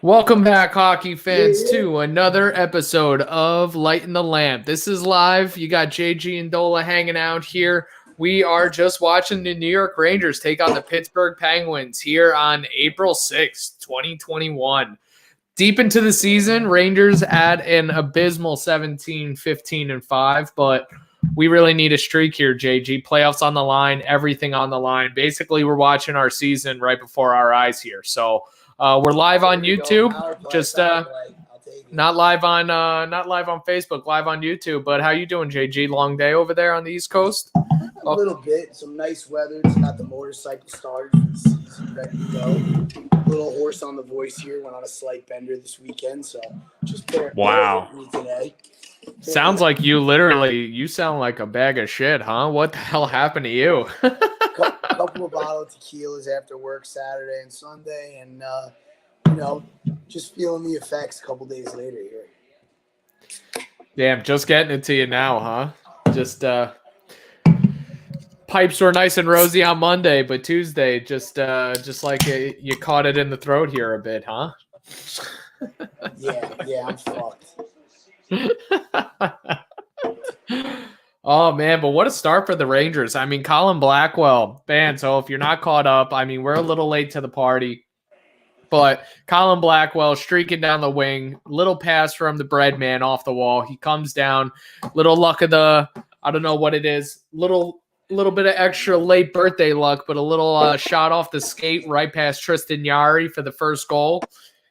Welcome back, hockey fans, Yeah. to another episode of Lightin the Lamp. This is live. You got JG and Dola hanging out here. We are just watching the New York Rangers take on the Pittsburgh Penguins here on April 6th, 2021. Deep into the season, Rangers at an abysmal 17, 15, and 5, but we really need a streak here, JG. Playoffs on the line, everything on the line. Basically, we're watching our season right before our eyes here. So we're live on YouTube. Just not live on Facebook, live on YouTube. But how you doing, JG? Long day over there on the East Coast? A little bit. Some nice weather. It's got the motorcycle started for the season, ready to go. A little horse on the voice here. Went on a slight bender this weekend, so just bear with me today. Sounds like you sound like a bag of shit, huh? What the hell happened to you? Couple of bottle of tequilas after work Saturday and Sunday, and just feeling the effects a couple days later here. Damn, just getting it to you now, huh? Just pipes were nice and rosy on Monday, but Tuesday just like you caught it in the throat here a bit, huh? Yeah, I'm fucked. Oh, man, but what a start for the Rangers. I mean, Colin Blackwell, man, so if you're not caught up, I mean, we're a little late to the party. But Colin Blackwell streaking down the wing, little pass from the bread man off the wall. He comes down, little luck of the, I don't know what it is, little bit of extra late birthday luck, but a little shot off the skate right past Tristan Jarry for the first goal.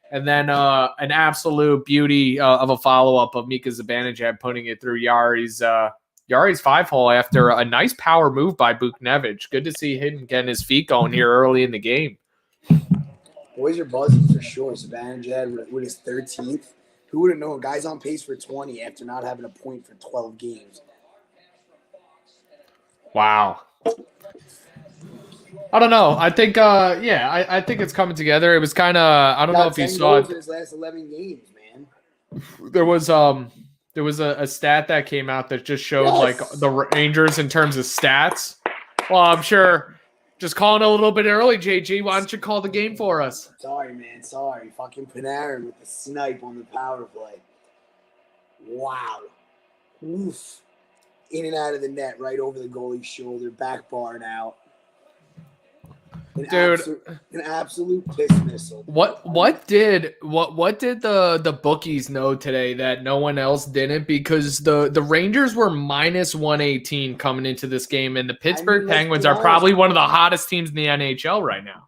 And then an absolute beauty of a follow-up of Mika Zibanejad putting it through Jarry's 5-hole after a nice power move by Buchnevich. Good to see him getting his feet going here early in the game. Boys are buzzing for sure. Zibanejad with his 13th. Who would have known? Guy's on pace for 20 after not having a point for 12 games. Wow. I don't know. I think, I think it's coming together. It was kind of, I don't know if you saw it. In his last 11 games, man. There was a stat that came out that just showed like the Rangers in terms of stats. Well, I'm sure. Just calling a little bit early, JG. Why don't you call the game for us? Sorry, man. Sorry. Fucking Panarin with the snipe on the power play. Wow. Oof. In and out of the net, right over the goalie's shoulder, back barn out. An absolute piss missile. What did the bookies know today that no one else didn't? Because the Rangers were minus 118 coming into this game, and the Pittsburgh Penguins are probably one of the hottest teams in the NHL right now.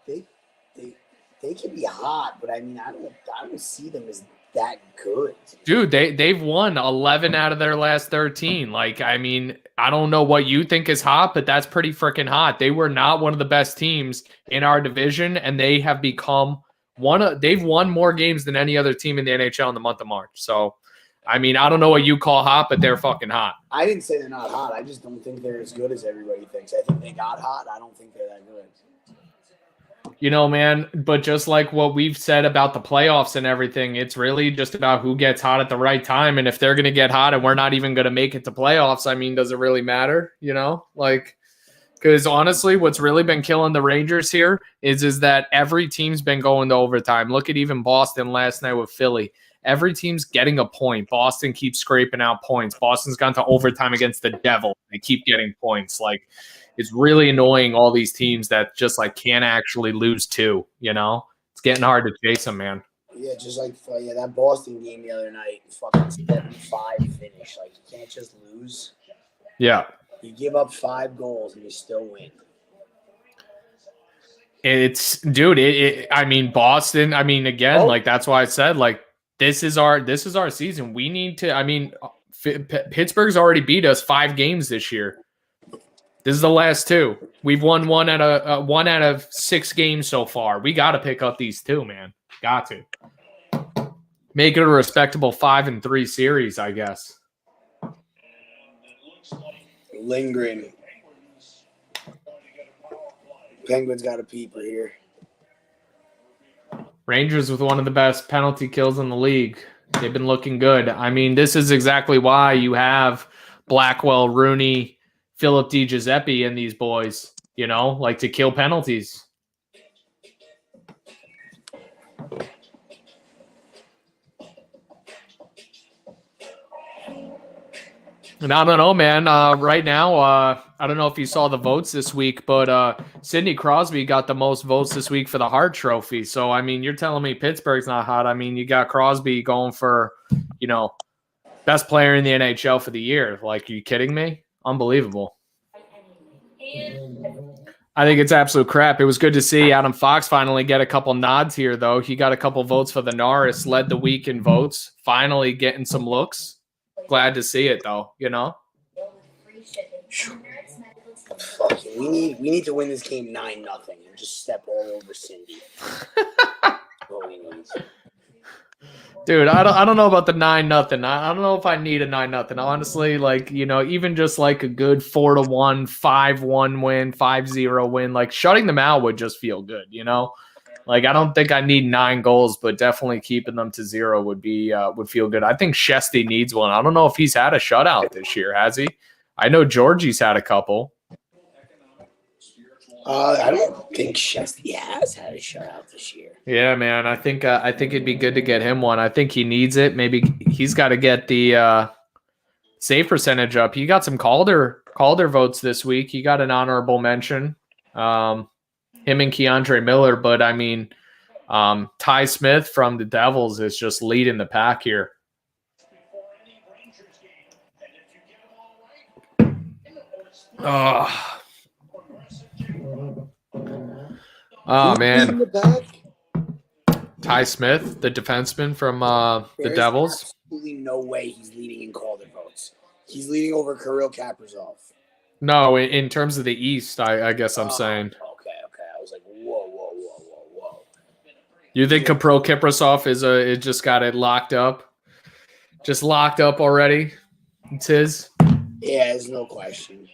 They can be hot, but I mean I don't see them as that good. Dude, they've won 11 out of their last 13. Like, I mean, I don't know what you think is hot, but that's pretty freaking hot. They were not one of the best teams in our division, and they have become they've won more games than any other team in the NHL in the month of March. So, I mean, I don't know what you call hot, but they're fucking hot. I didn't say they're not hot. I just don't think they're as good as everybody thinks. I think they got hot. I don't think they're that good. You know, man, but just like what we've said about the playoffs and everything, it's really just about who gets hot at the right time. And if they're going to get hot and we're not even going to make it to playoffs, I mean, does it really matter? You know, like, because honestly, what's really been killing the Rangers here is that every team's been going to overtime. Look at even Boston last night with Philly. Every team's getting a point. Boston keeps scraping out points. Boston's gone to overtime against the Devil. They keep getting points. Like, it's really annoying, all these teams that just like can't actually lose two, you know? It's getting hard to chase them, man. Yeah, just like that Boston game the other night, fucking 7-5 finish. Like, you can't just lose. Yeah. You give up 5 goals and you still win. It's, dude, I mean, Boston, I mean, again, like, that's why I said, like, this is our season. We need to, I mean, Pittsburgh's already beat us 5 games this year. This is the last 2. We've won one out of 6 games so far. We got to pick up these 2, man. Got to make it a respectable 5-3 series, I guess. Lindgren. Penguins got a peeper here. Rangers with one of the best penalty kills in the league. They've been looking good. I mean, this is exactly why you have Blackwell, Rooney, Philip DiGiuseppe and these boys, you know, like to kill penalties. And I don't know, man. Right now, I don't know if you saw the votes this week, but Sidney Crosby got the most votes this week for the Hart Trophy. So, I mean, you're telling me Pittsburgh's not hot. I mean, you got Crosby going for, best player in the NHL for the year. Like, are you kidding me? Unbelievable. I think it's absolute crap. It was good to see Adam Fox finally get a couple nods here, though. He got a couple votes for the Norris, led the week in votes, finally getting some looks. Glad to see it, though, Fuck it. We need to win this game 9-0 and just step all over Cindy. What we need. Dude, I don't know about the 9-0. I don't know if I need a 9-0. Honestly, even just like a good 4-1, 5-1 win, 5-0 win, like shutting them out would just feel good, Like I don't think I need 9 goals, but definitely keeping them to 0 would feel good. I think Shesty needs one. I don't know if he's had a shutout this year, has he? I know Georgie's had a couple. I don't think Shesty has had a shutout this year. Yeah, man. I think it'd be good to get him one. I think he needs it. Maybe he's got to get the save percentage up. He got some Calder votes this week. He got an honorable mention. Him and Keandre Miller, but I mean, Ty Smith from the Devils is just leading the pack here. Oh man. Ty Smith, the defenseman from the Devils. Absolutely no way he's leading in Calder votes. He's leading over Kirill Kaprizov. No, in terms of the East, I guess I'm saying. Okay. I was like, whoa. You think Kirill Kaprizov is just got it locked up? Just locked up already? It's his? Yeah, there's no question.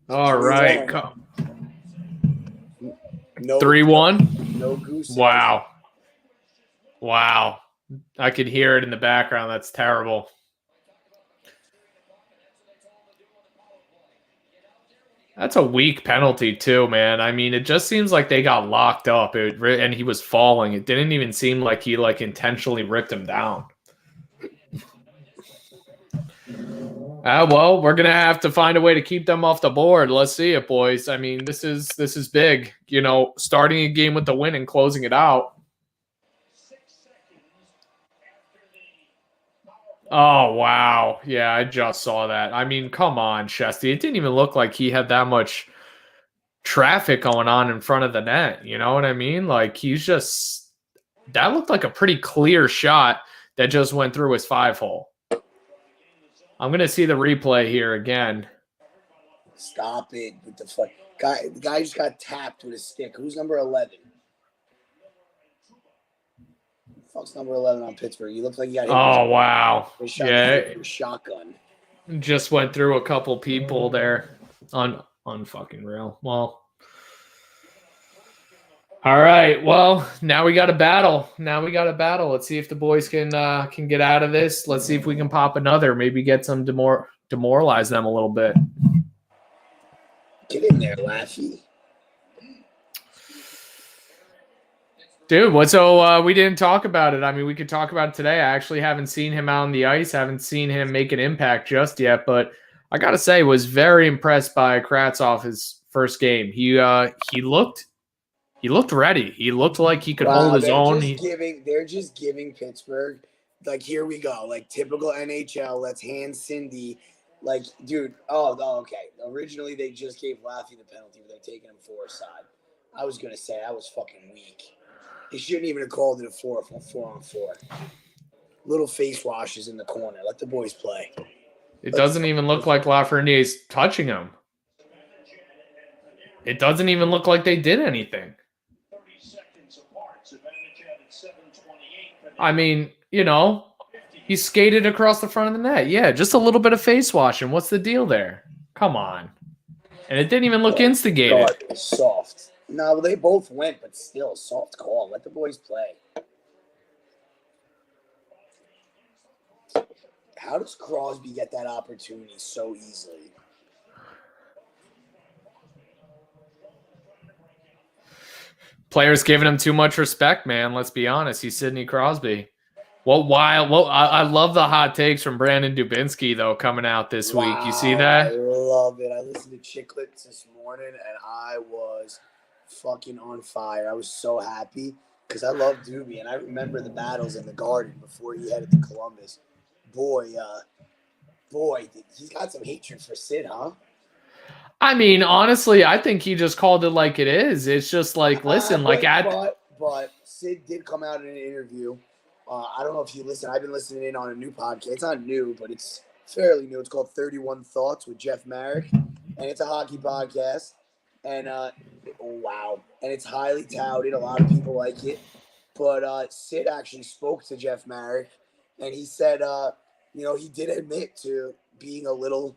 All right. No, 3-1? No goose. Wow. I could hear it in the background. That's terrible. That's a weak penalty too, man. I mean, it just seems like they got locked up and he was falling. It didn't even seem like he intentionally ripped him down. Well, we're gonna have to find a way to keep them off the board. Let's see it, boys. I mean, this is big. Starting a game with the win and closing it out. Oh wow, yeah, I just saw that. I mean, come on, Shesty. It didn't even look like he had that much traffic going on in front of the net. You know what I mean? Like that looked like a pretty clear shot that just went through his 5-hole. I'm going to see the replay here again. Stop it with the fuck. The guy just got tapped with a stick. Who's number 11? Fuck's number 11 on Pittsburgh? He looks like he got hit. Oh, wow. Yeah. Shotgun. Just went through a couple people there on fucking real. Well, all right. Well, now we got a battle. Let's see if the boys can get out of this. Let's see if we can pop another. Maybe get some demoralize them a little bit. Get in there, Laffy. Dude, we didn't talk about it. I mean, we could talk about it today. I actually haven't seen him out on the ice. Haven't seen him make an impact just yet. But I got to say, was very impressed by Kravtsov his first game. He looked ready. He looked like he could hold his own. They're just giving Pittsburgh, like, here we go. Like, typical NHL, let's hand Cindy. Like, dude, okay. Originally, they just gave Laffy the penalty, but they're taking him 4-side. I was going to say, that was fucking weak. They shouldn't even have called it a 4-on-4. Little face washes in the corner. Let the boys play. It doesn't even look like Lafreniere's touching him. It doesn't even look like they did anything. I mean, he skated across the front of the net. Yeah, just a little bit of face washing. What's the deal there? Come on. And it didn't even look instigated. God, soft. No, they both went, but still, soft call. Let the boys play. How does Crosby get that opportunity so easily? Players giving him too much respect, man. Let's be honest. He's Sidney Crosby. I love the hot takes from Brandon Dubinsky though coming out this week. You see I that? love it. I listened to Chicklets this morning, and I was fucking on fire. I was so happy because I love Doobie, and I remember the battles in the Garden before he headed to Columbus. Boy, he's got some hatred for Sid, huh? I mean, honestly, I think he just called it like it is. It's just like, listen, like But Sid did come out in an interview. I don't know if you listen. I've been listening in on a new podcast. It's not new, but it's fairly new. It's called 31 Thoughts with Jeff Marek, and it's a hockey podcast. And wow, and it's highly touted. A lot of people like it. But Sid actually spoke to Jeff Marek, and he said, he did admit to being a little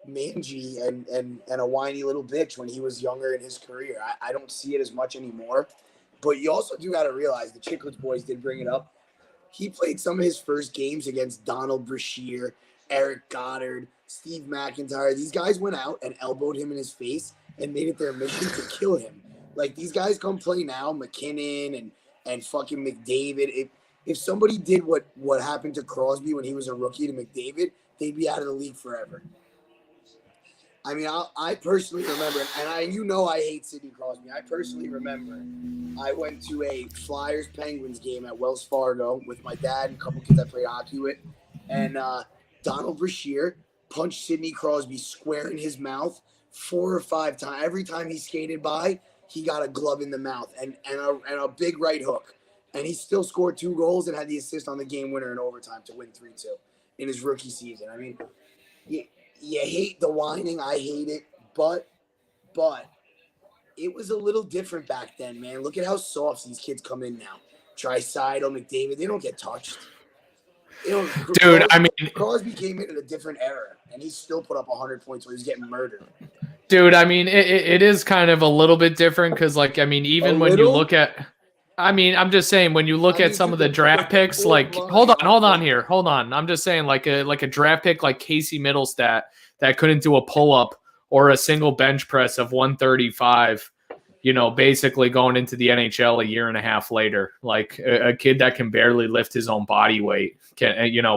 mangy and a whiny little bitch when he was younger in his career. I don't see it as much anymore. But you also do got to realize the Chicklets boys did bring it up. He played some of his first games against Donald Brashear, Eric Goddard, Steve McIntyre. These guys went out and elbowed him in his face and made it their mission to kill him. Like, these guys come play now, McKinnon and fucking McDavid. If somebody did what happened to Crosby when he was a rookie to McDavid, they'd be out of the league forever. I mean, I personally remember, and I hate Sidney Crosby. I personally remember I went to a Flyers Penguins game at Wells Fargo with my dad and a couple kids I played hockey with, and Donald Brashear punched Sidney Crosby square in his mouth 4 or 5 times. Every time he skated by, he got a glove in the mouth and a big right hook, and he still scored 2 goals and had the assist on the game winner in overtime to win 3-2 in his rookie season. I mean, you hate the whining. I hate it, but it was a little different back then, man. Look at how soft these kids come in now. Draisaitl, McDavid, they don't get touched. dude, Crosby came in a different era, and he still put up 100 points where he was getting murdered. Dude, I mean, it is kind of a little bit different because, like, I mean, even when you look at, I'm just saying when you look at some of the draft picks, like, hold on. I'm just saying, like a draft pick like Casey Middlestat that couldn't do a pull up or a single bench press of 135, basically going into the NHL a year and a half later, like a kid that can barely lift his own body weight,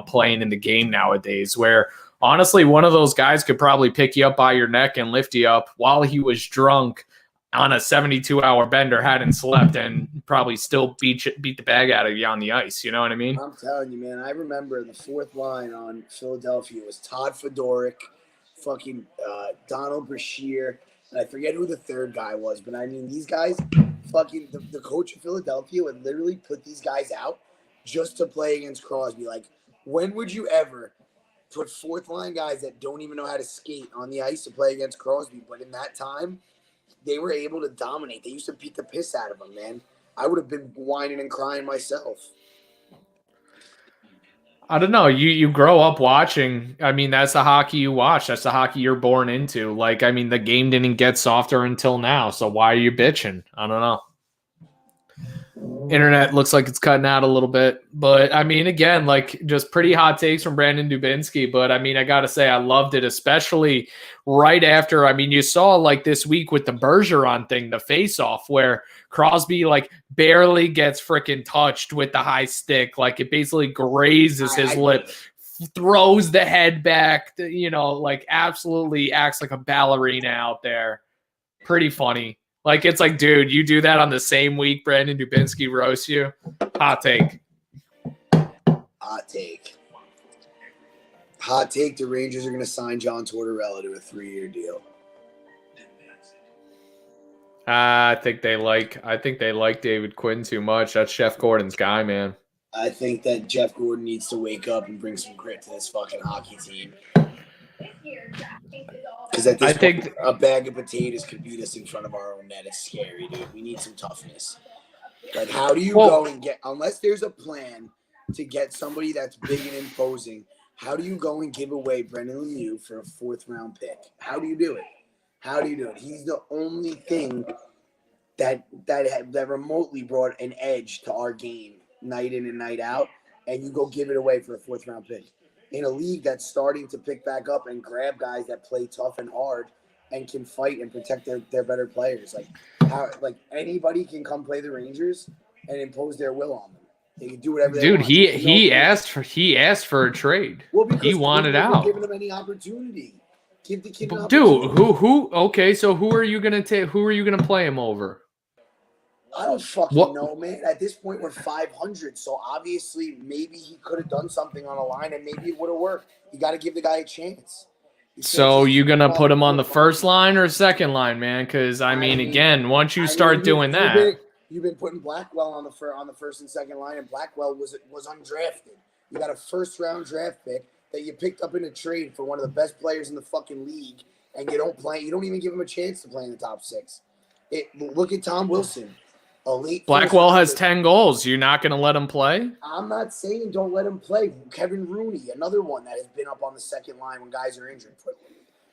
playing in the game nowadays, where honestly, one of those guys could probably pick you up by your neck and lift you up while he was drunk on a 72-hour bender, hadn't slept, and probably still beat the bag out of you on the ice. You know what I mean? I'm telling you, man. I remember the 4th line on Philadelphia was Todd Fedoruk, fucking Donald Brashear, and I forget who the 3rd guy was. But I mean, these guys, fucking the coach of Philadelphia would literally put these guys out just to play against Crosby. Like, when would you ever put 4th line guys that don't even know how to skate on the ice to play against Crosby? But in that time, they were able to dominate. They used to beat the piss out of them, man. I would have been whining and crying myself. I don't know. You grow up watching. I mean, that's the hockey you watch. That's the hockey you're born into. Like, I mean, the game didn't get softer until now. So why are you bitching? I don't know. Internet looks like it's cutting out a little bit, but I mean, again, like, just pretty hot takes from Brandon Dubinsky. But I mean, I gotta say, I loved it, especially right after. I mean, you saw like this week with the Bergeron thing, the face-off, where Crosby like barely gets freaking touched with the high stick, like it basically grazes his lip, throws the head back, like absolutely acts like a ballerina out there. Pretty funny. Like, it's like, dude, you do that on the same week Brandon Dubinsky roasts you. Hot take. Hot take, the Rangers are going to sign John Tortorella to a 3-year deal. I think they like David Quinn too much. That's Jeff Gordon's guy, man. I think that Jeff Gordon needs to wake up and bring some grit to this fucking hockey team. Because at this point, a bag of potatoes could beat us in front of our own net. It's scary, dude. We need some toughness. Like, how do you go and get, unless there's a plan to get somebody that's big and imposing, how do you go and give away Brendan Lemieux for a 4th-round pick? How do you do it? He's the only thing that remotely brought an edge to our game night in and night out, and you go give it away for a 4th-round pick. In a league that's starting to pick back up and grab guys that play tough and hard and can fight and protect their better players. Like anybody can come play the Rangers and impose their will on them. They can do whatever they Dude, want. he asked for a trade. Well, because he wanted out. Giving him any opportunity. Give the kid an Dude, opportunity. who? Okay, so who are you gonna take? Who are you gonna play him over? I don't fucking know, man. At this point, we're 500, so obviously maybe he could have done something on a line, and maybe it would have worked. You got to give the guy a chance. So you gonna put him on the first line or second line, man? Because I mean, again, once you start doing that, you've been putting Blackwell on the first and second line, and Blackwell was undrafted. You got a first-round draft pick that you picked up in a trade for one of the best players in the fucking league, and you don't play. You don't even give him a chance to play in the top six. Look at Tom Wilson. Blackwell has 10 goals. You're not going to let him play? I'm not saying don't let him play. Kevin Rooney, another one that has been up on the second line when guys are injured.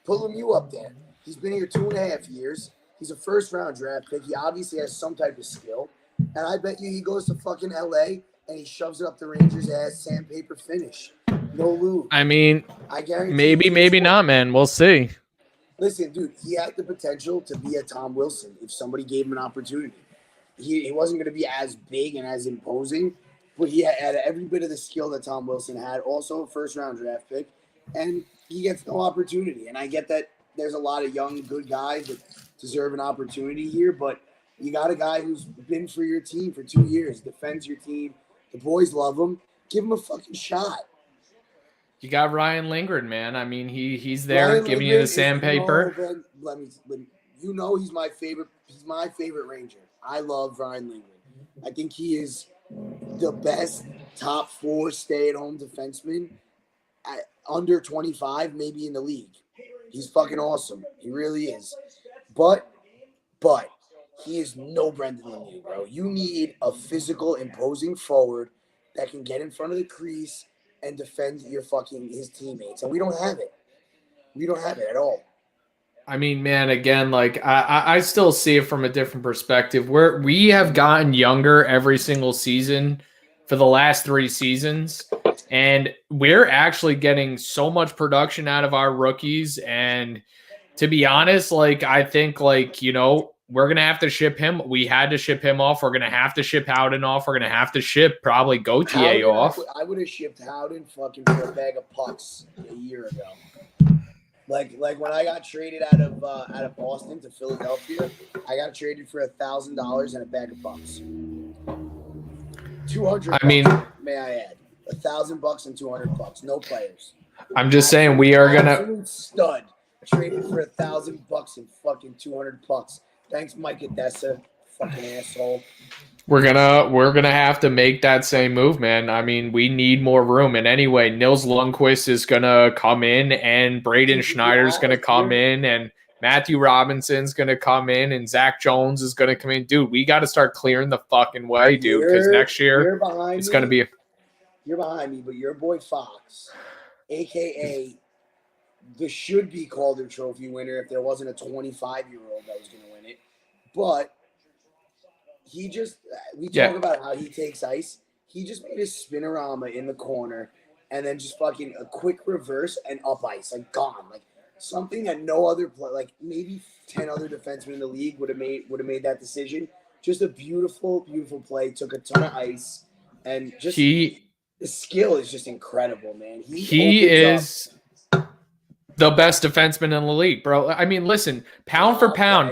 Put Lemieux up there. He's been here 2.5 years. He's a first-round draft pick. He obviously has some type of skill. And I bet you he goes to fucking L.A. and he shoves it up the Rangers' ass, sandpaper finish. No lube. I mean, I guarantee maybe not, man. We'll see. Listen, dude, he had the potential to be a Tom Wilson if somebody gave him an opportunity. He wasn't going to be as big and as imposing, but he had every bit of the skill that Tom Wilson had. Also a first-round draft pick, and he gets no opportunity. And I get that there's a lot of young, good guys that deserve an opportunity here, but you got a guy who's been for your team for 2 years, defends your team. The boys love him. Give him a fucking shot. You got Ryan Lindgren, man. I mean, he's there Ryan giving Lindgren you the sandpaper. Let me. You know he's my favorite. He's my favorite Ranger. I love Ryan Lindgren. I think he is the best top 4 stay-at-home defenseman at under 25, maybe in the league. He's fucking awesome. He really is. But he is no Brendan Lemieux, bro. You need a physical, imposing forward that can get in front of the crease and defend his teammates. And we don't have it. We don't have it at all. I mean, man, again, like I still see it from a different perspective. We have gotten younger every single season for the last 3 seasons, and we're actually getting so much production out of our rookies. And to be honest, like I think, like, you know, we're gonna have to ship him. We had to ship him off. We're gonna have to ship Howden off. We're gonna have to ship probably Gauthier off. I would have shipped Howden fucking for a bag of pucks a year ago. Like when I got traded out of Boston to Philadelphia, I got traded for $1,000 and a bag of bucks. 200. I mean, may I add, $1,000 and 200 bucks. No players. I'm just saying we are gonna stud traded for $1,000 and fucking 200 bucks. Thanks, Mike Odessa, fucking asshole. We're gonna have to make that same move, man. I mean, we need more room. And anyway, Nils Lundqvist is gonna come in, and Braden Schneider's gonna come in, and Matthew Robinson's gonna come in, and Zach Jones is gonna come in. Dude, we got to start clearing the fucking way, dude, because next year it's gonna be. You're behind me, but your boy Fox, aka the should-be Calder Trophy winner, if there wasn't a 25-year-old that was gonna win it, but. We talk about how he takes ice. He just made a spinorama in the corner and then just fucking a quick reverse and up ice, like gone. Like something that no other like maybe 10 other defensemen in the league would have made that decision. Just a beautiful, beautiful play. Took a ton of ice and just the skill is just incredible, man. He is the best defenseman in the league, bro. I mean, listen, pound for pound,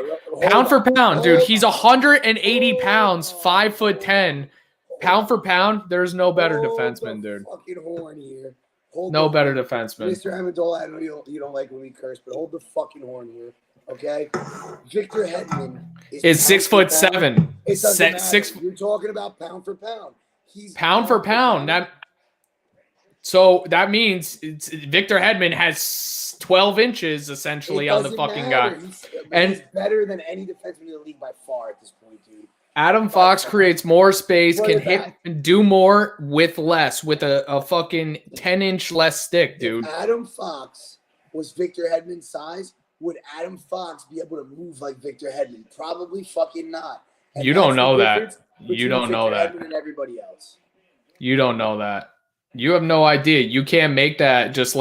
dude. He's 180 pounds, 5'10". Pound for pound, there's no better defenseman, dude. Fucking horn here. No better defenseman. Mr. Amendola, I know you don't like when we curse, but hold the fucking horn here, okay? Victor Hedman is 6'7". It doesn't matter. You're talking about pound for pound. He's pound for pound. So that means Victor Hedman has 12 inches essentially on the fucking guy. He's better than any defenseman in the league by far at this point, dude. Adam Fox creates more space, can hit and do more with less, with a fucking 10-inch less stick, dude. If Adam Fox was Victor Hedman's size, would Adam Fox be able to move like Victor Hedman? Probably fucking not. And you don't know that. You don't know that. And everybody else. You don't know that. You have no idea. You can't make that just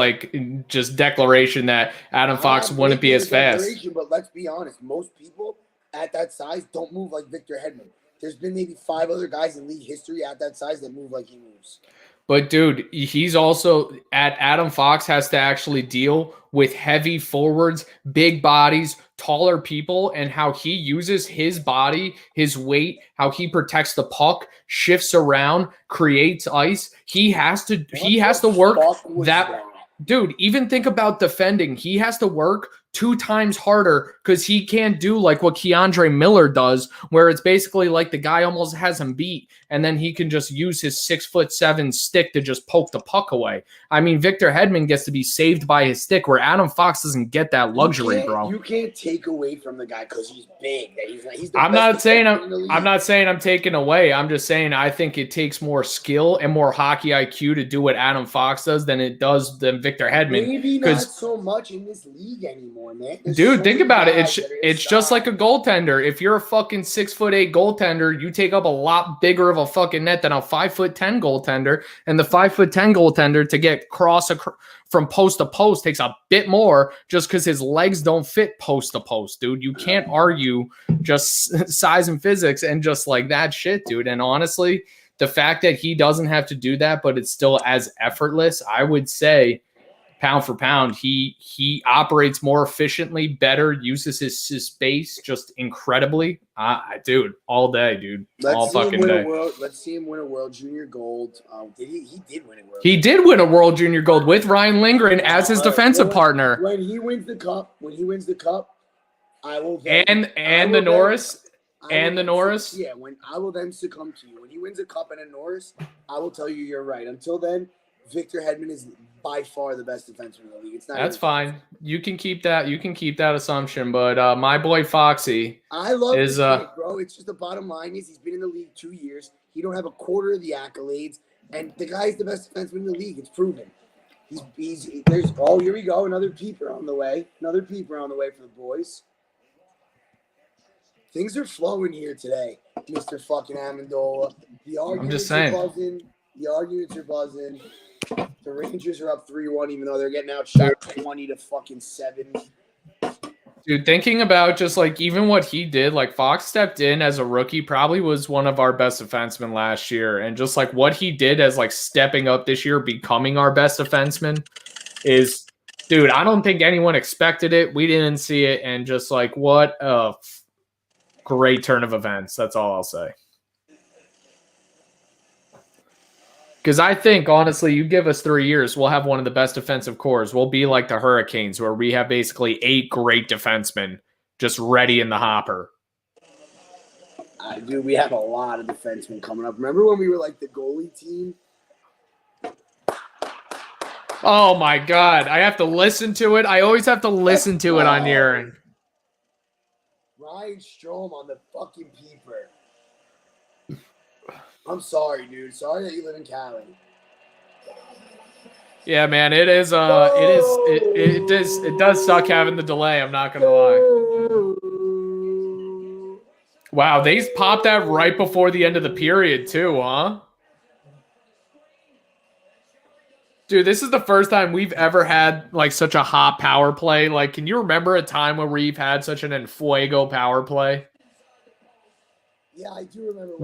declaration that Adam Fox wouldn't be as fast. But let's be honest, most people at that size don't move like Victor Hedman. There's been maybe 5 other guys in league history at that size that move like he moves. But dude, he's also Adam Fox has to actually deal with heavy forwards, big bodies, taller people, and how he uses his body, his weight, how he protects the puck, shifts around, creates ice. He has to work that. Dude, even think about defending. He has to work 2 times harder because he can't do like what Keandre Miller does, where it's basically like the guy almost has him beat, and then he can just use his 6'7" stick to just poke the puck away. I mean, Victor Hedman gets to be saved by his stick, where Adam Fox doesn't get that luxury, bro. You can't take away from the guy because he's big. I'm not saying I'm taking away. I'm just saying I think it takes more skill and more hockey IQ to do what Adam Fox does than Victor Hedman. Maybe not so much in this league anymore, man. Dude, think about it. It's just like a goaltender. If you're a fucking 6'8" goaltender, you take up a lot bigger of a fucking net than a 5'10" goaltender. And the 5'10" goaltender to get from post to post takes a bit more just because his legs don't fit post to post, dude. You can't argue just size and physics and just like that shit, dude. And honestly, the fact that he doesn't have to do that, but it's still as effortless, I would say, pound for pound, he operates more efficiently, better, uses his space just incredibly. Dude, all day, dude. All fucking day. Let's see him win a World Junior Gold. He did win a World. He did win a World Junior Gold with Ryan Lindgren as his defensive partner. When he wins the cup, I will. The Norris. Yeah, when I will then succumb to you. When he wins a cup and a Norris, I will tell you you're right. Until then, Victor Hedman is by far the best defenseman in the league. That's fine. You can keep that. You can keep that assumption. But my boy Foxy, I love this kid, bro. It's just the bottom line is he's been in the league 2 years. He don't have a quarter of the accolades, and the guy's the best defenseman in the league. It's proven. Here we go. Another peeper on the way. For the boys. Things are flowing here today, Mr. fucking Amendola. I'm just saying. The arguments are buzzing. The Rangers are up 3-1, even though they're getting outshot 20-7. Dude, thinking about just like even what he did, like Fox stepped in as a rookie, probably was one of our best defensemen last year. And just like what he did as like stepping up this year, becoming our best defenseman is, dude, I don't think anyone expected it. We didn't see it. And just like what a great turn of events. That's all I'll say. Because I think, honestly, you give us 3 years, we'll have one of the best defensive cores. We'll be like the Hurricanes, where we have basically 8 great defensemen just ready in the hopper. Dude, we have a lot of defensemen coming up. Remember when we were like the goalie team? Oh, my God. I have to listen to it. I always have to listen to it on your end. Ryan Strome on the fucking peeper. I'm sorry, dude. Sorry that you live in Cali. Yeah, man, it does suck having the delay. I'm not gonna lie. Wow, they popped that right before the end of the period too, huh? Dude, this is the first time we've ever had like such a hot power play. Like, can you remember a time where we've had such an enfuego power play? Yeah, I do remember.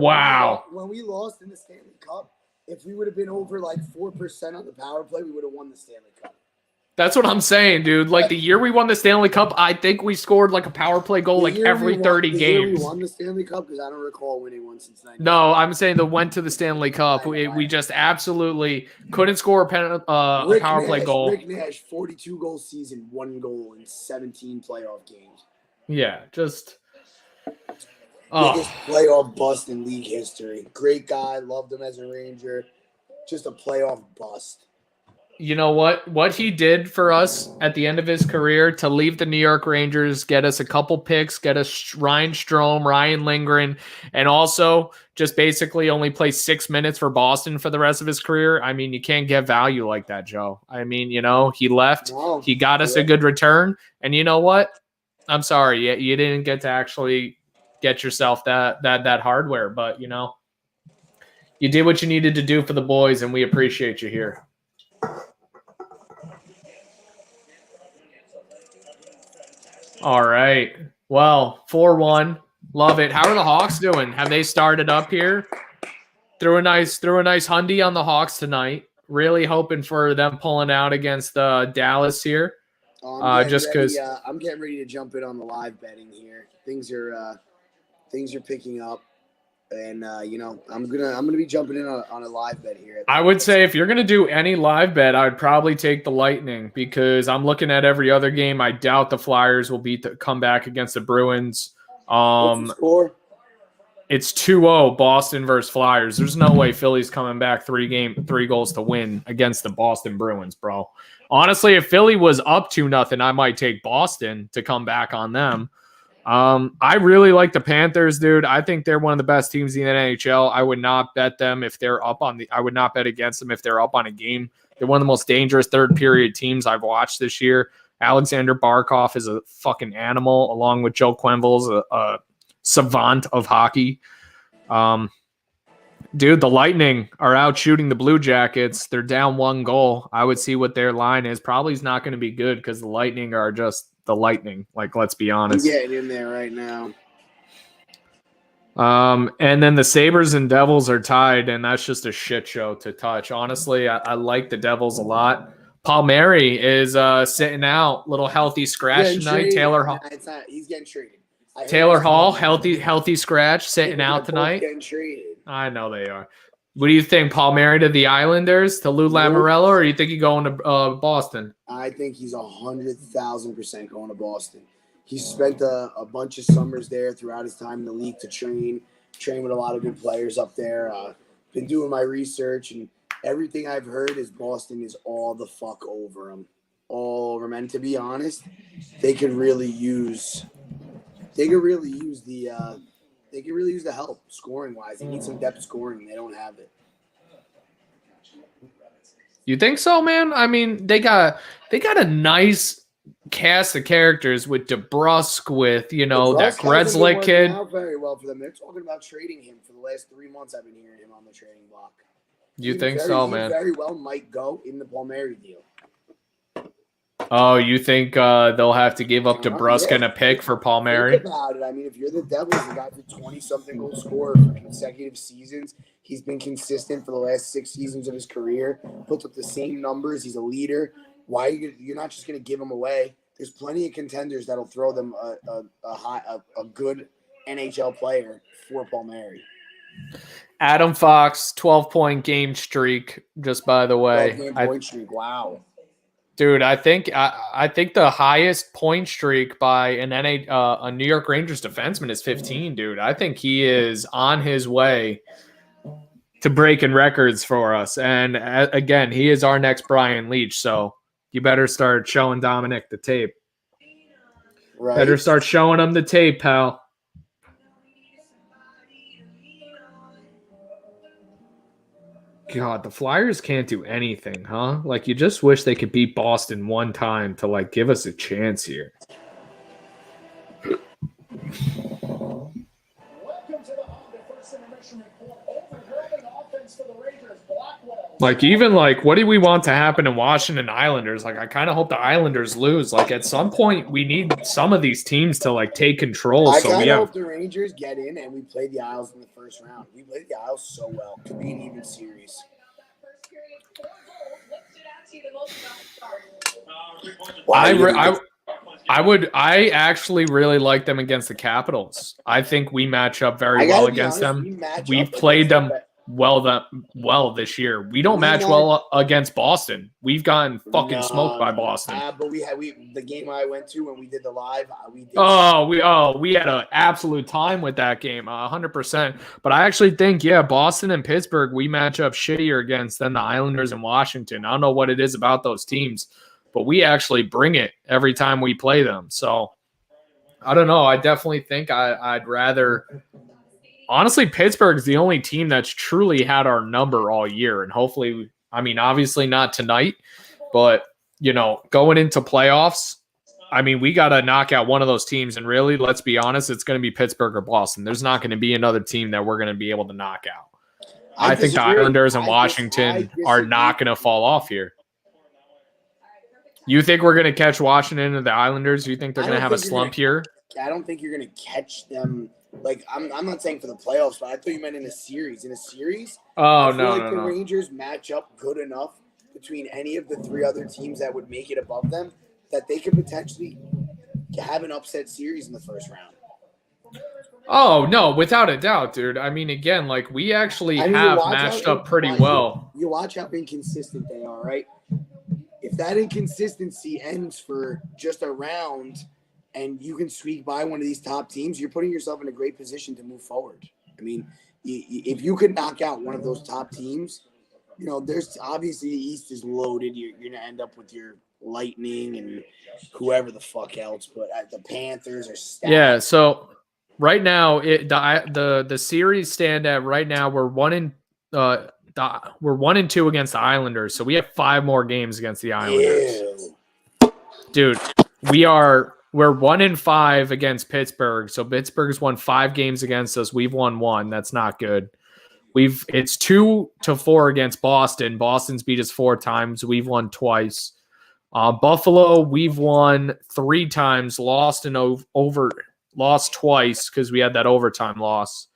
When we lost in the Stanley Cup, if we would have been over like 4% on the power play, we would have won the Stanley Cup. That's what I'm saying, dude. Like the year we won the Stanley Cup, I think we scored like a power play goal like every 30 games. The year we won the Stanley Cup, because I don't recall winning one since 19. No, I'm saying the went to the Stanley Cup. We just absolutely couldn't score a power play goal. Rick Nash, 42-goal season, 1 goal in 17 playoff games. Yeah, just... Biggest playoff bust in league history. Great guy. Loved him as a Ranger. Just a playoff bust. You know what? What he did for us at the end of his career to leave the New York Rangers, get us a couple picks, get us Ryan Strome, Ryan Lindgren, and also just basically only play 6 minutes for Boston for the rest of his career. I mean, you can't get value like that, Joe. I mean, you know, he left. No, he got us a good return. And you know what? I'm sorry. You didn't get to actually get yourself that hardware, but you know, you did what you needed to do for the boys, and we appreciate you here. All right. Well, 4-1. Love it. How are the Hawks doing? Have they started up here? Threw a nice hundy on the Hawks tonight. Really hoping for them pulling out against Dallas here. I'm Just because I'm getting ready to jump in on the live betting here. Things are picking up, and I'm gonna be jumping in on a live bet here. I would say if you're gonna do any live bet, I would probably take the Lightning because I'm looking at every other game. I doubt the Flyers will come back against the Bruins. What's the score? It's 2-0 Boston versus Flyers. There's no way Philly's coming back 3 goals to win against the Boston Bruins, bro. Honestly, if Philly was up 2-0, I might take Boston to come back on them. I really like the Panthers, dude. I think they're one of the best teams in the NHL. I would not bet them if they're up on I would not bet against them if they're up on a game. They're one of the most dangerous third period teams I've watched this year. Alexander Barkov is a fucking animal, along with Joe Quenneville's a savant of hockey. Dude, the Lightning are out shooting the Blue Jackets. They're down 1 goal. I would see what their line is. Probably is not going to be good because the Lightning are just the Lightning. Like, let's be honest. I'm getting in there right now. And then the Sabres and Devils are tied, and that's just a shit show to touch. Honestly, I like the Devils a lot. Palmieri is sitting out, little healthy scratch tonight. Traded. Taylor Hall. He's getting traded. Taylor Hall, healthy scratch, sitting out tonight. Getting traded. I know they are. What do you think, Palmieri to the Islanders, to Lou Lamoriello, or you think he's going to Boston? I think he's 100,000% going to Boston. He spent a bunch of summers there throughout his time in the league to train with a lot of good players up there. Been doing my research, and everything I've heard is Boston is all the fuck over him. All over him. And to be honest, they could really use the help scoring wise. They need some depth scoring. They don't have it. You think so, man? I mean, they got a nice cast of characters with DeBrusque, with that Gretzky kid. Out very well for them. They're talking about trading him for the last 3 months. I've been hearing him on the trading block. You think so, man? He very well might go in the Palmieri deal. Oh, you think they'll have to give up DeBrusque and a pick for Palmieri? Think about it. I mean, if you're the Devils, the guy's a 20-something goal scorer for consecutive seasons. He's been consistent for the last 6 seasons of his career. Puts up the same numbers. He's a leader. Why you're not just going to give him away? There's plenty of contenders that'll throw them a good NHL player for Palmieri. Adam Fox, 12-point game streak. Just by the way, 12-game point streak. Wow. Dude, I think the highest point streak by a New York Rangers defenseman is 15, dude. I think he is on his way to breaking records for us. And again, he is our next Brian Leetch, so you better start showing Dominic the tape. Right. Better start showing him the tape, pal. God, the Flyers can't do anything, huh? Like, you just wish they could beat Boston one time to, like, give us a chance here. Like, even, like, what do we want to happen in Washington Islanders? Like, I kind of hope the Islanders lose. Like, at some point, we need some of these teams to, like, take control. I kind of hope the Rangers get in and we play the Isles in the first round. We played the Isles so well. Could be an even series. Wow, I actually really like them against the Capitals. I think we match up very well against them. We've played them well this year. We don't match well against Boston. We've gotten fucking smoked by Boston. But the game I went to when we did the live, we did. We had an absolute time with that game, 100%. But I actually think, Boston and Pittsburgh, we match up shittier against than the Islanders and Washington. I don't know what it is about those teams, but we actually bring it every time we play them. So I don't know. I definitely think I'd rather. Honestly, Pittsburgh's the only team that's truly had our number all year. And hopefully, I mean, obviously not tonight, but, going into playoffs, I mean, we got to knock out one of those teams. And really, let's be honest, it's going to be Pittsburgh or Boston. There's not going to be another team that we're going to be able to knock out. I think the Islanders and Washington are not going to fall off here. You think we're going to catch Washington and the Islanders? You think they're going to have a slump here? I don't think you're going to catch them Like, I'm not saying for the playoffs, but I thought you meant in a series. In a series, Oh, I feel no, like no, the no. Rangers match up good enough between any of the 3 other teams that would make it above them that they could potentially have an upset series in the first round. Oh, no, without a doubt, dude. I mean, again, like, we actually I mean, you have watch matched up pretty well. You watch how inconsistent they are, right? If that inconsistency ends for just a round and you can squeak by one of these top teams, you're putting yourself in a great position to move forward. I mean, if you could knock out one of those top teams, you know, there's obviously the East is loaded. You're going to end up with your Lightning and whoever the fuck else, but the Panthers are stacked. Yeah, so right now the series stand at right now we're 1-2 against the Islanders, so we have 5 more games against the Islanders. Ew. Dude, we're 1-5 against Pittsburgh, so Pittsburgh's won 5 games against us. We've won 1. That's not good. It's 2-4 against Boston. Boston's beat us 4 times. We've won twice. Buffalo, we've won 3 times, lost twice because we had that overtime loss.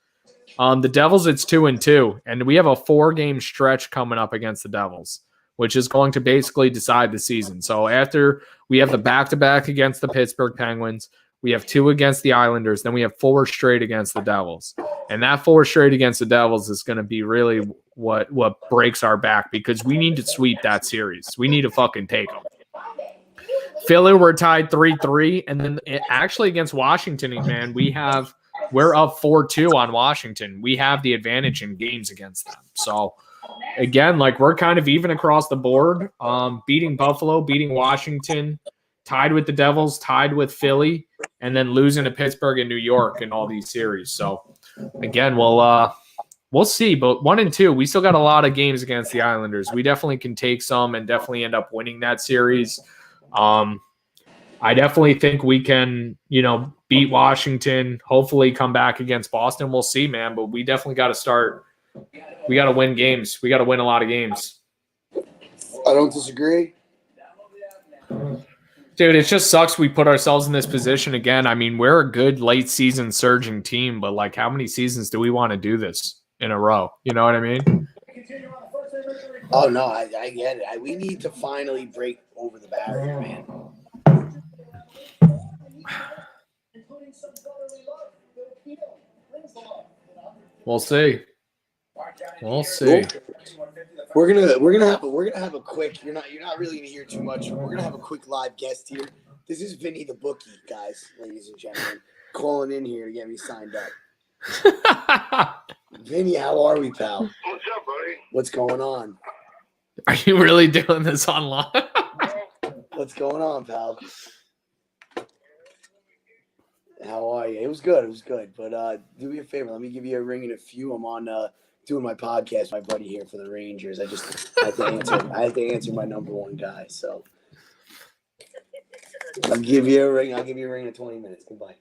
The Devils, it's 2-2, and we have a 4-game stretch coming up against the Devils, which is going to basically decide the season. So after we have the back-to-back against the Pittsburgh Penguins, we have 2 against the Islanders, then we have 4 straight against the Devils. And that 4 straight against the Devils is going to be really what breaks our back, because we need to sweep that series. We need to fucking take them. Philly, we're tied 3-3, and then actually against Washington, man, we're up 4-2 on Washington. We have the advantage in games against them. So again, like, we're kind of even across the board. Beating Buffalo, beating Washington, tied with the Devils, tied with Philly, and then losing to Pittsburgh and New York in all these series. So again, we'll see. But 1-2, we still got a lot of games against the Islanders. We definitely can take some and definitely end up winning that series. I definitely think we can, beat Washington, hopefully come back against Boston. We'll see, man. But we definitely got to start. We got to win games. We got to win a lot of games. I don't disagree. Dude, it just sucks we put ourselves in this position again. I mean, we're a good late season surging team, but like, how many seasons do we want to do this in a row? You know what I mean? Oh, no, I get it. We need to finally break over the barrier, man. We'll see. We'll see. We're gonna have a quick. You're not really gonna hear too much. We're gonna have a quick live guest here. This is Vinny the bookie, guys, ladies and gentlemen, calling in here to get me signed up. Vinny, how are we, pal? What's up, buddy? What's going on? Are you really doing this online? What's going on, pal? How are you? It was good. But do me a favor. Let me give you a ring in a few. I'm on doing my podcast, my buddy here for the Rangers. I have to answer my number one guy. So I'll give you a ring. I'll give you a ring in 20 minutes. Goodbye.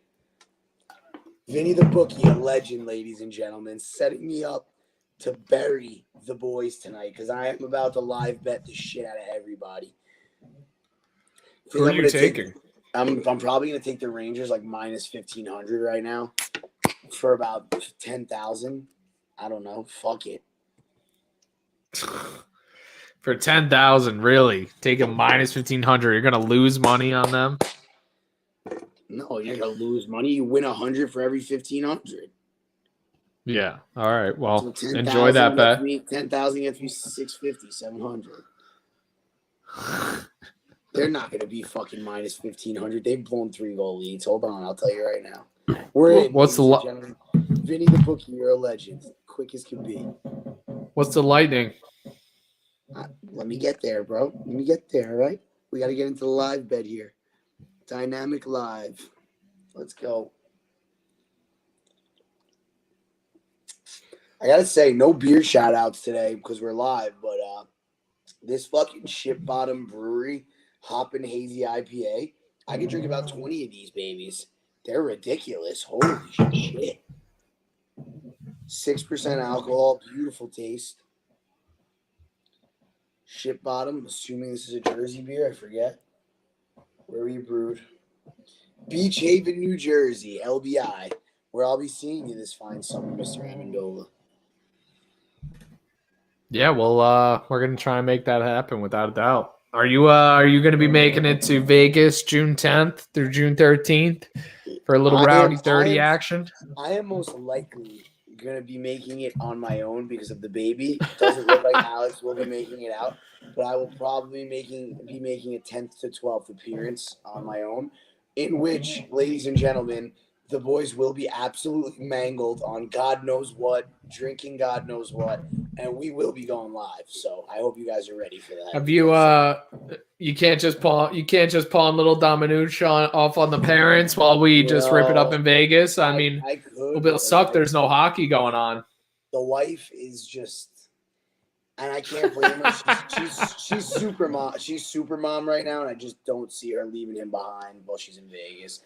Vinny the bookie, a legend, ladies and gentlemen, setting me up to bury the boys tonight because I am about to live bet the shit out of everybody. Who are you taking? I'm probably gonna take the Rangers like minus 1,500 right now for about 10,000. I don't know. Fuck it. For 10,000, really? Take a minus 1,500. You're gonna lose money on them? No, you're gonna lose money. You win 100 for every 1,500. Yeah. All right. Well, So enjoy that bet. 10,000 gets me 650, 700. They're not going to be fucking minus 1,500. They've blown 3-goal leads. Hold on. I'll tell you right now. What's the Vinny the bookie, you're a legend. Quick as can be. What's the Lightning? Let me get there, bro. Let me get there, all right? We got to get into the live bet here. Dynamic live. Let's go. I got to say, no beer shout-outs today because we're live, but this fucking ship bottom brewery Hoppin' Hazy IPA. I could drink about 20 of these babies. They're ridiculous. Holy shit. 6% alcohol. Beautiful taste. Ship bottom. Assuming this is a Jersey beer. I forget. Where were you brewed? Beach Haven, New Jersey. LBI. where I'll be seeing you this fine summer, Mr. Amendola. Yeah, well, we're gonna try and make that happen without a doubt. Are you gonna be making it to Vegas June 10th through June 13th for a little rowdy 30 action? I am most likely gonna be making it on my own because of the baby. Doesn't look like Alex will be making it out, but I will probably be making a 10th to 12th appearance on my own, in which, ladies and gentlemen, the boys will be absolutely mangled on God knows what, drinking God knows what, and we will be going live. So I hope you guys are ready for that. Have you you can't just pawn little Dominucci off on the parents while we just rip it up in Vegas? I mean, I could. it'll suck. There's no hockey going on. The wife is just, and I can't blame her. She's super mom. She's super mom right now, and I just don't see her leaving him behind while she's in Vegas.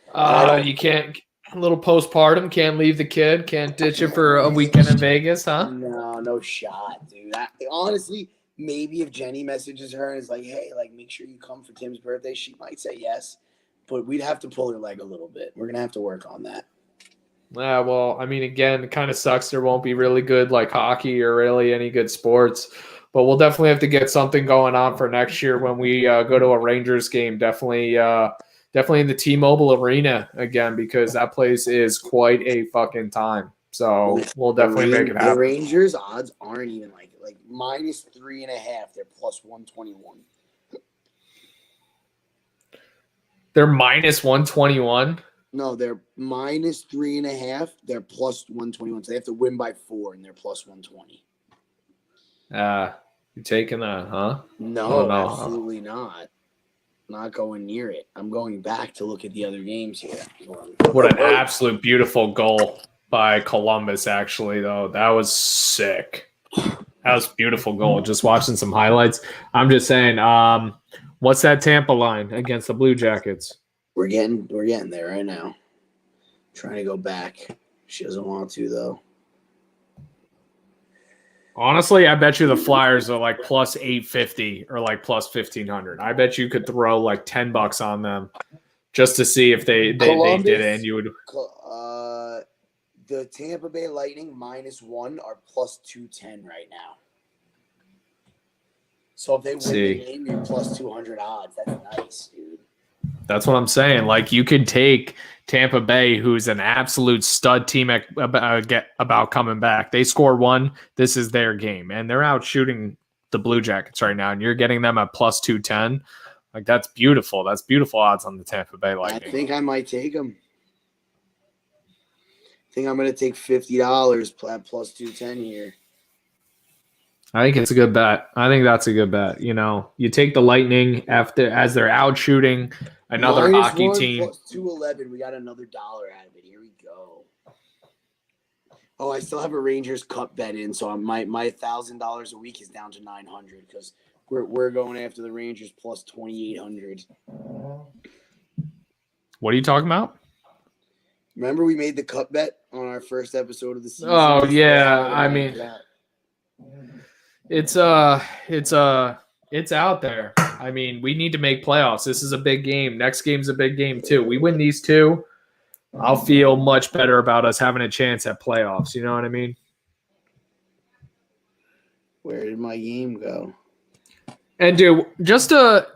You can't. A little postpartum, can't leave the kid, can't ditch it for a weekend in Vegas, huh? No shot, dude. Honestly, maybe if Jenny messages her and is like, hey, like, make sure you come for Tim's birthday, she might say yes. But we'd have to pull her leg a little bit. We're going to have to work on that. Yeah, well, I mean, again, it kind of sucks. There won't be really good, like, hockey or really any good sports. But we'll definitely have to get something going on for next year when we go to a Rangers game. Definitely in the T-Mobile Arena again, because that place is quite a fucking time. So we'll definitely make it happen. The Rangers odds aren't even like -3.5. They're +121. They're -121. No, they're -3.5. They're +121. So they have to win by 4, and they're +120. You taking that, huh? No, absolutely not. Not going near it. I'm going back to look at the other games here. What an absolute beautiful goal by Columbus, actually, though. That was sick. That was a beautiful goal. Just watching some highlights. I'm just saying, what's that Tampa line against the Blue Jackets? We're getting there right now. Trying to go back. She doesn't want to, though. Honestly, I bet you the Flyers are like +850 or like +1500. I bet you could throw like $10 on them just to see if they did it, and you would. The Tampa Bay Lightning -1 are +210 right now. So if they win the game, you're +200 odds. That's nice, dude. That's what I'm saying. Like, you could take Tampa Bay, who's an absolute stud team about coming back. They score 1. This is their game, and they're out shooting the Blue Jackets right now, and you're getting them at +210. Like, that's beautiful. That's beautiful odds on the Tampa Bay Lightning. I think I might take them. I think I'm going to take $50 at +210 here. I think it's a good bet. I think that's a good bet. You know, you take the Lightning as they're out shooting another hockey team. +211. We got another dollar out of it. Here we go. Oh, I still have a Rangers Cup bet in, so my $1,000 a week is down to $900 because we're going after the Rangers +2,800. What are you talking about? Remember we made the cup bet on our first episode of the season? Oh yeah, I mean, it's out there. I mean, we need to make playoffs. This is a big game. Next game's a big game too. We win these 2, I'll feel much better about us having a chance at playoffs. You know what I mean? Where did my game go? And dude, just to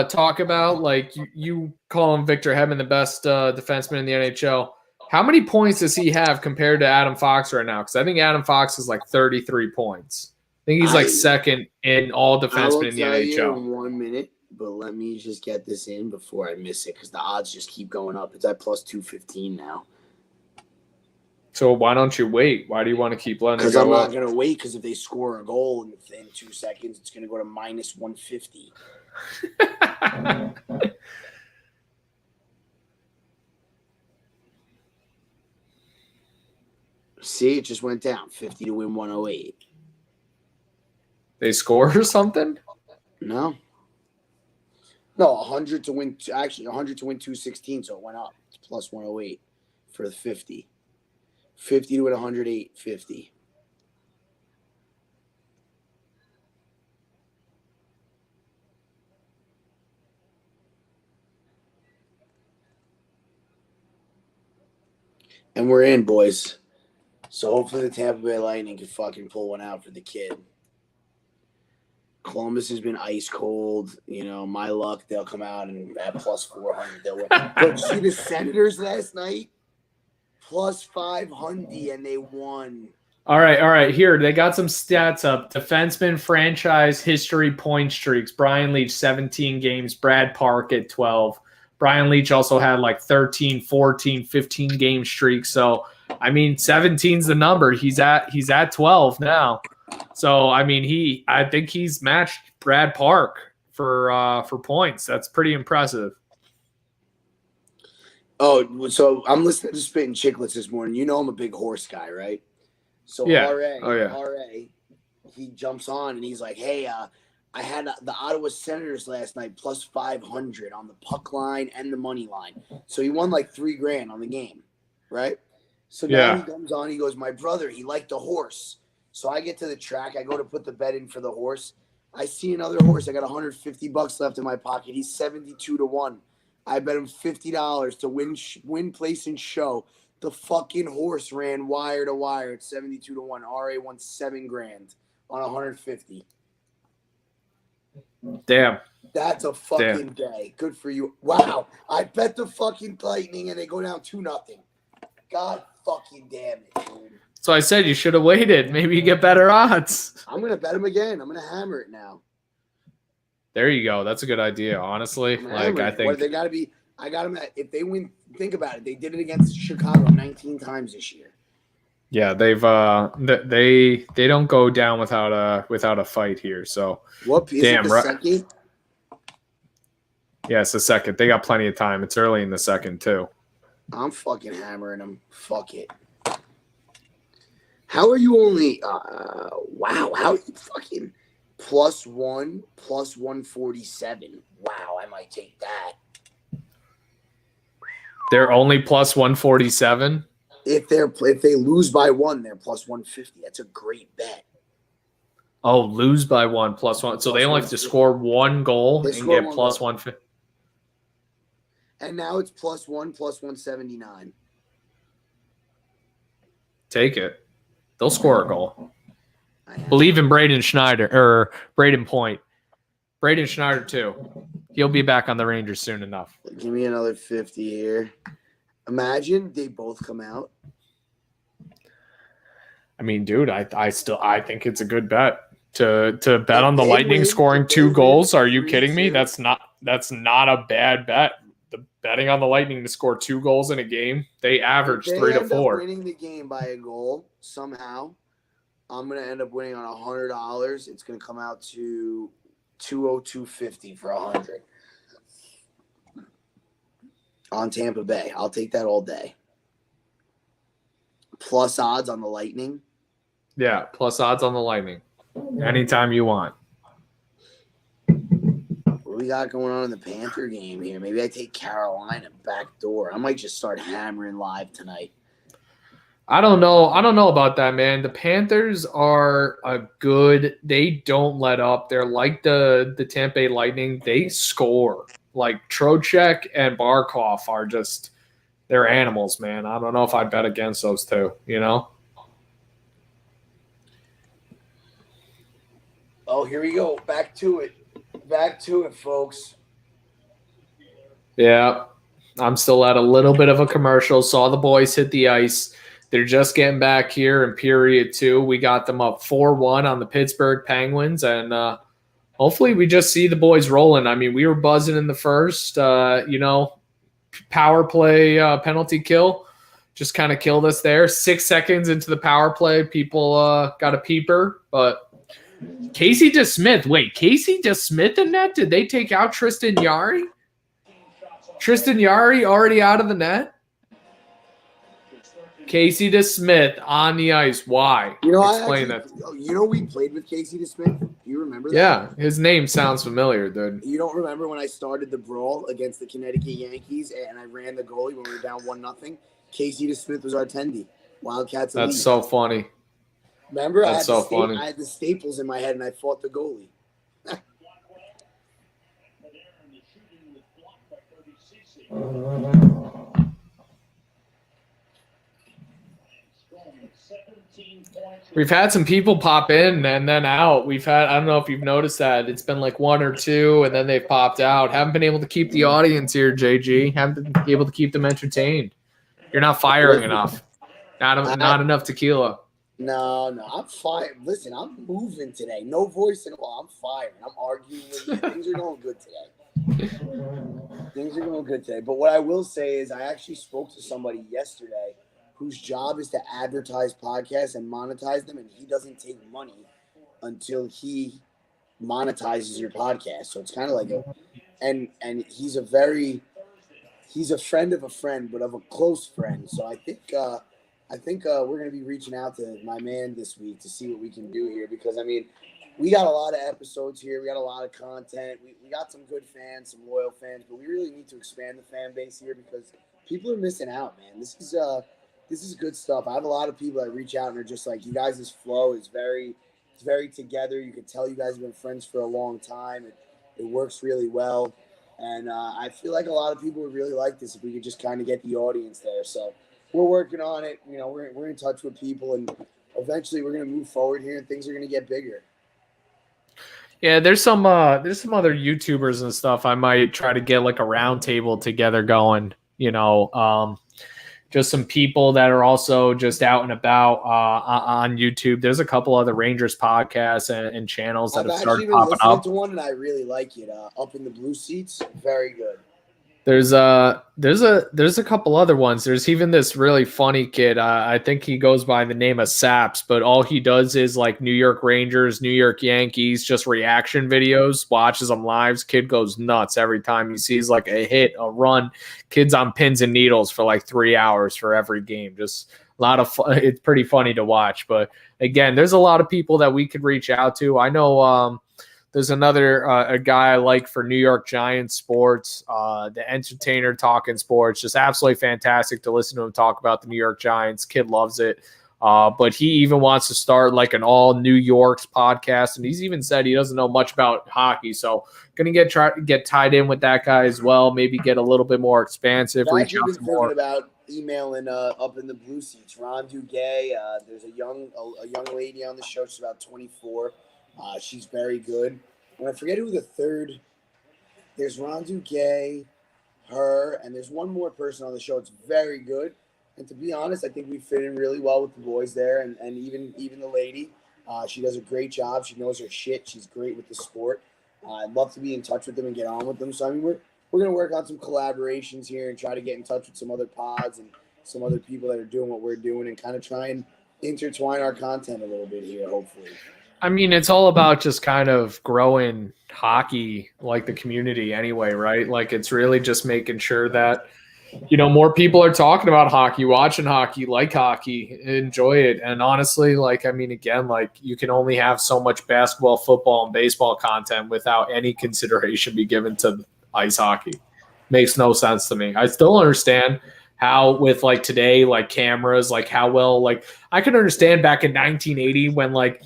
talk about, like, you call him Victor Hedman the best defenseman in the NHL. How many points does he have compared to Adam Fox right now? Because I think Adam Fox is like 33 points. I think he's like second in all defensemen in the NHL. In 1 minute, but let me just get this in before I miss it because the odds just keep going up. It's at +215 now. So why don't you wait? Why do you want to keep letting it go? Because I'm not going to wait, because if they score a goal in 2 seconds, it's going to go to -150. See, it just went down. 50 to win 108. They score or something? No, 100 to win. Actually, 100 to win 216, so it went up. It's +108 for the 50. 50 to win 108, 50. And we're in, boys. So hopefully the Tampa Bay Lightning can fucking pull one out for the kid. Columbus has been ice cold. You know, my luck, they'll come out and at plus 400, they'll win. But see the Senators last night? Plus 500, and they won. All right. Here, they got some stats up. Defenseman franchise history point streaks. Brian Leetch, 17 games. Brad Park at 12. Brian Leetch also had like 13, 14, 15 game streaks. So, I mean, 17's the number. He's at 12 now. So, I mean, I think he's matched Brad Park for points. That's pretty impressive. Oh, so I'm listening to Spittin' Chicklets this morning. You know I'm a big horse guy, right? So Yeah. RA, he jumps on and he's like, hey, I had the Ottawa Senators last night plus 500 on the puck line and the money line. So he won like $3,000 on the game, right? So now he comes on, he goes, my brother, he liked the horse. So I get to the track, I go to put the bet in for the horse. I see another horse. I got $150 left in my pocket. He's 72-1. I bet him $50 to win place and show. The fucking horse ran wire to wire at 72-1. RA won $7,000 on 150. Damn. That's a fucking day. Good for you. Wow. I bet the fucking Lightning and they go down 2-0. God fucking damn it, dude. So I said you should have waited. Maybe you get better odds. I'm going to bet him again. I'm going to hammer it now. There you go. That's a good idea, honestly. Like, I think. What, they got to be. I got them at, if they win, think about it. They did it against Chicago 19 times this year. Yeah, they've they don't go down without a fight here. So what is it, the second? Yeah, it's the second. They got plenty of time. It's early in the second too. I'm fucking hammering them. Fuck it. How are you only? Wow. How are you fucking plus 147? Wow, I might take that. They're only plus 147. If they lose by 1, they're plus 150. That's a great bet. Oh, lose by 1 plus 1. So they only have to score 1 goal and get plus 150. And now it's plus 179. Take it. They'll score a goal. Believe in Braden Point. Braden Schneider too. He'll be back on the Rangers soon enough. Give me another 50 here. Imagine they both come out. I mean, dude, I think it's a good bet to bet on the Lightning scoring 2 goals. Are you kidding me? That's not a bad bet. The betting on the Lightning to score 2 goals in a game, they average 3 to 4. Winning the game by a goal somehow. I'm gonna end up winning on $100. It's gonna come out to $202.50 for 100 on Tampa Bay. I'll take that all day. Plus odds on the Lightning. Yeah, plus odds on the Lightning. Anytime you want. What we got going on in the Panther game here? Maybe I take Carolina back door. I might just start hammering live tonight. I don't know about that, man. The Panthers are they don't let up. They're like the Tampa Bay Lightning. They score. Like Trocheck and Barkov are just they're animals, man. I don't know if I'd bet against those two, you know? Oh, here we go. Back to it. Back to it, folks. Yeah. I'm still at a little bit of a commercial. Saw the boys hit the ice. They're just getting back here in period 2. We got them up 4-1 on the Pittsburgh Penguins, and hopefully we just see the boys rolling. I mean, we were buzzing in the first, power play penalty kill. Just kind of killed us there. 6 seconds into the power play, people got a peeper. But Casey DeSmith. Wait, Casey DeSmith in net? Did they take out Tristan Jarry? Tristan Jarry already out of the net? Casey DeSmith on the ice. Why? Explain that. We played with Casey DeSmith. Do you remember that? Yeah, his name sounds familiar, dude. You don't remember when I started the brawl against the Connecticut Yankees and I ran the goalie when we were down 1-0? Casey DeSmith was our attendee. Wildcats. That's so funny. Remember? That's so funny. I had the staples in my head and I fought the goalie. We've had some people pop in and then out. I don't know if you've noticed that. It's been like one or two, and then they've popped out. Haven't been able to keep the audience here, JG. Haven't been able to keep them entertained. You're not firing enough. Not enough tequila. No, I'm fine. Listen, I'm moving today. No voice in a while. I'm firing. I'm arguing with you. Things are going good today. Things are going good today. But what I will say is I actually spoke to somebody yesterday whose job is to advertise podcasts and monetize them, and he doesn't take money until he monetizes your podcast. So it's kind of like and he's a friend of a friend, but of a close friend. So I think we're going to be reaching out to my man this week to see what we can do here, because I mean, we got a lot of episodes here. We got a lot of content. We got some good fans, some loyal fans, but we really need to expand the fan base here because people are missing out, man. This is good stuff. I have a lot of people that reach out and are just like, you guys' flow is very together. You can tell you guys have been friends for a long time. It works really well. And I feel like a lot of people would really like this if we could just kind of get the audience there. So we're working on it. You know, we're in touch with people, and eventually we're going to move forward here and things are going to get bigger. Yeah, there's some other YouTubers and stuff. I might try to get like a round table together going, just some people that are also just out and about on YouTube. There's a couple other Rangers podcasts and channels that have started popping up. I've listened to one and I really like it. Up in the Blue Seats, very good. There's a couple other ones. There's even this really funny kid. I think he goes by the name of Saps, but all he does is like New York Rangers, New York Yankees, just reaction videos, watches them live. Kid goes nuts every time he sees like a hit, a run. Kid's on pins and needles for like 3 hours for every game. Just a lot of fun. It's pretty funny to watch. But again, there's a lot of people that we could reach out to. I know there's another a guy I like for New York Giants sports, the entertainer talking sports, just absolutely fantastic to listen to him talk about the New York Giants. Kid loves it. But he even wants to start like an all New York's podcast. And he's even said he doesn't know much about hockey. So going to try to get tied in with that guy as well. Maybe get a little bit more expansive. Reach out to more. About emailing Up in the Blue Seats. Ron Duguay. There's a young lady on the show. She's about 24. She's very good. And I forget who the third. There's Ron Duguay, her, and there's one more person on the show. It's very good. And to be honest, I think we fit in really well with the boys there, and even the lady. She does a great job. She knows her shit. She's great with the sport. I'd love to be in touch with them and get on with them. So I mean, we're going to work on some collaborations here and try to get in touch with some other pods and some other people that are doing what we're doing and kind of try and intertwine our content a little bit here, hopefully. I mean, it's all about just kind of growing hockey, like the community anyway, right? Like it's really just making sure that, more people are talking about hockey, watching hockey, like hockey, enjoy it. And honestly, like, I mean, again, like you can only have so much basketball, football, and baseball content without any consideration be given to ice hockey. Makes no sense to me. I still understand how with like today, like cameras, like how well, like I can understand back in 1980 when like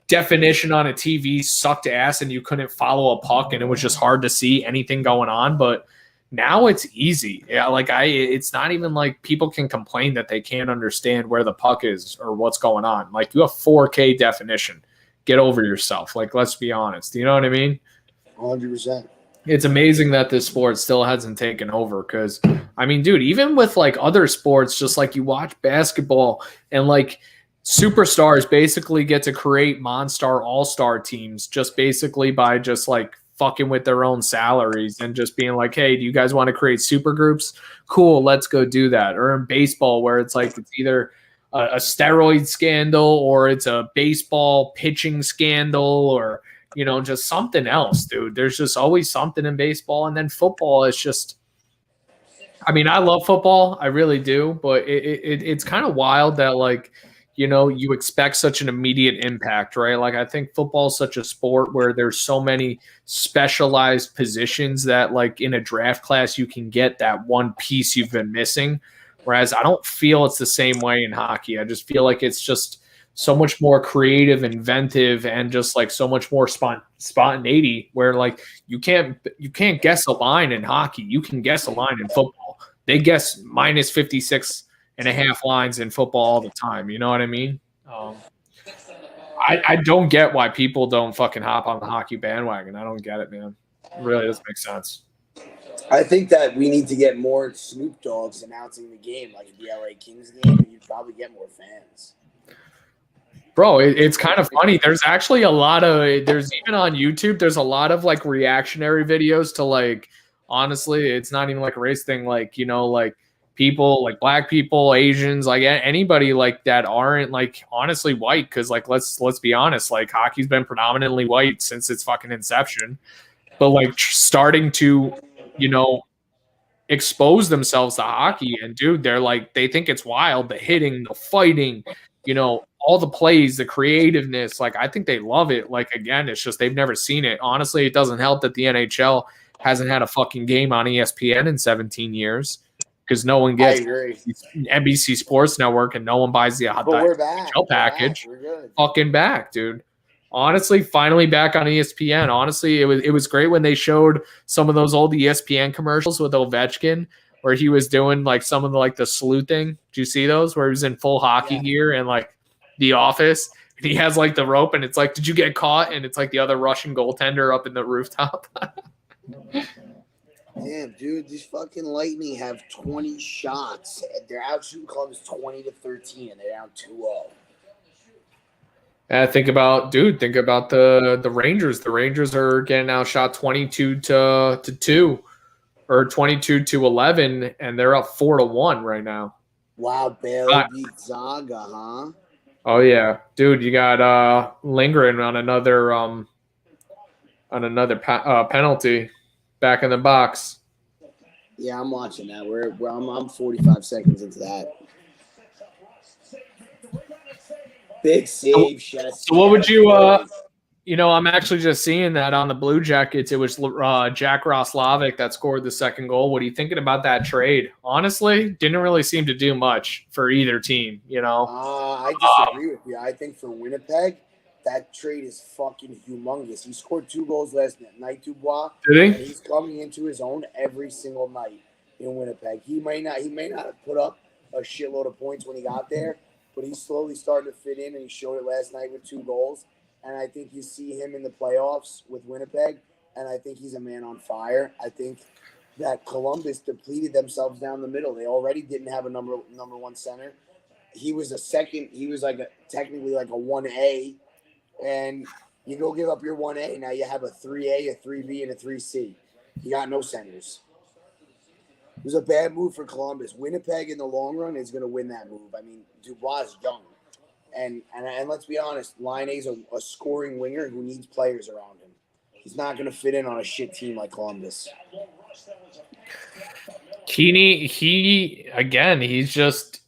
definition on a TV sucked ass and you couldn't follow a puck and it was just hard to see anything going on. But now it's easy. Yeah, like it's not even like people can complain that they can't understand where the puck is or what's going on. Like you have 4K definition. Get over yourself. Like, let's be honest. You know what I mean? 100%. It's amazing that this sport still hasn't taken over because, I mean, dude, even with like other sports, just like you watch basketball and like superstars basically get to create Monstar all-star teams just basically by just like fucking with their own salaries and just being like, hey, do you guys want to create super groups? Cool, let's go do that. Or in baseball where it's like it's either a steroid scandal or it's a baseball pitching scandal or, just something else, dude. There's just always something in baseball. And then football is just, I mean, I love football. I really do. But it's kind of wild that like, you expect such an immediate impact, right? Like I think football is such a sport where there's so many specialized positions that like in a draft class, you can get that one piece you've been missing. Whereas I don't feel it's the same way in hockey. I just feel like it's just so much more creative, inventive, and just like so much more spontaneity where like you can't guess a line in hockey. You can guess a line in football. They guess minus 56 and a half lines in football all the time. You know what I mean? I don't get why people don't fucking hop on the hockey bandwagon. I don't get it, man. It really doesn't make sense. I think that we need to get more Snoop Dogs announcing the game, like the LA Kings game, and you'd probably get more fans. Bro, it's kind of funny. There's actually a lot of, there's even on YouTube, there's a lot of like reactionary videos to like, honestly, it's not even like a race thing. Like, you know, like people, like black people, Asians, like anybody like that aren't like honestly white. Cause like, let's be honest, like hockey's been predominantly white since its fucking inception. But like starting to, you know, expose themselves to hockey, and dude, they're like, they think it's wild, the hitting, the fighting, you know, all the plays, the creativeness. Like, I think they love it. Like, again, it's just they've never seen it. Honestly, it doesn't help that the NHL hasn't had a fucking game on ESPN in 17 years because no one gets NBC Sports Network and no one buys the NHL package. We're good. Fucking back, dude. Honestly, finally back on ESPN. Honestly, it was great when they showed some of those old ESPN commercials with Ovechkin, where he was doing like some of the like the sleuthing. Do you see those where he was in full hockey gear and like The Office? And he has like the rope, and it's like, did you get caught? And it's like the other Russian goaltender up in the rooftop. Damn, dude, these fucking Lightning have 20 shots. They're out shooting Columbus 20-13, and they're down 2-0. Think about the Rangers. The Rangers are getting outshot 22-2 or 22-11, and they're up 4-1 right now. Wow, Bailey beat Zaga, huh? Oh yeah, dude, you got Lindgren on another penalty back in the box. Yeah, I'm watching that. I'm 45 seconds into that. Big save, Chess. So what would you I'm actually just seeing that on the Blue Jackets. It was Jack Roslovic that scored the second goal. What are you thinking about that trade? Honestly, didn't really seem to do much for either team, you know? I disagree with you. I think for Winnipeg, that trade is fucking humongous. He scored 2 goals last night, Dubois. Did he? And he's coming into his own every single night in Winnipeg. He may not have put up a shitload of points when he got there, but he's slowly starting to fit in, and he showed it last night with 2 goals. And I think you see him in the playoffs with Winnipeg, and I think he's a man on fire. I think that Columbus depleted themselves down the middle. They already didn't have a number one center. He was a second. He was technically like a 1A, and you go give up your 1A. Now you have a 3A, a 3B, and a 3C. You got no centers. It was a bad move for Columbus. Winnipeg in the long run is going to win that move. I mean, Dubois is young. And let's be honest, Line A's a scoring winger who needs players around him. He's not going to fit in on a shit team like Columbus. He's just,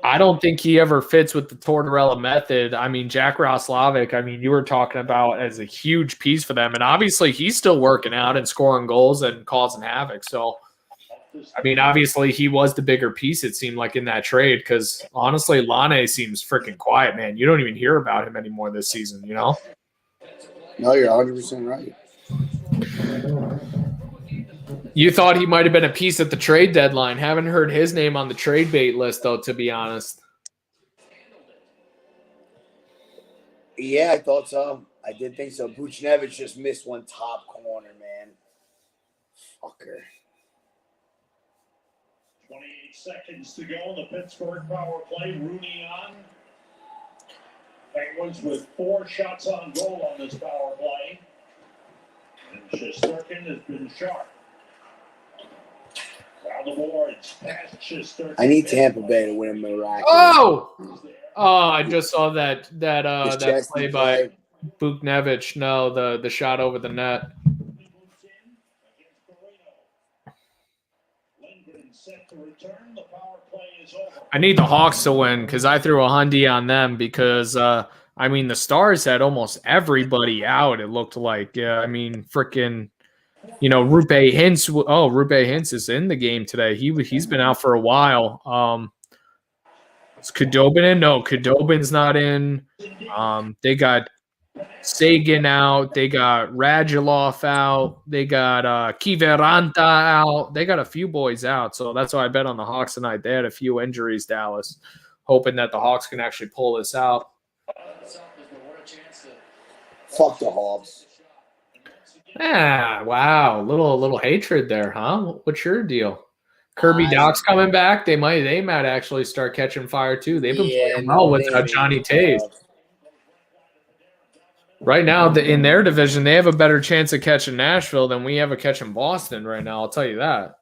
I don't think he ever fits with the Tortorella method. I mean, Jack Roslovic, you were talking about as a huge piece for them. And obviously he's still working out and scoring goals and causing havoc. So, obviously he was the bigger piece, it seemed like, in that trade, because honestly, Lane seems freaking quiet, man. You don't even hear about him anymore this season, you know? No, you're 100% right. You thought he might have been a piece at the trade deadline. Haven't heard his name on the trade bait list, though, to be honest. Yeah, I thought so. I did think so. Buchnevich just missed one top corner, man. Fucker. 28 seconds to go in the Pittsburgh power play. Rooney on. Penguins with 4 shots on goal on this power play. And Shesterkin has been sharp. Down the boards, past Shesterkin. I need Tampa Bay to win miraculous. Oh, I just saw that play by Buchnevich. No, the shot over the net. I need the Hawks to win because I threw a hundy on them because, the Stars had almost everybody out. It looked like, freaking, Rupe Hintz. Oh, Rupe Hintz is in the game today. He's been out for a while. Is Khudobin in? No, Khudobin's not in. They got Sagan out. They got Radulov out. They got Kiviranta out. They got a few boys out. So that's why I bet on the Hawks tonight. They had a few injuries, Dallas, hoping that the Hawks can actually pull this out. Fuck the Hawks. Ah, wow. Little hatred there, huh? What's your deal? Kirby I- Doc's coming back. They might actually start catching fire too. They've been playing well no, they without ain't Johnny making Taves. playoffs. Right now, in their division, they have a better chance of catching Nashville than we have of catching Boston right now. I'll tell you that.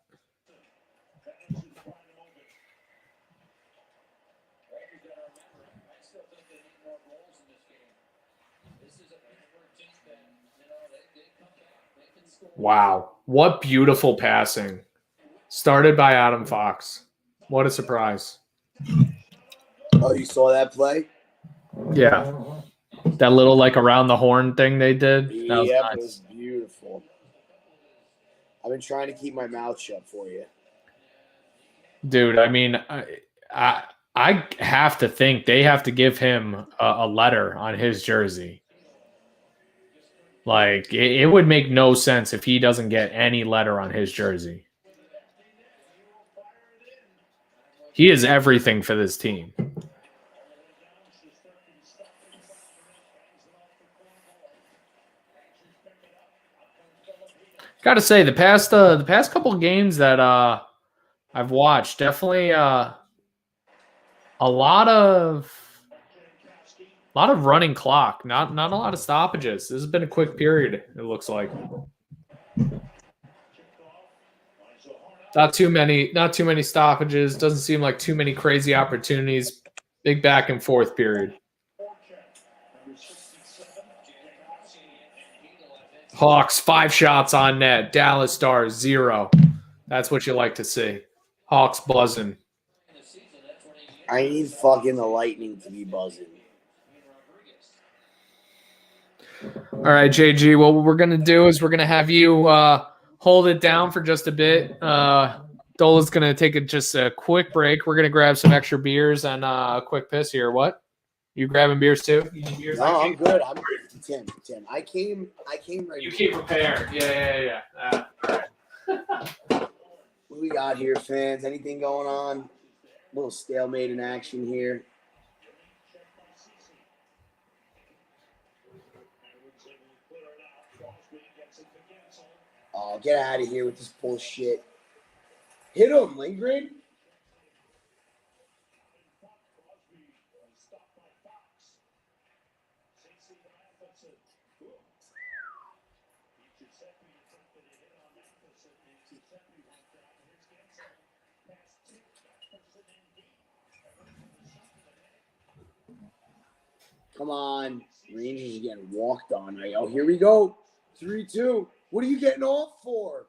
Wow. What beautiful passing. Started by Adam Fox. What a surprise. Oh, you saw that play? Yeah. That little like around the horn thing they did. That was Yep, nice. it was beautiful. I've been trying to keep my mouth shut for you. Dude, I mean, I have to think they have to give him a letter on his jersey. Like, it would make no sense if he doesn't get any letter on his jersey. He is everything for this team. Got to say, the past couple of games that I've watched, definitely a lot of running clock, not a lot of stoppages. This has been a quick period, it looks like. Not too many stoppages. Doesn't seem like too many crazy opportunities. Big back and forth period. Hawks 5 shots on net. Dallas Stars 0. That's what you like to see. Hawks buzzing. I need fucking the Lightning to be buzzing. All right, JG. Well, what we're gonna do is we're gonna have you hold it down for just a bit. Dola's gonna take just a quick break. We're gonna grab some extra beers and a quick piss here. What? You grabbing beers too? You need beers? No, I'm good. I'm Tim. I came ready. You came prepared. Yeah. All right. What we got here, fans? Anything going on? A little stalemate in action here. Oh, get out of here with this bullshit. Hit him, Lindgren. Come on. Rangers are getting walked on. Oh, here we go. 3-2. What are you getting off for?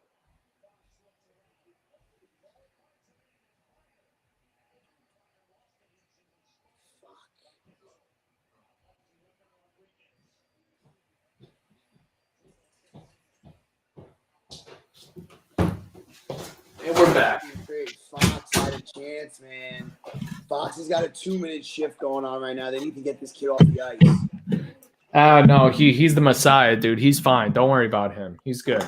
And we're back. Fox had a chance, man. Fox has got a 2-minute shift going on right now. They need to get this kid off the ice. No, he's the Messiah, dude. He's fine. Don't worry about him. He's good.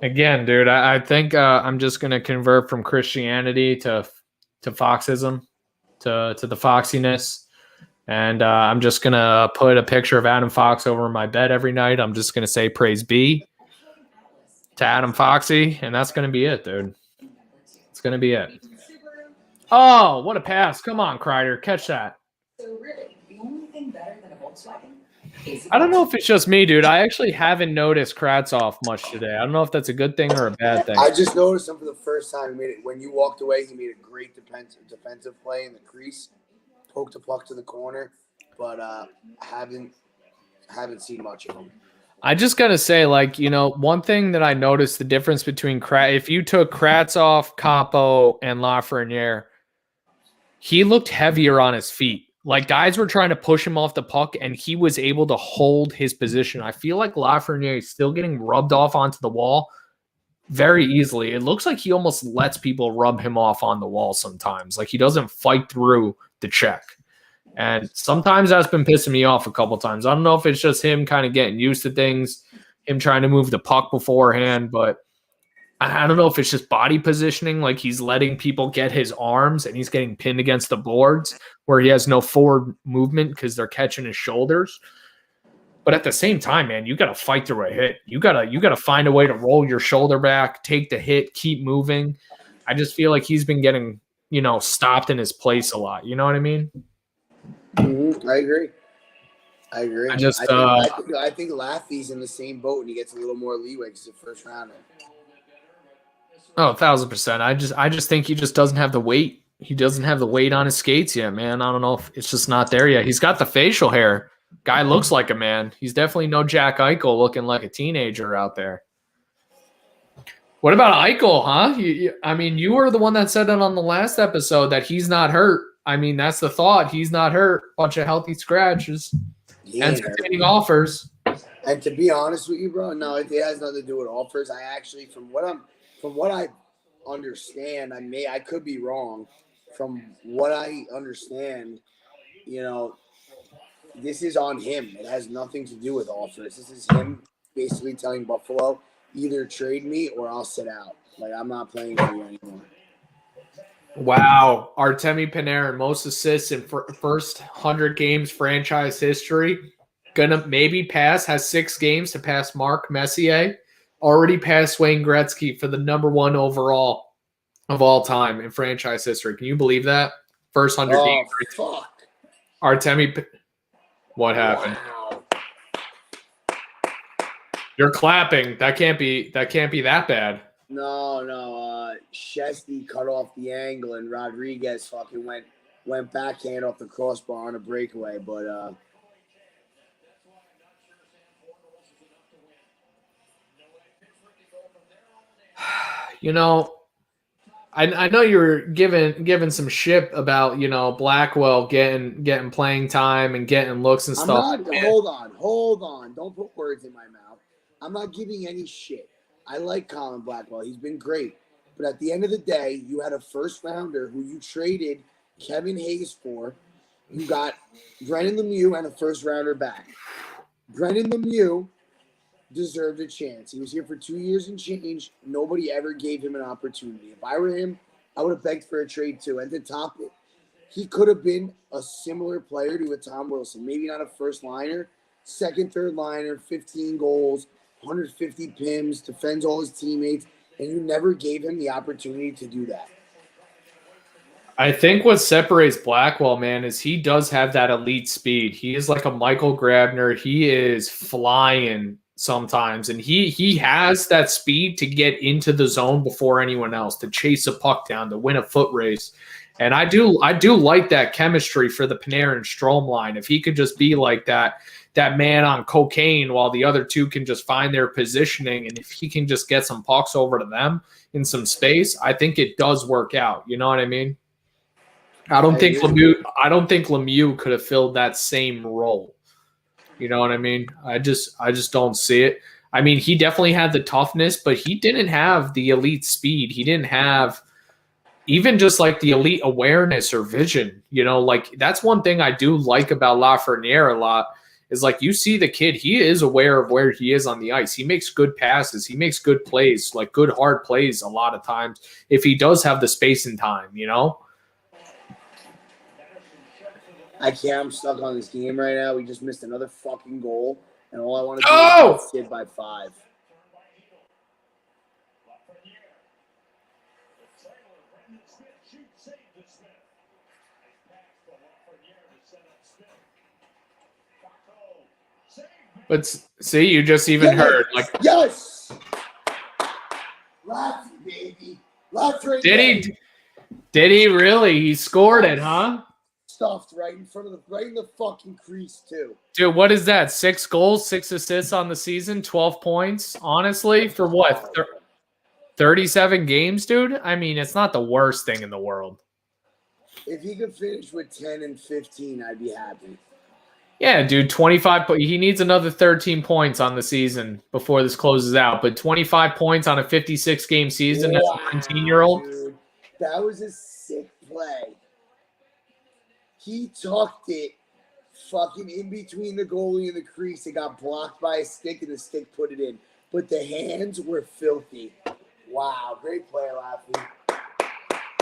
Again, dude, I think I'm just gonna convert from Christianity to Foxism, to the foxiness, and I'm just gonna put a picture of Adam Fox over my bed every night. I'm just gonna say praise be to Adam Foxy, and that's gonna be it, dude. It's gonna be it. Oh, what a pass! Come on, Kreider, catch that. So really, the only thing better than a Volkswagen is I don't know if it's just me, dude. I actually haven't noticed Kravtsov much today. I don't know if that's a good thing or a bad thing. I just noticed him for the first time. He made it when you walked away. He made a great defensive play in the crease, poked the puck to the corner, but haven't seen much of him. I just gotta say, like, one thing that I noticed the difference between if you took Kravtsov, Capo, and Lafreniere, he looked heavier on his feet. Like, guys were trying to push him off the puck, and he was able to hold his position. I feel like Lafreniere is still getting rubbed off onto the wall very easily. It looks like he almost lets people rub him off on the wall sometimes. Like, he doesn't fight through the check. And sometimes that's been pissing me off a couple times. I don't know if it's just him kind of getting used to things, him trying to move the puck beforehand, but I don't know if it's just body positioning, like he's letting people get his arms and he's getting pinned against the boards where he has no forward movement because they're catching his shoulders. But at the same time, man, you got to fight through a hit. You gotta find a way to roll your shoulder back, take the hit, keep moving. I just feel like he's been getting, stopped in his place a lot. You know what I mean? Mm-hmm. I agree. I think Laffy's in the same boat and he gets a little more leeway because he's a first rounder. Oh, 1,000%. I just think he just doesn't have the weight. He doesn't have the weight on his skates yet, man. I don't know if it's just not there yet. He's got the facial hair. Guy looks like a man. He's definitely no Jack Eichel looking like a teenager out there. What about Eichel, huh? You were the one that said it on the last episode that he's not hurt. I mean, that's the thought. He's not hurt. Bunch of healthy scratches. Entertaining offers. And to be honest with you, bro, no, it has nothing to do with offers. I actually, from what I understand, I could be wrong. From what I understand, this is on him. It has nothing to do with offers. This is him basically telling Buffalo, either trade me or I'll sit out. Like, I'm not playing for you anymore. Wow. Artemi Panarin, most assists in first 100 games franchise history. Gonna maybe has 6 games to pass Mark Messier. Already passed Wayne Gretzky for the number 1 overall of all time in franchise history. Can you believe that? First 100 games. Fuck. Artemi, what happened? Wow. You're clapping. That can't be that bad. No. Shesty cut off the angle and Rodriguez fucking went backhand off the crossbar on a breakaway, but I know you were giving some shit about, Blackwell getting playing time and getting looks and stuff. Hold on. Don't put words in my mouth. I'm not giving any shit. I like Colin Blackwell. He's been great. But at the end of the day, you had a first rounder who you traded Kevin Hayes for. You got Brennan Lemieux and a first rounder back. Brennan Lemieux deserved a chance. He was here for 2 years and change. Nobody ever gave him an opportunity. If I were him, I would have begged for a trade too. And to top it, he could have been a similar player to a Tom Wilson. Maybe not a first liner, second, third liner, 15 goals, 150 PIMs, defends all his teammates, and you never gave him the opportunity to do that. I think what separates Blackwell, man, is he does have that elite speed. He is like a Michael Grabner. He is flying sometimes, and he has that speed to get into the zone before anyone else, to chase a puck down, to win a foot race. And I do like that chemistry for the Panarin Strome line. If he could just be like that man on cocaine while the other two can just find their positioning, and if he can just get some pucks over to them in some space, I think it does work out. You know what I mean? I don't think Lemieux could have filled that same role. You know what I mean? I just don't see it. I mean, he definitely had the toughness, but he didn't have the elite speed. He didn't have even just like the elite awareness or vision. Like that's one thing I do like about Lafreniere a lot is like you see the kid, he is aware of where he is on the ice. He makes good passes. He makes good plays, like good hard plays a lot of times if he does have the space and time, I can't. I'm stuck on this game right now. We just missed another fucking goal, and all I want to do is sit by 5. But see, you just even heard like yes, Laffy, baby, Laffy. Did he really? He scored it, huh? Stuffed right in the fucking crease too. Dude, what is that? 6 goals, 6 assists on the season, 12 points. Honestly, for what? 37 games, dude? I mean, it's not the worst thing in the world. If he could finish with 10 and 15, I'd be happy. Yeah, dude, 25. He needs another 13 points on the season before this closes out. But 25 points on a 56-game season as a 19-year-old. Dude, that was a sick play. He tucked it fucking in between the goalie and the crease. It got blocked by a stick, and the stick put it in. But the hands were filthy. Wow, great play, Laffy.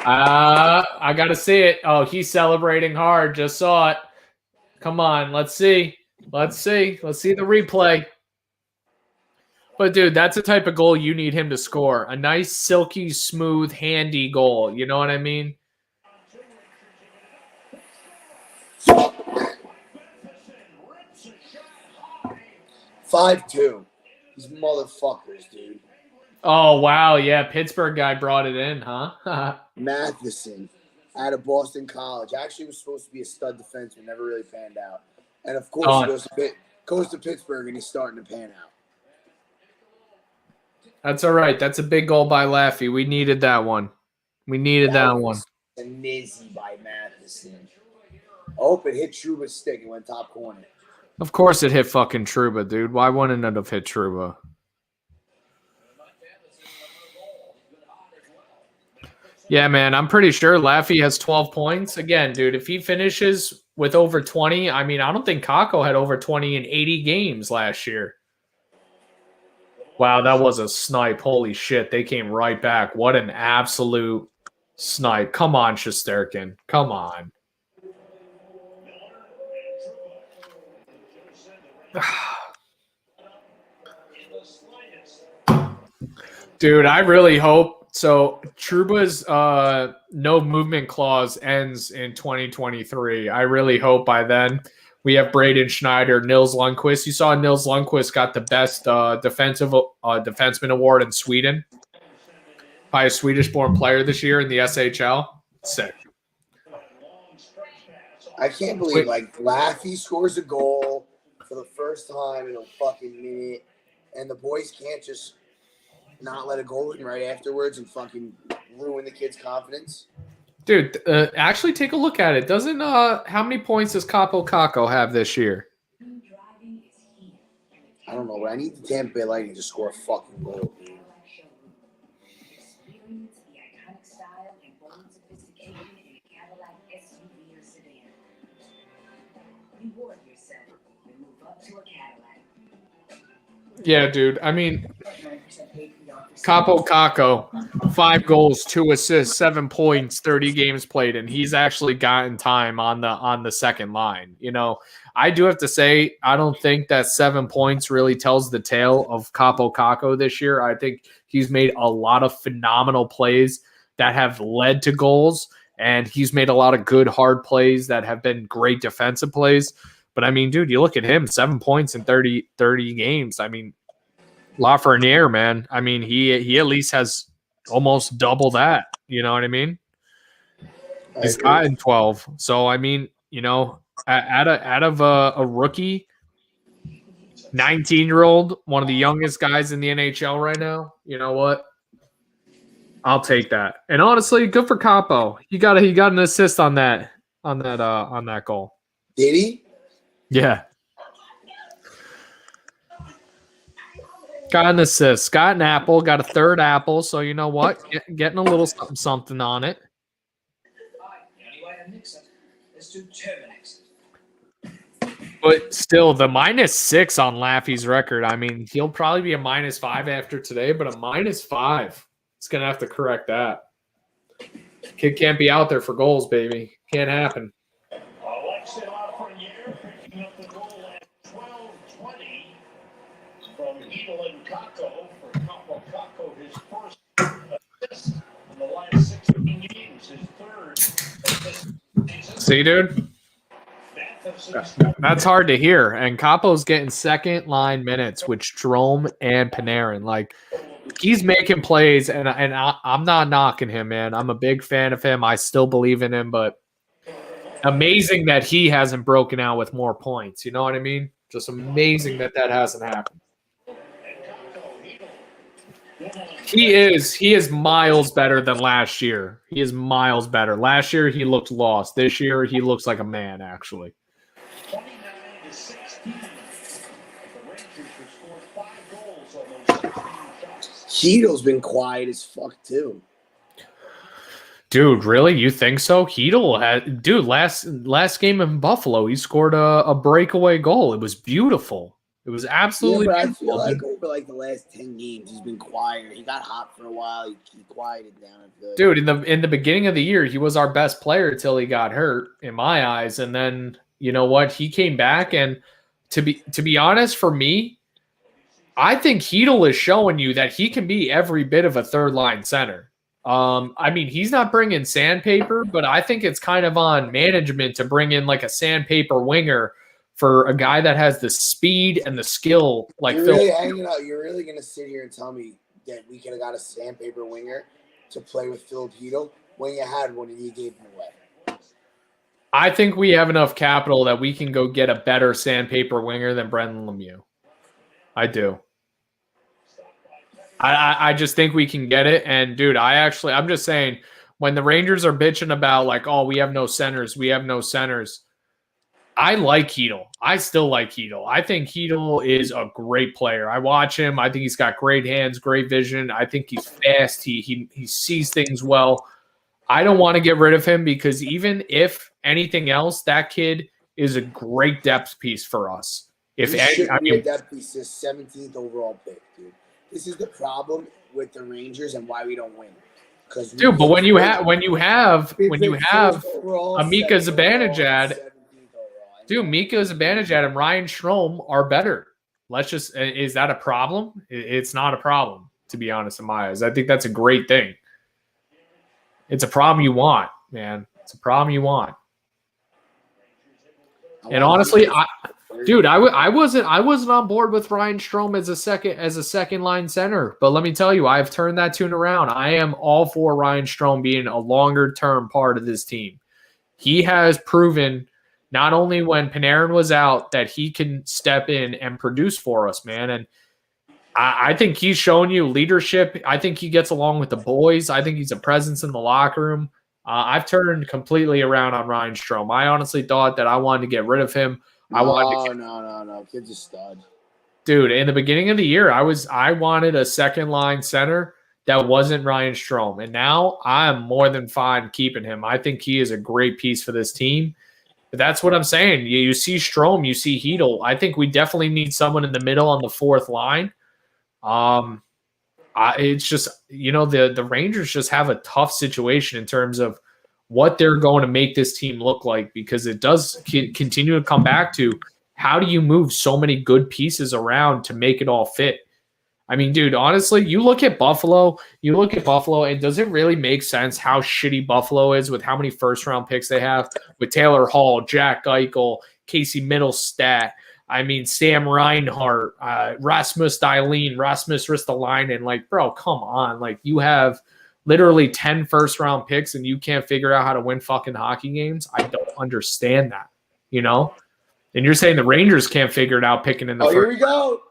I got to see it. Oh, he's celebrating hard. Just saw it. Come on, let's see. Let's see the replay. But, dude, that's the type of goal you need him to score. A nice, silky, smooth, handy goal. You know what I mean? 5-2. These motherfuckers, dude. Oh, wow. Yeah, Pittsburgh guy brought it in, huh? Matheson out of Boston College. Actually was supposed to be a stud defenseman, never really panned out. And, of course, he goes to Pittsburgh, and he's starting to pan out. That's all right. That's a big goal by Laffy. We needed that one. That one. A nizzy by Matheson. Oh, it hit Truba's stick. It went top corner. Of course it hit fucking Truba, dude. Why wouldn't it have hit Truba? Yeah, man, I'm pretty sure Laffy has 12 points. Again, dude, if he finishes with over 20, I mean, I don't think Kakko had over 20 in 80 games last year. Wow, that was a snipe. Holy shit, they came right back. What an absolute snipe. Come on, Shesterkin. Come on. Dude, I really hope so. Truba's no movement clause ends in 2023. I really hope by then we have Braden Schneider, Nils Lundqvist. You saw Nils Lundqvist got the best defenseman award in Sweden by a Swedish-born player this year in the SHL. Sick. I can't believe Laffy scores a goal for the first time in a fucking minute, and the boys can't just not let a goal in right afterwards and fucking ruin the kid's confidence. Dude, actually take a look at it. Doesn't how many points does Kakko have this year? I don't know, but I need the Tampa Bay Lightning to score a fucking goal, dude. Yeah, dude. I mean, Kakko, 5 goals, 2 assists, 7 points, 30 games played, and he's actually gotten time on the second line. You know, I do have to say, I don't think that 7 points really tells the tale of Kakko this year. I think he's made a lot of phenomenal plays that have led to goals, and he's made a lot of good hard plays that have been great defensive plays. But I mean, dude, you look at him, 7 points in 30 games. I mean, Lafreniere, man. I mean, he at least has almost double that. You know what I mean? He's gotten 12. So I mean, you know, out of a rookie, 19-year-old, one of the youngest guys in the NHL right now. You know what? I'll take that. And honestly, good for Capo. He got an assist on that goal. Did he? Yeah. Got an assist, got an apple, got a third apple. So you know what? Getting a little something on it. But still, the -6 on Laffy's record. I mean, he'll probably be a -5 after today, but a -5. It's gonna have to correct that. Kid can't be out there for goals, baby. Can't happen. From Heedle and Kakko for Kakko, his first assist in the last 16 games, his third. See, dude? That's hard to hear. And Capo's getting second line minutes with Strome and Panarin. Like, he's making plays, and I'm not knocking him, man. I'm a big fan of him. I still believe in him, but amazing that he hasn't broken out with more points. You know what I mean? Just amazing that hasn't happened. He is miles better than last year. He is miles better. Last year he looked lost. This year he looks like a man, actually. 29-16. The Rangers have scored 5 goals on those 16 shots. Heedle's been quiet as fuck too. Dude, really? You think so? Heedle had, dude, last game in Buffalo, he scored a breakaway goal. It was beautiful. It was absolutely but I beautiful. feel like over like the last 10 games, he's been quieter. He got hot for a while. He quieted down a bit. Dude, in the beginning of the year, he was our best player till he got hurt, in my eyes. And then you know what? He came back, and to be honest, for me, I think Hedl is showing you that he can be every bit of a third line center. I mean, he's not bringing sandpaper, but I think it's kind of on management to bring in like a sandpaper winger for a guy that has the speed and the skill. Like You're Phil, really hanging out. You're really gonna sit here and tell me that we could have got a sandpaper winger to play with Philip Hedl when you had one and you gave him away? I think we have enough capital that we can go get a better sandpaper winger than Brendan Lemieux. I do. I just think we can get it. And dude, I'm just saying, when the Rangers are bitching about like, oh, we have no centers, I like Hedl. I still like Hedl. I think Hedl is a great player. I watch him. I think he's got great hands, great vision. I think he's fast. He sees things well. I don't want to get rid of him because even if anything else, that kid is a great depth piece for us. If He any, should I be mean, a depth piece, his 17th overall pick, dude. This is the problem with the Rangers and why we don't win. dude, but when you have overall, a Mika 7th overall, Zibanejad, 17th overall. dude, Mika Zibanejad and Ryan Strome are better. Is that a problem? It's not a problem, to be honest, in my eyes. I think that's a great thing. It's a problem you want, man. It's a problem you want. And honestly, I wasn't on board with Ryan Strome as a second line center. But let me tell you, I've turned that tune around. I am all for Ryan Strome being a longer term part of this team. He has proven not only when Panarin was out that he can step in and produce for us, man. And I think he's shown you leadership. I think he gets along with the boys. I think he's a presence in the locker room. I've turned completely around on Ryan Strome. I honestly thought that I wanted to get rid of him. No. Kid's a stud. Dude, in the beginning of the year, I wanted a second line center that wasn't Ryan Strome. And now I'm more than fine keeping him. I think he is a great piece for this team. But that's what I'm saying. You see Strome, you see Hedl. I think we definitely need someone in the middle on the fourth line. It's just, the Rangers just have a tough situation in terms of what they're going to make this team look like, because it does continue to come back to how do you move so many good pieces around to make it all fit? I mean, dude, honestly, you look at Buffalo, and does it really make sense how shitty Buffalo is with how many first-round picks they have with Taylor Hall, Jack Eichel, Casey Middlestat, I mean, Sam Reinhart, Rasmus Dahlin, Rasmus Ristolainen. Like, bro, come on. Like, you have literally 10 first-round picks and you can't figure out how to win fucking hockey games? I don't understand that, And you're saying the Rangers can't figure it out picking in the first. Here we go.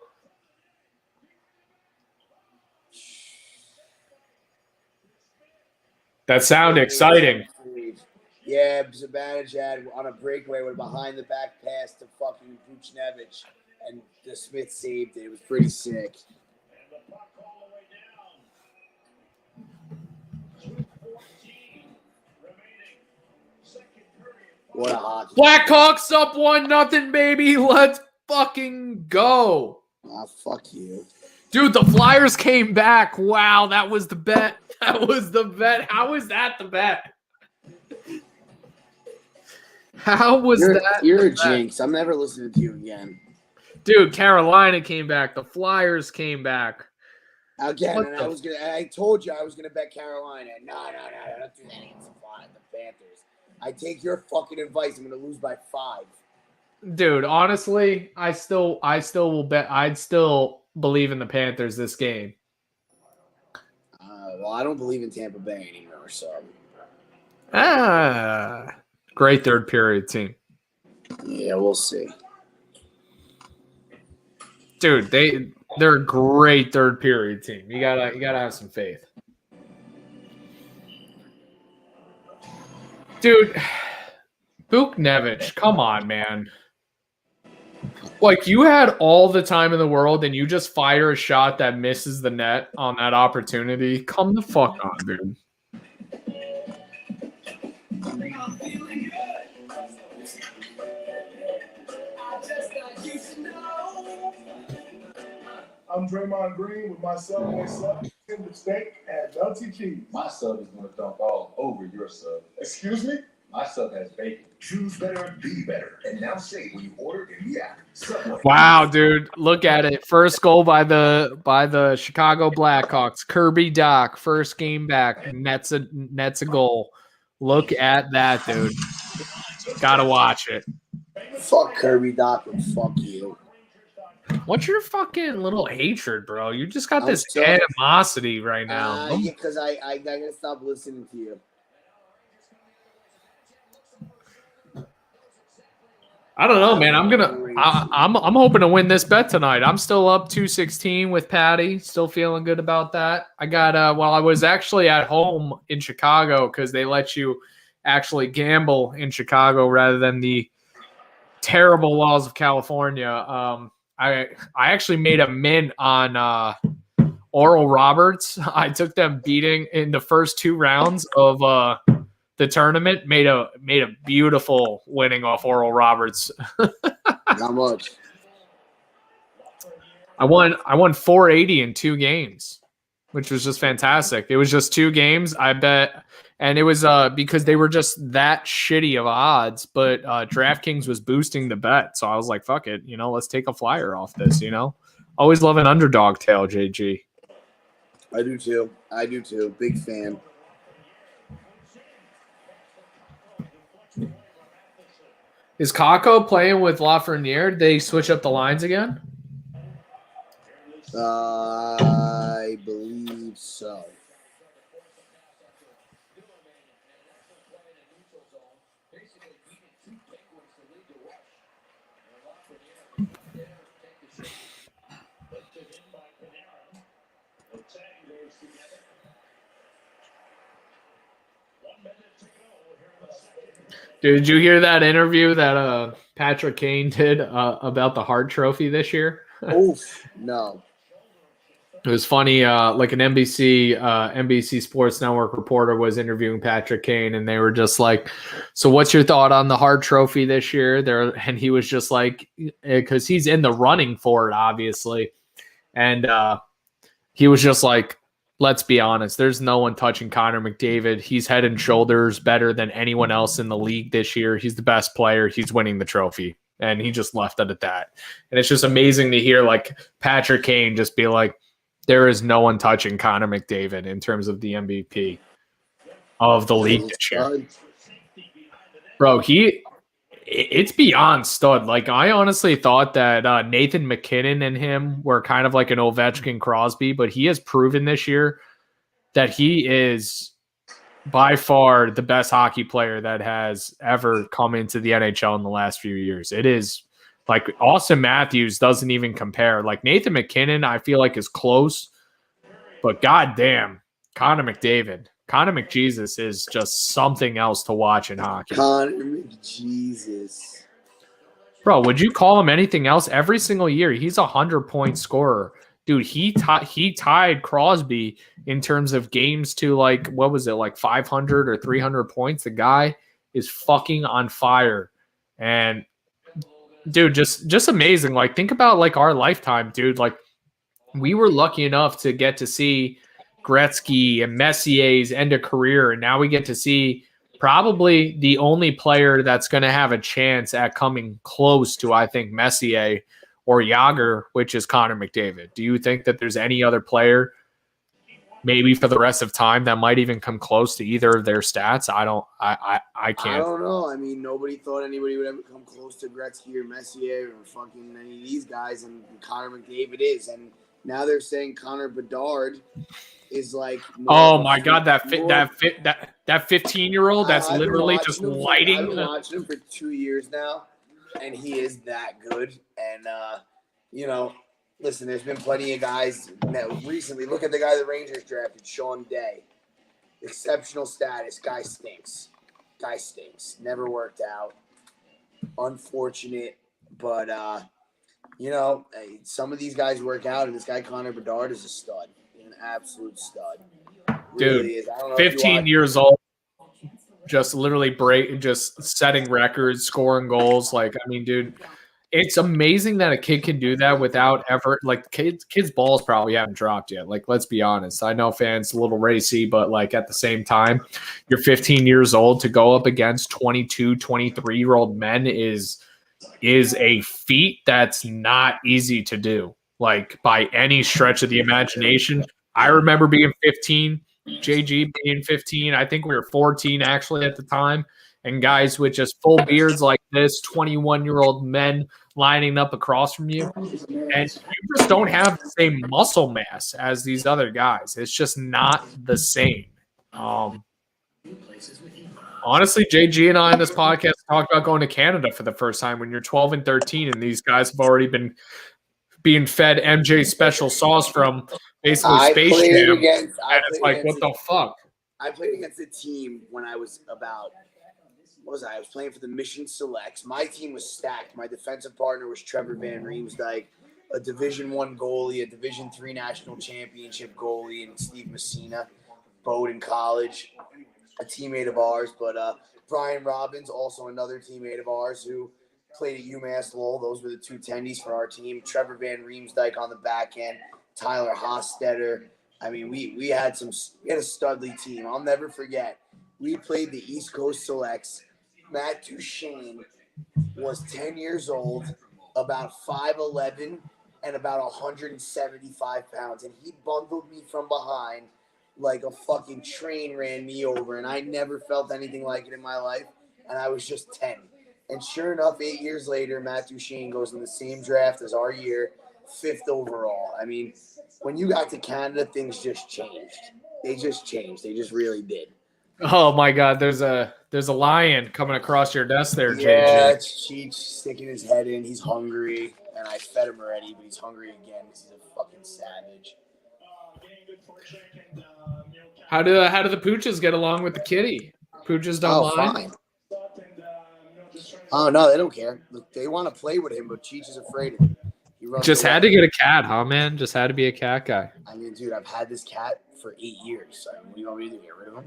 That sounded exciting. Yeah, Zibanejad on a breakaway with a behind-the-back pass to fucking Buchnevich, and the Smith saved it. It was pretty sick. What a hockey. Blackhawks up 1-0, baby. Let's fucking go. Fuck you. Dude, the Flyers came back. Wow, that was the bet. How is that the bet? How was that? You're a jinx. I'm never listening to you again. Dude, Carolina came back. The Flyers came back. Again, and I told you I was gonna bet Carolina. No, don't do that against the Panthers. I take your fucking advice. I'm gonna lose by 5. Dude, honestly, I still will bet. I'd still believe in the Panthers this game. Well, I don't believe in Tampa Bay anymore, so. Great third period team. Yeah, we'll see. Dude, they're a great third period team. You gotta have some faith. Dude, Buchnevich, come on, man. Like, you had all the time in the world and you just fire a shot that misses the net on that opportunity. Come the fuck on, dude. I'm Draymond Green with my sub and sub, tender steak and melty cheese. My sub is going to dump all over your sub. Excuse me? My sub has bacon. Choose better, be better. And now say when you order in the app. Subway. Wow, dude, look at it. First goal by the Chicago Blackhawks. Kirby Doc, first game back, nets a goal. Look at that, dude. Gotta watch it. Fuck Kirby Doc and fuck you. What's your fucking little hatred, bro? You just got I'm this so- animosity right now. Yeah, because I gotta stop listening to you. I don't know, man. I'm hoping to win this bet tonight. I'm still up 216 with Patty. Still feeling good about that. I got I was actually at home in Chicago because they let you actually gamble in Chicago rather than the terrible laws of California. I actually made a mint on Oral Roberts. I took them beating in the first 2 rounds of the tournament. Made a beautiful winning off Oral Roberts. How much? I won 480 in 2 games, which was just fantastic. It was just 2 games, I bet, and it was because they were just that shitty of odds. But DraftKings was boosting the bet, so I was like, "Fuck it, let's take a flyer off this." Always love an underdog tale, JG. I do too. Big fan. Is Kako playing with Lafreniere? Did they switch up the lines again? I believe so. Dude, did you hear that interview that Patrick Kane did about the Hart Trophy this year? Oof, no. It was funny. Like an NBC Sports Network reporter was interviewing Patrick Kane, and they were just like, "So, what's your thought on the Hart Trophy this year?" And he was just like, because he's in the running for it, obviously, and he was just like, "Let's be honest. There's no one touching Connor McDavid. He's head and shoulders better than anyone else in the league this year. He's the best player. He's winning the trophy." And he just left it at that. And it's just amazing to hear like Patrick Kane just be like, there is no one touching Connor McDavid in terms of the MVP of the league this year. Bro, it's beyond stud. Like, I honestly thought that Nathan McKinnon and him were kind of like an Ovechkin Crosby, but he has proven this year that he is by far the best hockey player that has ever come into the NHL in the last few years. It is like Austin Matthews doesn't even compare. Like Nathan McKinnon, I feel like is close, but goddamn, Connor McDavid, Connor McJesus is just something else to watch in hockey. Connor McJesus. Bro, would you call him anything else? Every single year, he's 100-point scorer. Dude, he tied Crosby in terms of games to like, what was it, like 500 or 300 points? The guy is fucking on fire. And dude, just amazing. Like, think about like our lifetime, dude. Like, we were lucky enough to get to see Gretzky and Messier's end of career, and now we get to see probably the only player that's going to have a chance at coming close to, I think, Messier or Yager, which is Connor McDavid. Do you think that there's any other player, maybe for the rest of time, that might even come close to either of their stats? I can't. I don't know. I mean, nobody thought anybody would ever come close to Gretzky or Messier or fucking any of these guys, and Connor McDavid is. And now they're saying Connor Bedard is like. Oh my God, that 15-year-old that's literally just lighting. I've been watching him for 2 years now, and he is that good. And listen, there's been plenty of guys recently. Look at the guy the Rangers drafted, Sean Day. Exceptional status. Guy stinks. Never worked out. Unfortunate, but some of these guys work out, and this guy Connor Bedard is a stud. An absolute stud. Really Dude, is. I don't know 15 years old, just literally setting records, scoring goals. Like, I mean, dude, it's amazing that a kid can do that without ever like kids balls probably haven't dropped yet. Like, let's be honest. I know fans a little racy, but like at the same time, you're 15 years old to go up against 22, 23-year-old men is a feat that's not easy to do. Like by any stretch of the imagination. I remember being 15, JG being 15. I think we were 14 actually at the time. And guys with just full beards like this, 21-year-old men lining up across from you. And you just don't have the same muscle mass as these other guys. It's just not the same. Honestly, JG and I on this podcast talked about going to Canada for the first time when you're 12 and 13, and these guys have already been being fed MJ special sauce from basically Space Jam. And it's like, what the fuck? I played against a team when I was about – what was I? I was playing for the Mission Selects. My team was stacked. My defensive partner was Trevor Van Riemsdyk, a Division I goalie, a Division III national championship goalie, and Steve Messina, Bowdoin College, a teammate of ours. But Brian Robbins, also another teammate of ours who played at UMass Lowell. Those were the two tendies for our team. Trevor Van Riemsdyk on the back end, Tyler Hostetter. I mean, we had a studly team. I'll never forget. We played the East Coast Selects. Matt Duchesne was 10 years old, about 5'11", and about 175 pounds. And he bundled me from behind like a fucking train ran me over. And I never felt anything like it in my life. And I was just 10. And sure enough, 8 years later, Matt Duchesne goes in the same draft as our year, 5th overall. I mean, when you got to Canada, things just changed. They just changed. They just really did. Oh my God, there's a lion coming across your desk there, JJ. Yeah, it's Cheech sticking his head in. He's hungry, and I fed him already, but he's hungry again because he's a fucking savage. How do the pooches get along with the kitty? Pooches don't mind. Fine. Oh no, they don't care. Look, they want to play with him, but Cheech is afraid of him. He runs Just away. had to get a cat, huh, man? Just had to be a cat guy. I mean, dude, I've had this cat for 8 years. I mean, what do you want me to do? Get rid of him?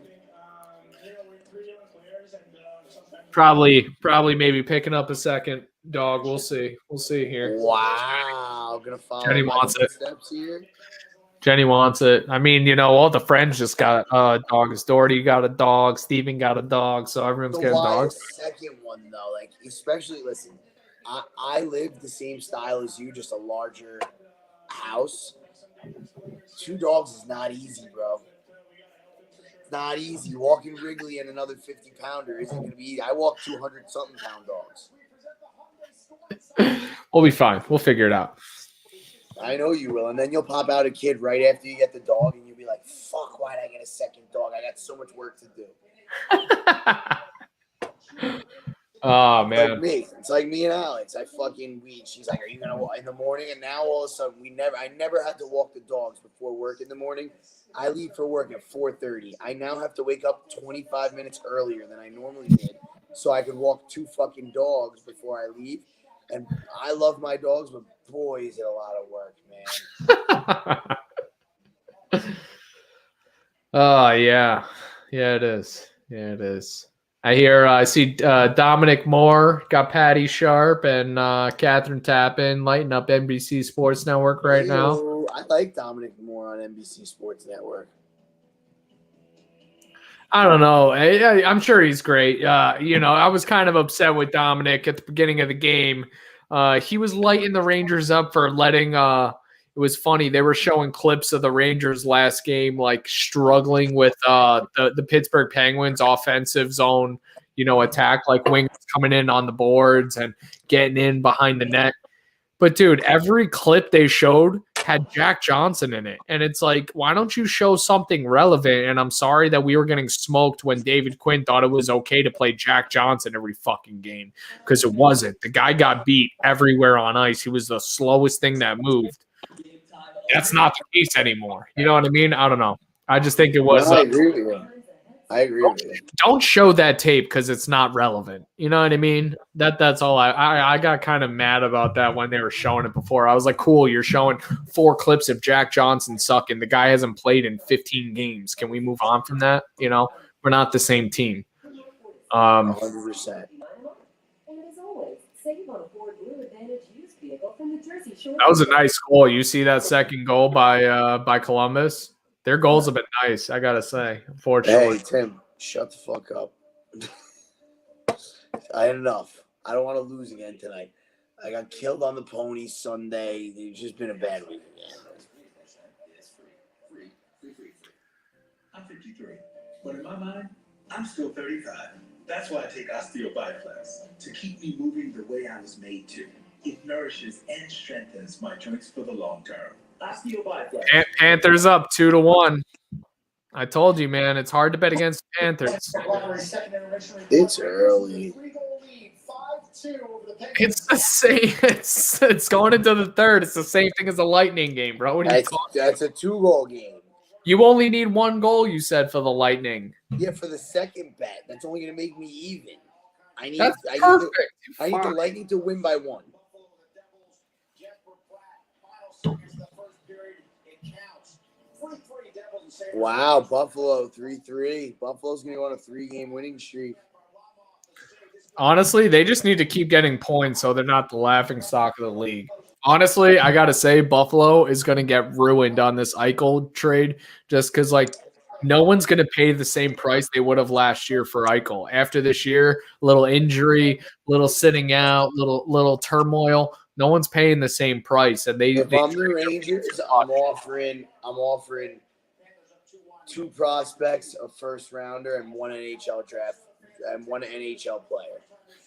Probably maybe picking up a second dog. We'll see. We'll see here. Wow. Gonna follow Jenny my wants it. footsteps here. Jenny wants it. I mean, you know, all the friends just got dogs. Doherty got a dog. Steven got a dog. So everyone's getting dogs. The second one, though, like, especially, listen, I live the same style as you, just a larger house. 2 dogs is not easy, bro. It's not easy. Walking Wrigley and another 50-pounder isn't going to be easy. I walk 200-something-pound dogs. We'll be fine. We'll figure it out. I know you will. And then you'll pop out a kid right after you get the dog, and you'll be like, fuck, why did I get a second dog? I got so much work to do. Oh, man. Like me. It's like me and Alex. She's like, are you going to walk in the morning? And now all of a sudden, I never had to walk the dogs before work in the morning. I leave for work at 4:30. I now have to wake up 25 minutes earlier than I normally did so I could walk 2 fucking dogs before I leave. And I love my dogs, but boy, is it a lot of work, man. Oh, yeah. Yeah, it is. Yeah, it is. I see Dominic Moore got Patty Sharp and Catherine Tappan lighting up NBC Sports Network right now. I like Dominic Moore on NBC Sports Network. I don't know. I'm sure he's great. I was kind of upset with Dominic at the beginning of the game. He was lighting the Rangers up for letting it was funny. They were showing clips of the Rangers last game, like struggling with the Pittsburgh Penguins offensive zone, attack, like wings coming in on the boards and getting in behind the net. But dude, every clip they showed had Jack Johnson in it. And it's like, why don't you show something relevant? And I'm sorry that we were getting smoked when David Quinn thought it was okay to play Jack Johnson every fucking game, because it wasn't. The guy got beat everywhere on ice. He was the slowest thing that moved. That's not the case anymore. You know what I mean? I don't know. I just think it was. I agree with you. I agree with you. Don't show that tape because it's not relevant. You know what I mean? That's all. I got kind of mad about that when they were showing it before. I was like, cool, you're showing 4 clips of Jack Johnson sucking. The guy hasn't played in 15 games. Can we move on from that? We're not the same team. 100%. save on a Ford Blue Advantage used vehicle from the Jersey Shore. That was a nice goal. You see that second goal by Columbus? Their goals have been nice, I gotta say. Unfortunately, Hey, Tim, shut the fuck up. I had enough. I don't want to lose again tonight. I got killed on the ponies Sunday. It's just been a bad week again. I'm 53, but in my mind, I'm still 35. That's why I take Osteobiplex to keep me moving the way I was made to. It nourishes and strengthens my joints for the long term. Osteobiplex. Panthers up 2-1. I told you, man, it's hard to bet against Panthers. It's early. It's the same. It's going into the third. It's the same thing as a Lightning game, bro. What are you talking? That's a 2-goal game. You only need one goal, you said, for the Lightning. Yeah, for the second bet. That's only going to make me even. I need That's I perfect. need the Lightning to win by 1. Wow, Buffalo 3-3. Buffalo's going to go on a 3-game winning streak. Honestly, they just need to keep getting points so they're not the laughing stock of the league. Honestly, I got to say, Buffalo is going to get ruined on this Eichel trade just because, like, no one's going to pay the same price they would have last year for Eichel. After this year, little injury, little sitting out, little turmoil. No one's paying the same price. And If I'm the Rangers, I'm offering 2 prospects, a first rounder, and 1 NHL draft and 1 NHL player.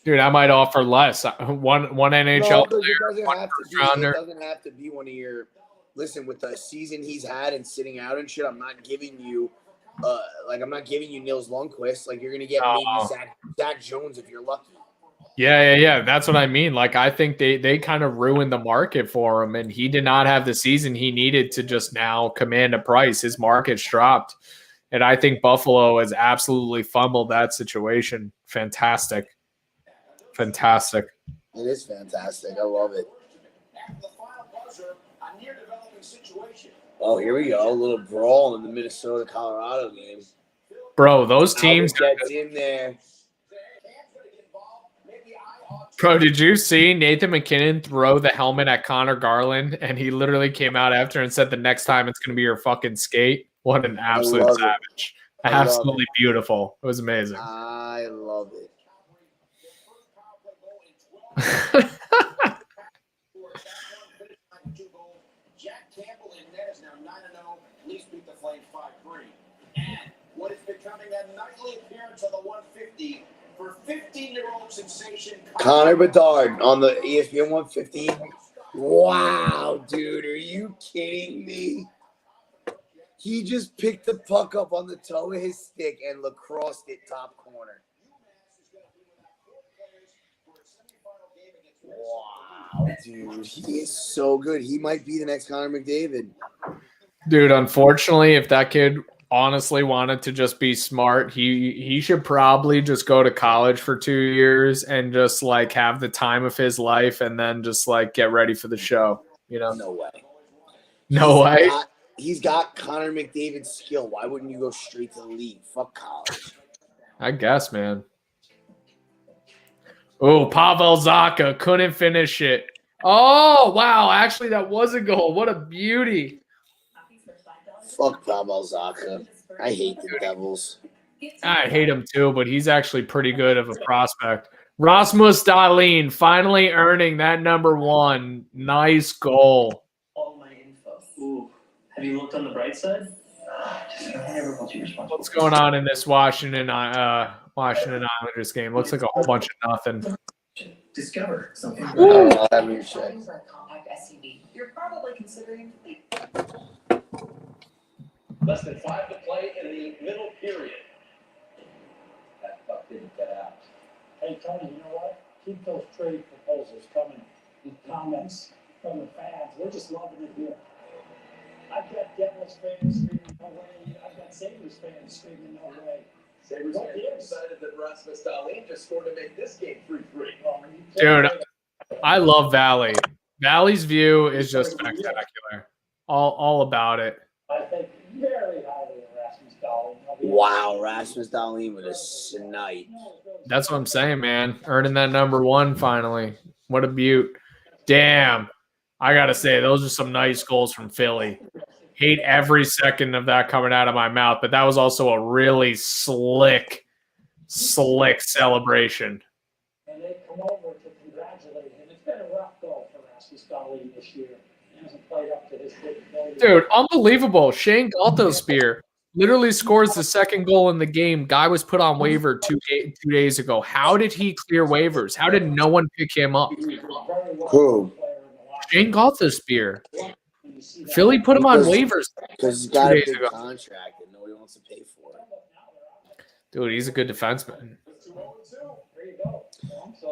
Dude, I might offer less. One NHL player, It one first rounder. doesn't have to be one of your. Listen, with the season he's had and sitting out and shit, I'm not giving you, I'm not giving you Nils Lundqvist. Like, you're gonna get maybe Zach Jones if you're lucky. Yeah. That's what I mean. Like, I think they kind of ruined the market for him, and he did not have the season he needed to just now command a price. His market's dropped, and I think Buffalo has absolutely fumbled that situation. Fantastic. It is fantastic. I love it. Oh, here we go. A little brawl in the Minnesota-Colorado game. Bro, those teams. Gets in there. Bro, did you see Nathan McKinnon throw the helmet at Connor Garland, and he literally came out after and said the next time it's going to be your fucking skate? What an absolute savage. Absolutely beautiful. It was amazing. I love it. Jack Campbell in net is now 9-0. Leafs beat the Flames 5-3. And what is becoming a nightly appearance on the 150 for 15-year-old sensation Connor Bedard on the ESPN 115. Wow, dude, are you kidding me? He just picked the puck up on the toe of his stick and lacrossed it top corner. Wow, dude, he is so good. He might be the next Connor McDavid. Dude, unfortunately, if that kid honestly wanted to just be smart, he should probably just go to college for 2 years and just like have the time of his life and then just like get ready for the show. You know? No way. No way. He's got Connor McDavid's skill. Why wouldn't you go straight to the league? Fuck college. I guess, man. Oh, Pavel Zacha couldn't finish it. Oh, wow. Actually, that was a goal. What a beauty. Fuck Pavel Zacha. I hate the Devils. I hate him too, but he's actually pretty good of a prospect. Rasmus Dahlin finally earning that number 1. Nice goal. All my info. Ooh. Have you looked on the bright side? I never felt too responsible. What's going on in this Washington Islanders game? Looks like a whole bunch of nothing. Discover something. I'll have your check. For a compact SUV, you're probably considering Less than 5 to play in the middle period. That puck didn't get out. Hey, Tony, you know what? Keep those trade proposals coming. Comments from the fans. We're just loving it here. I've got Devils fans screaming no way. I've got Sabres fans screaming no way. Sabres fans decided that Rasmus Dahlin just scored to make this game 3-3. Dude, I love Valley. Valley's view is just spectacular. All about it. I think very highly of Rasmus Dahlin. Wow, Rasmus Dahlin with a snipe. That's what I'm saying, man. Earning that number 1 finally. What a beaut. Damn. I got to say, those are some nice goals from Philly. Hate every second of that coming out of my mouth, but that was also a really slick celebration. And they come over to congratulate him. It's been a rough go for Rasmus Dahlin this year. He hasn't played up to his capability. Dude, unbelievable. Shane Galtospear literally scores the second goal in the game. Guy was put on waiver 2 days ago. How did he clear waivers? How did no one pick him up? Who? Shane Galtospear. Philly put him on waivers Because he's 2 got a days big ago. contract that nobody wants to pay for. Dude, he's a good defenseman.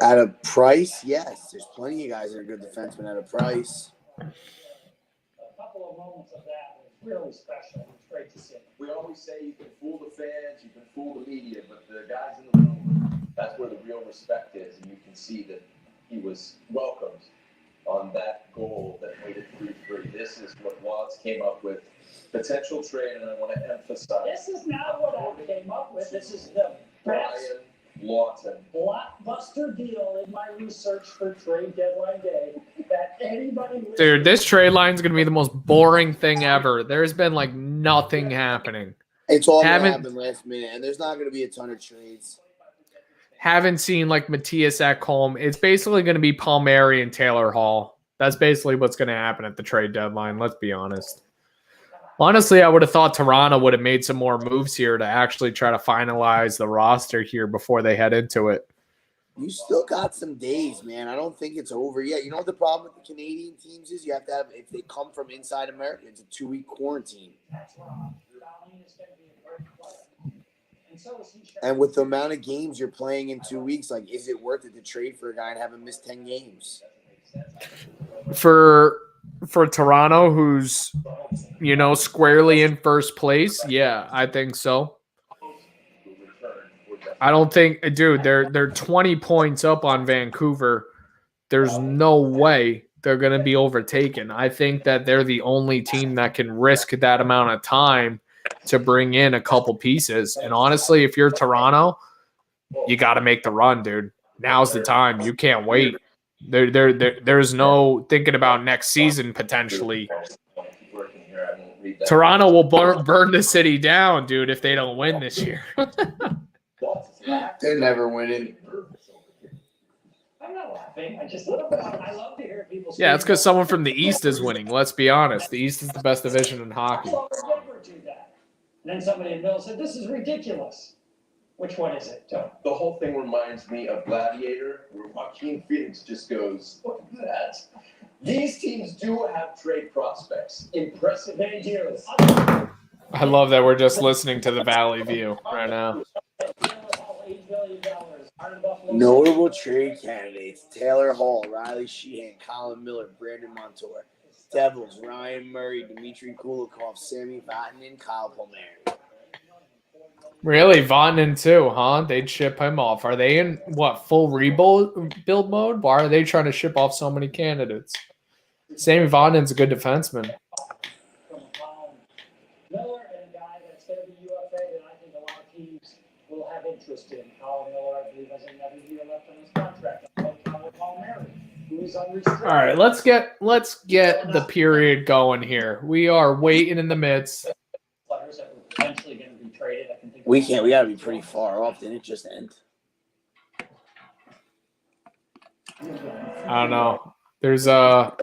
At a price, yes. There's plenty of guys that are good defensemen at a price. A couple of moments of that was really special. It's great to see. We always say you can fool the fans, you can fool the media, but the guys in the room, that's where the real respect is, and you can see that he was welcomed on that goal that made it 3-3. This is what Watts came up with. Potential trade, and I want to emphasize. This is not what I came up with. This is the best Brian Lawton. blockbuster deal in my research for trade deadline day that anybody. Dude, this trade line is going to be the most boring thing ever. There's been like nothing happening. It's all going to Haven't- happen last minute, and there's not going to be a ton of trades. Haven't seen like Matthias Ekholm. It's basically going to be Palmieri and Taylor Hall. That's basically what's going to happen at the trade deadline. Let's be honest. Honestly, I would have thought Toronto would have made some more moves here to actually try to finalize the roster here before they head into it. You still got some days, man. I don't think it's over yet. You know what the problem with the Canadian teams is? You have to have, if they come from inside America, it's a 2-week quarantine. And with the amount of games you're playing in 2 weeks, like, is it worth it to trade for a guy and have him miss 10 games? For Toronto, who's, you know, squarely in first place, yeah, I think so. I don't think, dude, they're 20 points up on Vancouver. There's no way they're going to be overtaken. I think that they're the only team that can risk that amount of time to bring in a couple pieces. And honestly, if you're Toronto, you got to make the run, dude. Now's the time. You can't wait. There's no thinking about next season potentially. Toronto will burn the city down, dude, if they don't win this year. They're never winning. I'm not laughing. I love to hear people. Yeah, it's because someone from the East is winning. Let's be honest. The East is the best division in hockey. Never do that. And then somebody in the middle said, "This is ridiculous." Which one is it, Joe? The whole thing reminds me of Gladiator, where Joaquin Phoenix just goes, "Look at that." These teams do have trade prospects. Impressive. They do. I love that we're just listening to the Valley View right now. Notable trade candidates: Taylor Hall, Riley Sheehan, Colin Miller, Brandon Montour. Devils: Ryan Murray, Dmitry Kulikov, Sammy Vatanen, Kyle Palmieri. Really, Vatanen too, huh? They'd ship him off. Are they in what, full rebuild mode? Why are they trying to ship off so many candidates? Sammy Vatanen's a good defenseman. Miller and a guy that's going to be UFA that I think a lot of teams will have interest in. Colin Miller, I believe, has another year left on his contract. Kyle Palmieri, who is unrestricted. All right, let's get the period going here. We are waiting in the midst. Players that were potentially going to be traded. I can think. We can't. We got to be pretty far off. Didn't it just end? I don't know. There's a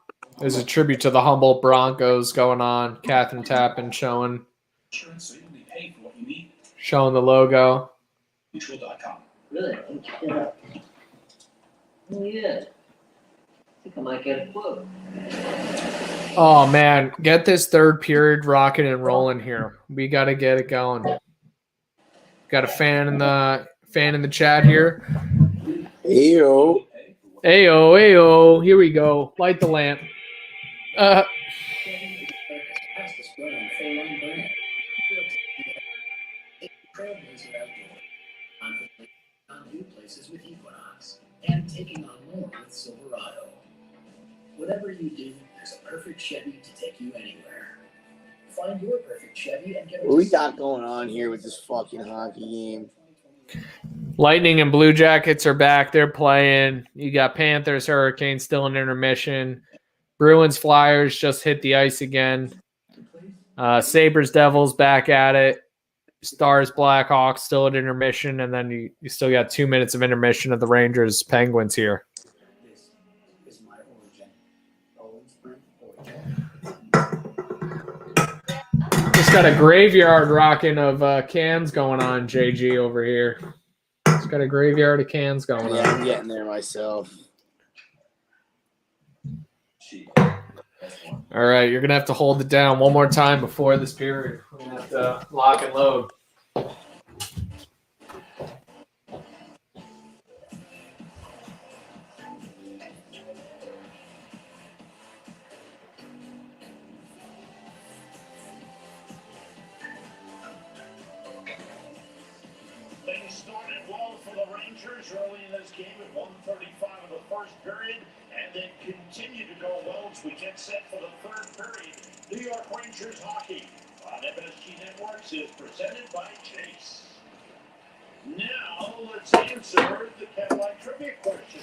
tribute to the Humboldt Broncos going on. Catherine Tappan showing the logo. Mutual.com. Really? Yeah. I think I might get a quote. Oh man, get this third period rocking and rolling here. We got to get it going. Got a fan in the chat here. Ew. Ayo. Here we go. Light the lamp. New places with Equinox and taking on more with Silverado. Whatever you do, there's a perfect Chevy to take you anywhere. Find your perfect Chevy and get What we got going on here with this fucking hockey game? Lightning and Blue Jackets are back. They're playing. You got Panthers, Hurricanes still in intermission. Bruins, Flyers just hit the ice again. Sabres, Devils back at it. Stars, Blackhawks still at intermission. And then you still got 2 minutes of intermission of the Rangers, Penguins here. This is my origin. Poland Spring origin. Just got a graveyard rocking of cans going on, JG, over here. Just got a graveyard of cans going Yeah, on. I'm getting there myself. All right, you're going to have to hold it down one more time before this period. We're going to have to lock and load. Things started well for the Rangers early in this game at 1:35 of the first period, and then continued to go well as we get set for the third period. New York Rangers hockey on MSG Networks is presented by Chase. Now let's answer the Cadillac trivia question.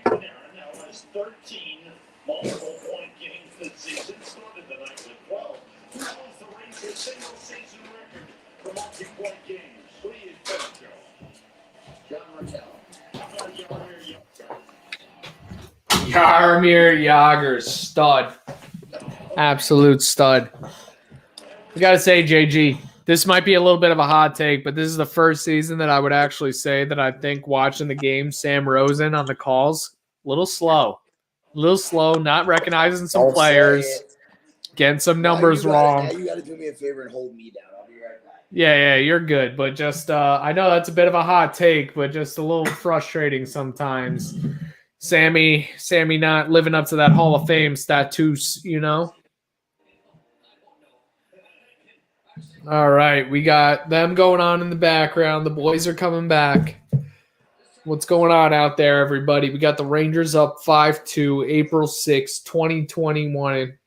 Our Panarin now has 13 multiple-point games this season. Started the night with 12. Who holds the Rangers' single-season record for multi-point games? Who do you think, Joe? John Martell. How about Jaromir Jagr? Jaromir Jagr, stud. Absolute stud. I got to say, JG, this might be a little bit of a hot take, but this is the first season that I would actually say that I think watching the game, Sam Rosen on the calls, a little slow, not recognizing some Don't players, say it. getting some Now numbers you gotta- wrong. Now you got to do me a favor and hold me down. I'll be right back. Yeah, you're good, but just I know that's a bit of a hot take, but just a little frustrating sometimes. Sammy not living up to that Hall of Fame status, you know? All right, we got them going on in the background. The boys are coming back. What's going on out there, everybody? We got the Rangers up 5-2, April 6, 2021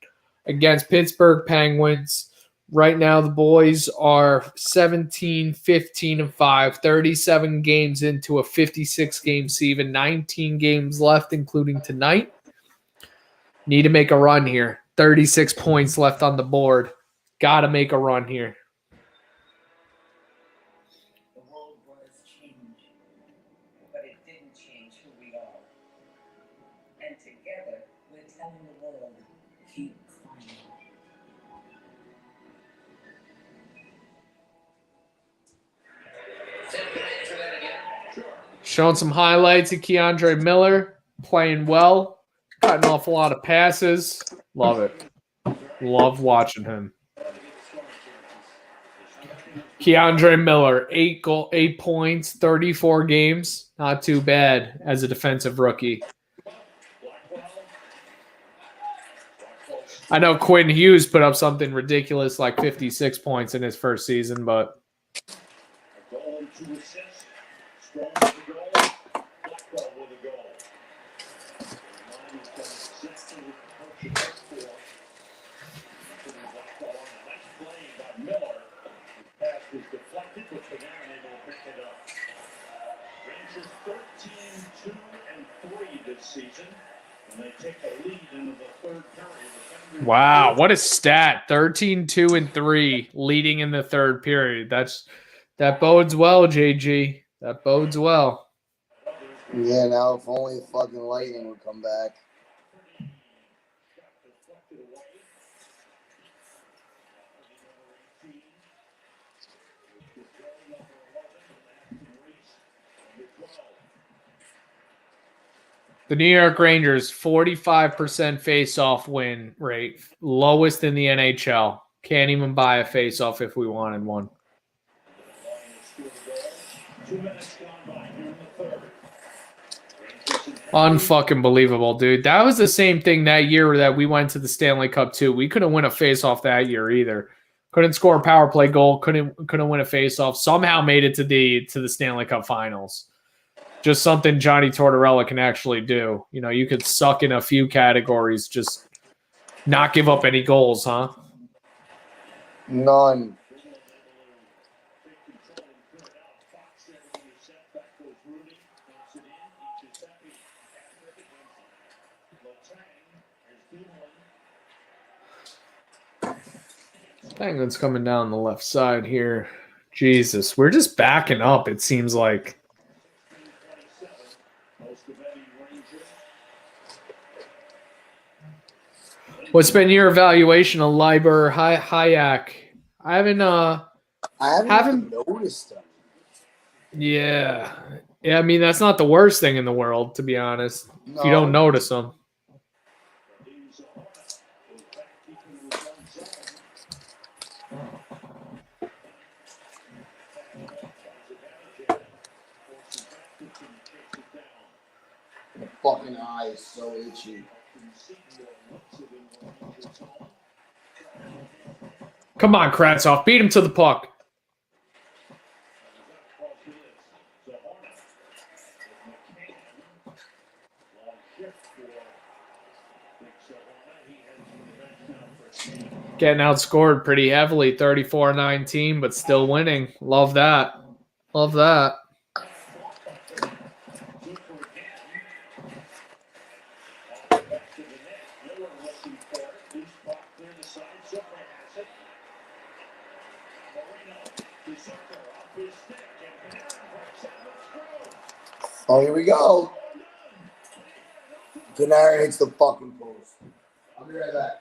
against Pittsburgh Penguins. Right now, the boys are 17, 15, and 5, 37 games into a 56-game season, 19 games left, including tonight. Need to make a run here. 36 points left on the board. Got to make a run here. The world was changing, but it didn't change who we are. And together, we're telling the world, keep climbing. Showing some highlights of Keandre Miller, playing well, got an awful lot of passes. Love it. Love watching him. Keandre Miller, 8 points, 34 games. Not too bad as a defensive rookie. I know Quinn Hughes put up something ridiculous like 56 points in his first season, but Goal and 2 assists. Strong with the goal. Blackwell with a goal. Mine has done exactly what the coach had hoped for. Putting Blackwell on a nice play by Miller. The pass was deflected, but Panarin able to pick it up. Rangers 13-2-3 this season, and they take a lead into the third period. wow, what a stat. 13-2-3 leading in the third period. That bodes well, JG. That bodes well. Yeah, now if only the fucking Lightning would come back. The New York Rangers, 45% face-off win rate, lowest in the NHL. Can't even buy a face-off if we wanted one. 2 minutes gone by here in the third. Unfucking believable, dude. That was the same thing that year that we went to the Stanley Cup too. We couldn't win a face-off that year either. Couldn't score a power play goal. Couldn't win a face-off. Somehow made it to the Stanley Cup Finals. Just something Johnny Tortorella can actually do. You know, you could suck in a few categories, just not give up any goals, huh? None. Penguins coming down the left side here. Jesus, we're just backing up, it seems like. What's been your evaluation of Leiber Hayek? I haven't even noticed them. Yeah. Yeah, I mean, that's not the worst thing in the world, to be honest. No. If you don't notice them. The fucking eye is so itchy. Come on, Kravtsov. Beat him to the puck. Getting outscored pretty heavily, 34-19, but still winning. Love that. Love that. Oh, here we go. Panarin hits the fucking post. I'll be right back.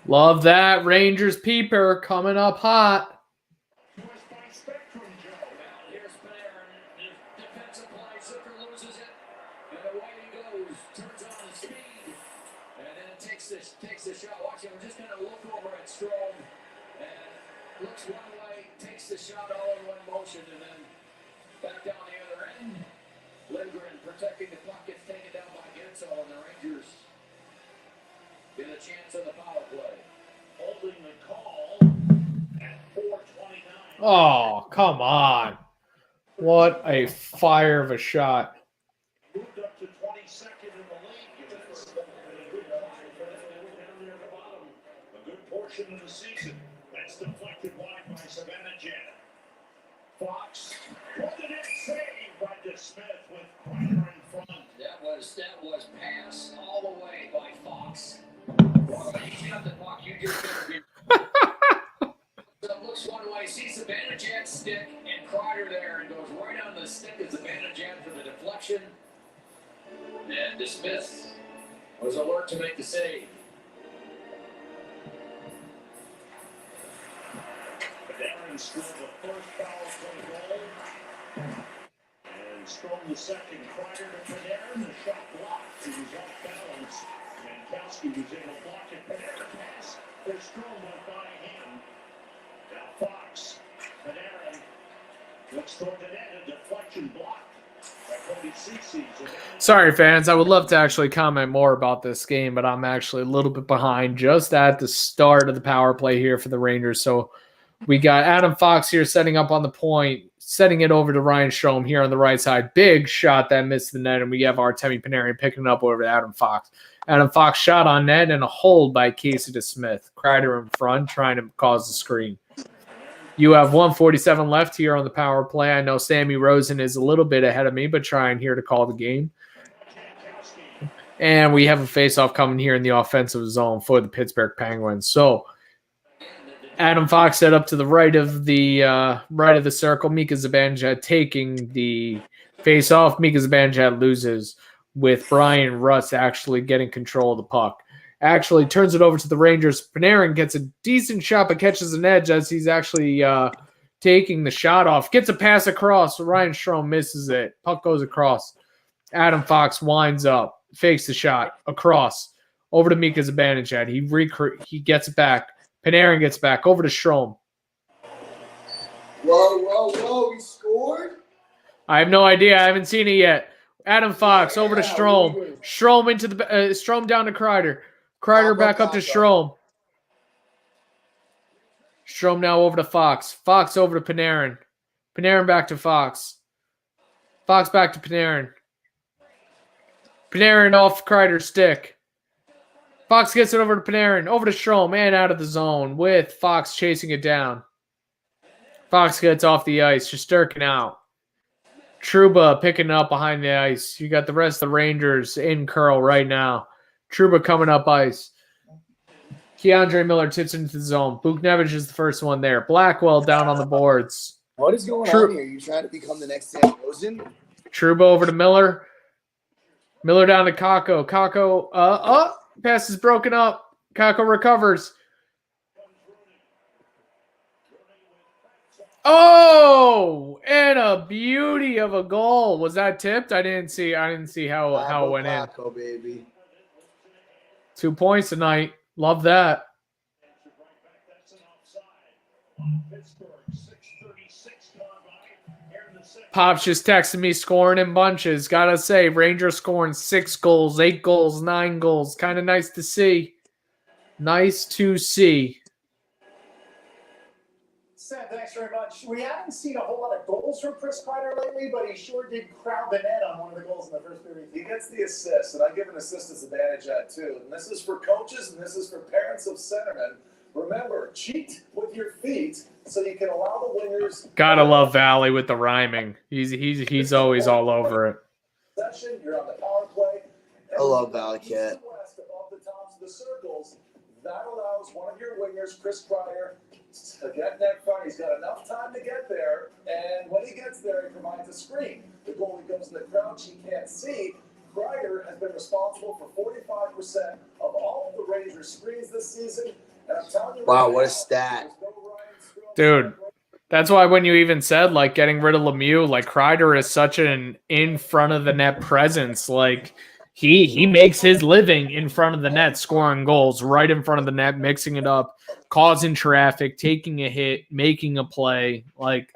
Love that. Rangers peeper coming up hot. Takes the shot. Watch him just kind of look over at Strome and looks one way, takes the shot all in one motion, and then back down the other end. Lindgren protecting the puck, gets taken down by Gensel, and the Rangers get a chance on the power play. Holding the call at 4:29. Oh, come on. What a fire of a shot. Moved up to 22nd in the league. It's been a good line for them. They were down there at the bottom a good portion of the season. That's deflected wide by Savannah. Fox. What did it save by DeSmith with Kreider in front? That was pass all the way by Fox. Well, he's got the puck. You just so looks one way, sees Savannah stick and Kreider there, and goes right on the stick of Savannah for the deflection. And DeSmith was alert to make the save. Panarin scored the first power play goal. And Strome the second. Kreider to Panarin. The shot blocked. He was off balance. Mankowski was able to block it. Panarin pass. For Strome went by him. Now Fox. Panarin looks toward the net. A deflection blocked. Sorry, fans. I would love to actually comment more about this game, but I'm actually a little bit behind just at the start of the power play here for the Rangers. So we got Adam Fox here setting up on the point, setting it over to Ryan Strome here on the right side. Big shot that missed the net, and we have Artemi Panarin picking it up over to Adam Fox. Adam Fox shot on net and a hold by Casey DeSmith. Kreider in front trying to cause the screen. You have 1:47 left here on the power play. I know Sammy Rosen is a little bit ahead of me, but trying here to call the game. And we have a faceoff coming here in the offensive zone for the Pittsburgh Penguins. So Adam Fox set up to the right of the circle. Mika Zibanejad taking the faceoff. Mika Zibanejad loses with Brian Rust actually getting control of the puck. Actually turns it over to the Rangers. Panarin gets a decent shot, but catches an edge as he's actually taking the shot off. Gets a pass across. Ryan Strome misses it. Puck goes across. Adam Fox winds up. Fakes the shot. Across. Over to Mika Zibanejad. He gets it back. Panarin gets back. Over to Strome. Whoa. He scored? I have no idea. I haven't seen it yet. Adam Fox over to Strome. Strome into the Strome down to Kreider. Kreider back up to Strome. Strome now over to Fox. Fox over to Panarin. Panarin back to Fox. Fox back to Panarin. Panarin off Kreider's stick. Fox gets it over to Panarin. Over to Strome and out of the zone with Fox chasing it down. Fox gets off the ice. Shesterkin out. Trouba picking up behind the ice. You got the rest of the Rangers in curl right now. Trouba coming up ice. Keandre Miller tips into the zone. Buchnevich is the first one there. Blackwell down on the boards. What is going on here? You trying to become the next Sam Rosen? Trouba over to Miller. Miller down to Kakko. Kakko, pass is broken up. Kakko recovers. Oh, and a beauty of a goal. Was that tipped? I didn't see how it went in. Baby. 2 points tonight. Love that. Pop's just texting me scoring in bunches. Gotta say, Rangers scoring 6 goals, 8 goals, 9 goals. Kind of nice to see. Nice to see. Sam, thanks very much. We haven't seen a whole lot of goals from Chris Kreider lately, but he sure did crowd the net on one of the goals in the first period. He gets the assist, and I give an assist as advantage at too. And this is for coaches, and this is for parents of centermen. Remember, cheat with your feet so you can allow the wingers. Gotta love Valley with the rhyming. He's always all over it. You're on the power play. I love Valley Cat. Above the tops of the circles, that allows one of your wingers, Chris Kreider, to get net front. He's got enough time to get there, and when he gets there, he provides a screen. The goalie goes in the crouch, he can't see. Kreider has been responsible for 45% of all of the Rangers' screens this season. And I'm telling you, wow, what a stat. Dude, that's why when you even said, like, getting rid of Lemieux, like, Kreider is such an in front of the net presence. Like, he makes his living in front of the net, scoring goals right in front of the net, mixing it up, causing traffic, taking a hit, making a play. Like,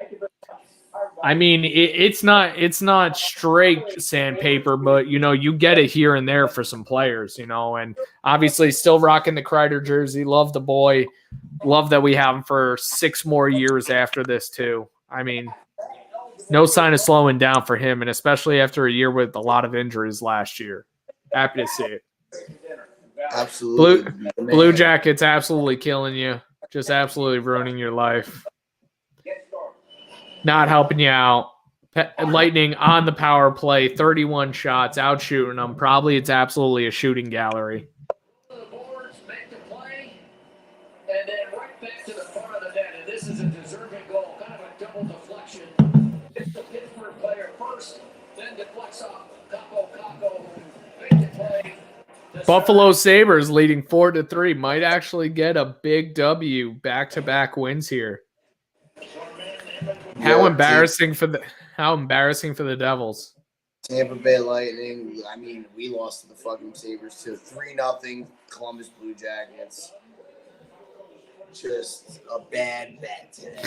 I mean, it's not straight sandpaper, but, you know, you get it here and there for some players, you know, and obviously still rocking the Kreider jersey. Love the boy. Love that we have him for 6 more years after this, too. I mean, no sign of slowing down for him, and especially after a year with a lot of injuries last year. Happy to see it. Absolutely. Blue Jackets absolutely killing you. Just absolutely ruining your life. Not helping you out. Lightning on the power play, 31 shots, out shooting them. Probably it's absolutely a shooting gallery. The boards make the play, and then right back to the front of the net. And this is a deserving goal, kind of a double deflection. It's the Pittsburgh player first, then deflects off Kakko, make the play. Buffalo Sabres leading 4-3 might actually get a big W, back-to-back wins here. How embarrassing for the Devils. Tampa Bay Lightning. I mean, we lost to the fucking Sabres too. 3-0 Columbus Blue Jackets. Just a bad bet today.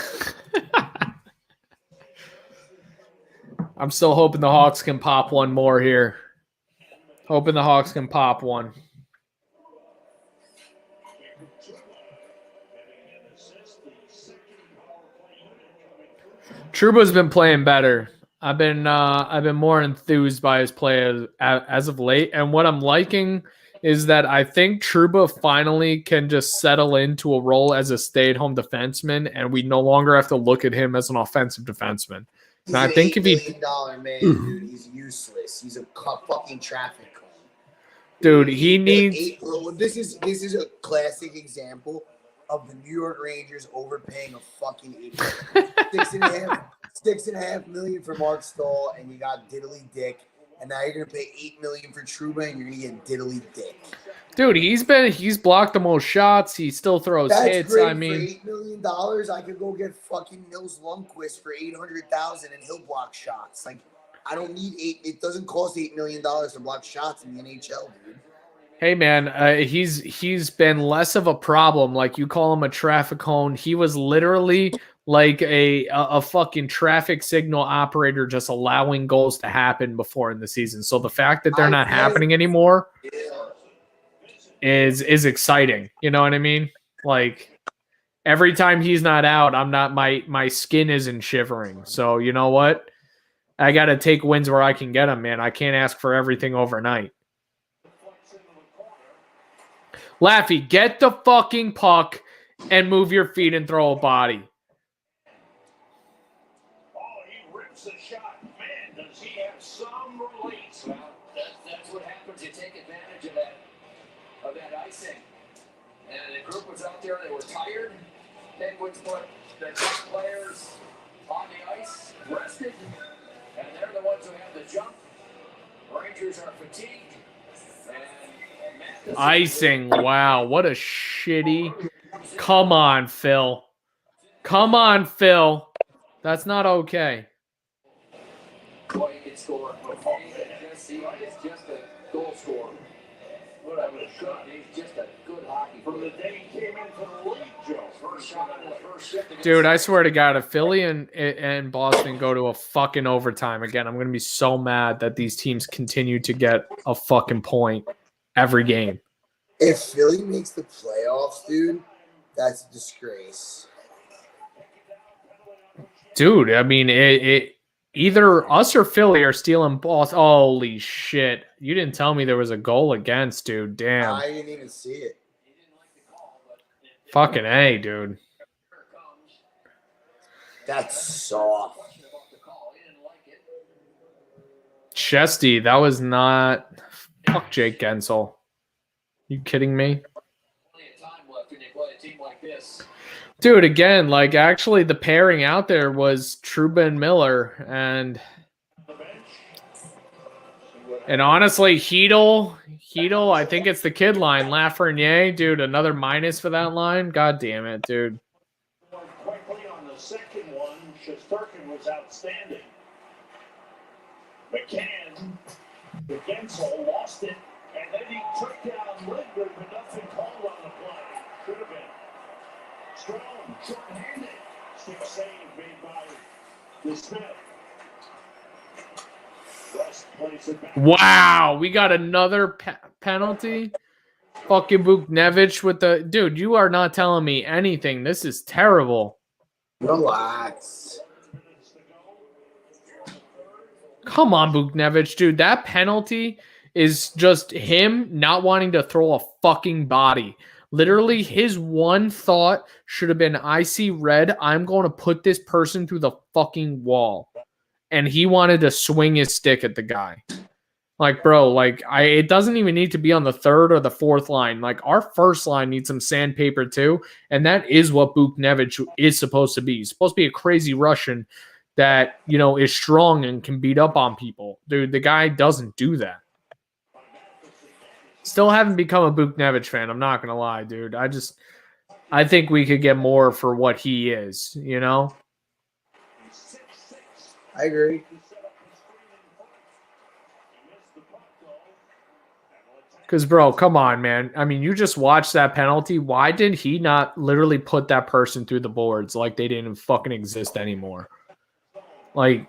I'm still hoping the Hawks can pop one more here. Hoping the Hawks can pop one. Trouba's been playing better. I've been more enthused by his play as of late, and what I'm liking is that I think Trouba finally can just settle into a role as a stay-at-home defenseman, and we no longer have to look at him as an offensive defenseman. He's and I think if he, $8 million man, dude, he's useless. He's a fucking traffic cone. Dude, he needs. This is a classic example of the New York Rangers overpaying a fucking idiot. $6.5 million for Mark Stahl, and you got Diddley Dick, and now you're gonna pay $8 million for Trouba, and you're gonna get Diddley Dick. Dude, he's blocked the most shots. He still throws hits. Great. I mean, for $8 million, I could go get fucking Nils Lundqvist for $800,000, and he'll block shots. Like, I don't need it doesn't cost $8 million to block shots in the NHL, dude. Hey man, he's been less of a problem. Like, you call him a traffic cone. He was literally like a fucking traffic signal operator, just allowing goals to happen before in the season. So the fact that they're not happening anymore is exciting. You know what I mean? Like, every time he's not out, I'm not my skin isn't shivering. So you know what? I got to take wins where I can get them, man. I can't ask for everything overnight. Laffy, get the fucking puck and move your feet and throw a body. Oh, he rips a shot. Man, does he have some release? Well, that's what happens. You take advantage of that icing. And the group was out there. They were tired. Penguins put the top players on the ice, rested, and they're the ones who have the jump. Rangers are fatigued. And icing. Wow, what a shitty. Come on, Phil. Come on, Phil. That's not okay. Boy, he can score. He's just a goal scorer. Whatever shot. He's just a good hockey From the day he came into the league, Joe. first shot on the first shift. Dude, I swear to God, if Philly and Boston go to a fucking overtime again, I'm going to be so mad that these teams continue to get a fucking point every game. If Philly makes the playoffs, dude, that's a disgrace. Dude, I mean, it either us or Philly are stealing balls. Holy shit. You didn't tell me there was a goal against, dude. Damn. I didn't even see it. Fucking A, dude. That's soft. Chesty, that was not... Fuck Jake Gensel. You kidding me? Dude, again, like, actually, the pairing out there was Trouba and Miller, and honestly, Hedel, I think it's the kid line, Lafreniere, dude, another minus for that line. God damn it, dude. Quickly on the second one, Shesterkin was outstanding. McCann, Gensel lost it, and then he took down Lindgren, but nothing called on the play. Should have been. Strong, short-handed. Stick save made by the Smith. West plays it back. Wow, we got another penalty. Fucking Buchnevich with the... Dude, you are not telling me anything. This is terrible. Relax. Come on, Buchnevich, dude. That penalty is just him not wanting to throw a fucking body. Literally, his one thought should have been, I see red. I'm going to put this person through the fucking wall. And he wanted to swing his stick at the guy. Like, bro, like, it doesn't even need to be on the third or the fourth line. Like, our first line needs some sandpaper too. And that is what Buchnevich is supposed to be. He's supposed to be a crazy Russian that, you know, is strong and can beat up on people. Dude, the guy doesn't do that. Still haven't become a Buchnevich fan. I'm not going to lie, dude. I think we could get more for what he is, you know? I agree. Because, bro, come on, man. I mean, you just watched that penalty. Why did he not literally put that person through the boards like they didn't fucking exist anymore? Like,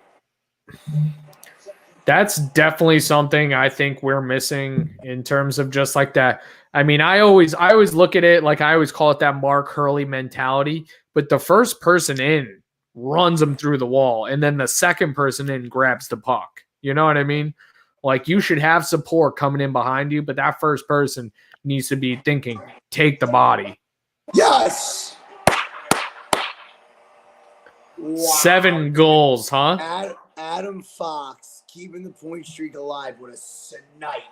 that's definitely something I think we're missing in terms of just like that. I mean, I always look at it like I always call it that Mark Hurley mentality, but the first person in runs them through the wall, and then the second person in grabs the puck. You know what I mean? Like, you should have support coming in behind you, but that first person needs to be thinking, take the body. Yes! Wow. 7 goals, huh? Adam Fox keeping the point streak alive with a snipe.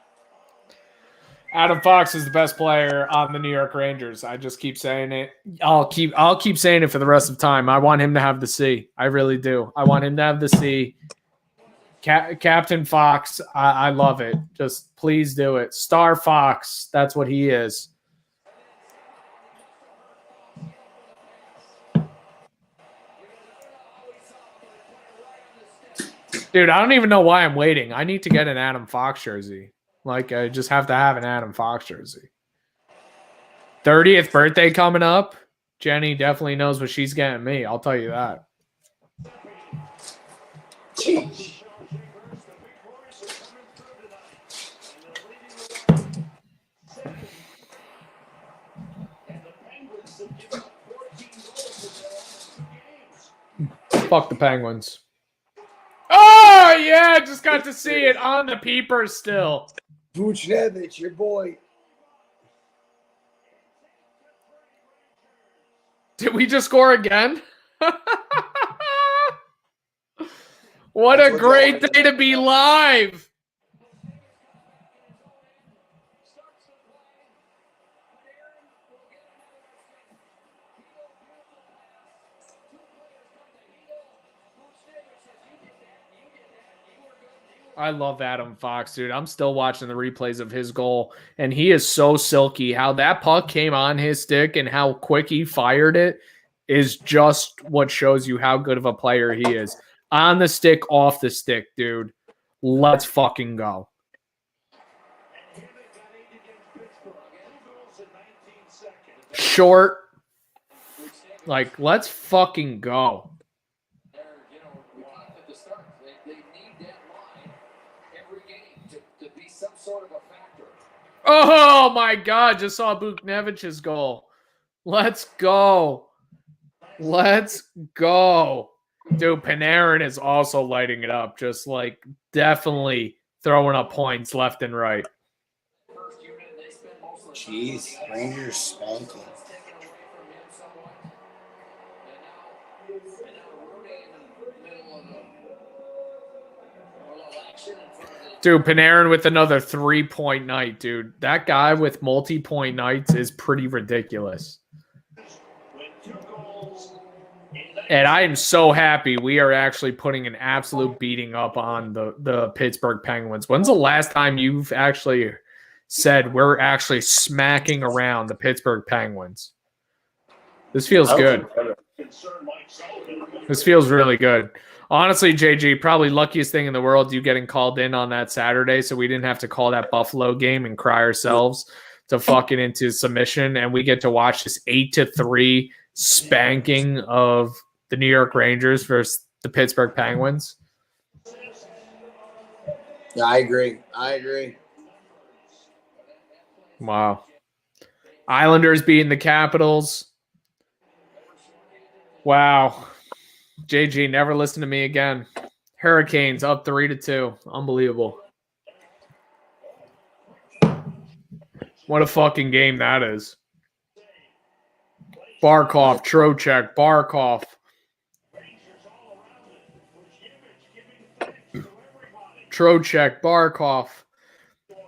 Adam Fox is the best player on the New York Rangers. I just keep saying it. I'll keep saying it for the rest of the time. I want him to have the C. I really do. I want him to have the C. Captain Fox, I love it. Just please do it. Star Fox, that's what he is. Dude, I don't even know why I'm waiting. I need to get an Adam Fox jersey. Like, I just have to have an Adam Fox jersey. 30th birthday coming up. Jenny definitely knows what she's getting me. I'll tell you that. Fuck the Penguins. Oh, yeah, just got to see it on the peepers still. Buchnevich, your boy. Did we just score again? What a great day to be live. I love Adam Fox, dude. I'm still watching the replays of his goal, and he is so silky. How that puck came on his stick and how quick he fired it is just what shows you how good of a player he is. On the stick, off the stick, dude. Let's fucking go. Short. Like, let's fucking go. Oh my God, just saw Buchnevich's goal. Let's go. Let's go. Dude, Panarin is also lighting it up, just like definitely throwing up points left and right. Jeez, Rangers spanking. Dude, Panarin with another 3-point night, dude. That guy with multi-point nights is pretty ridiculous. And I am so happy we are actually putting an absolute beating up on the Pittsburgh Penguins. When's the last time you've actually said we're actually smacking around the Pittsburgh Penguins? This feels good. This feels really good. Honestly, JG, probably luckiest thing in the world you getting called in on that Saturday, so we didn't have to call that Buffalo game and cry ourselves to fucking into submission, and we get to watch this 8-3 spanking of the New York Rangers versus the Pittsburgh Penguins. Yeah, I agree. Wow. Islanders beating the Capitals. Wow. JG, never listen to me again. Hurricanes up 3-2. Unbelievable. What a fucking game that is. Barkov, Trocheck, Barkov. Trocheck, Barkov.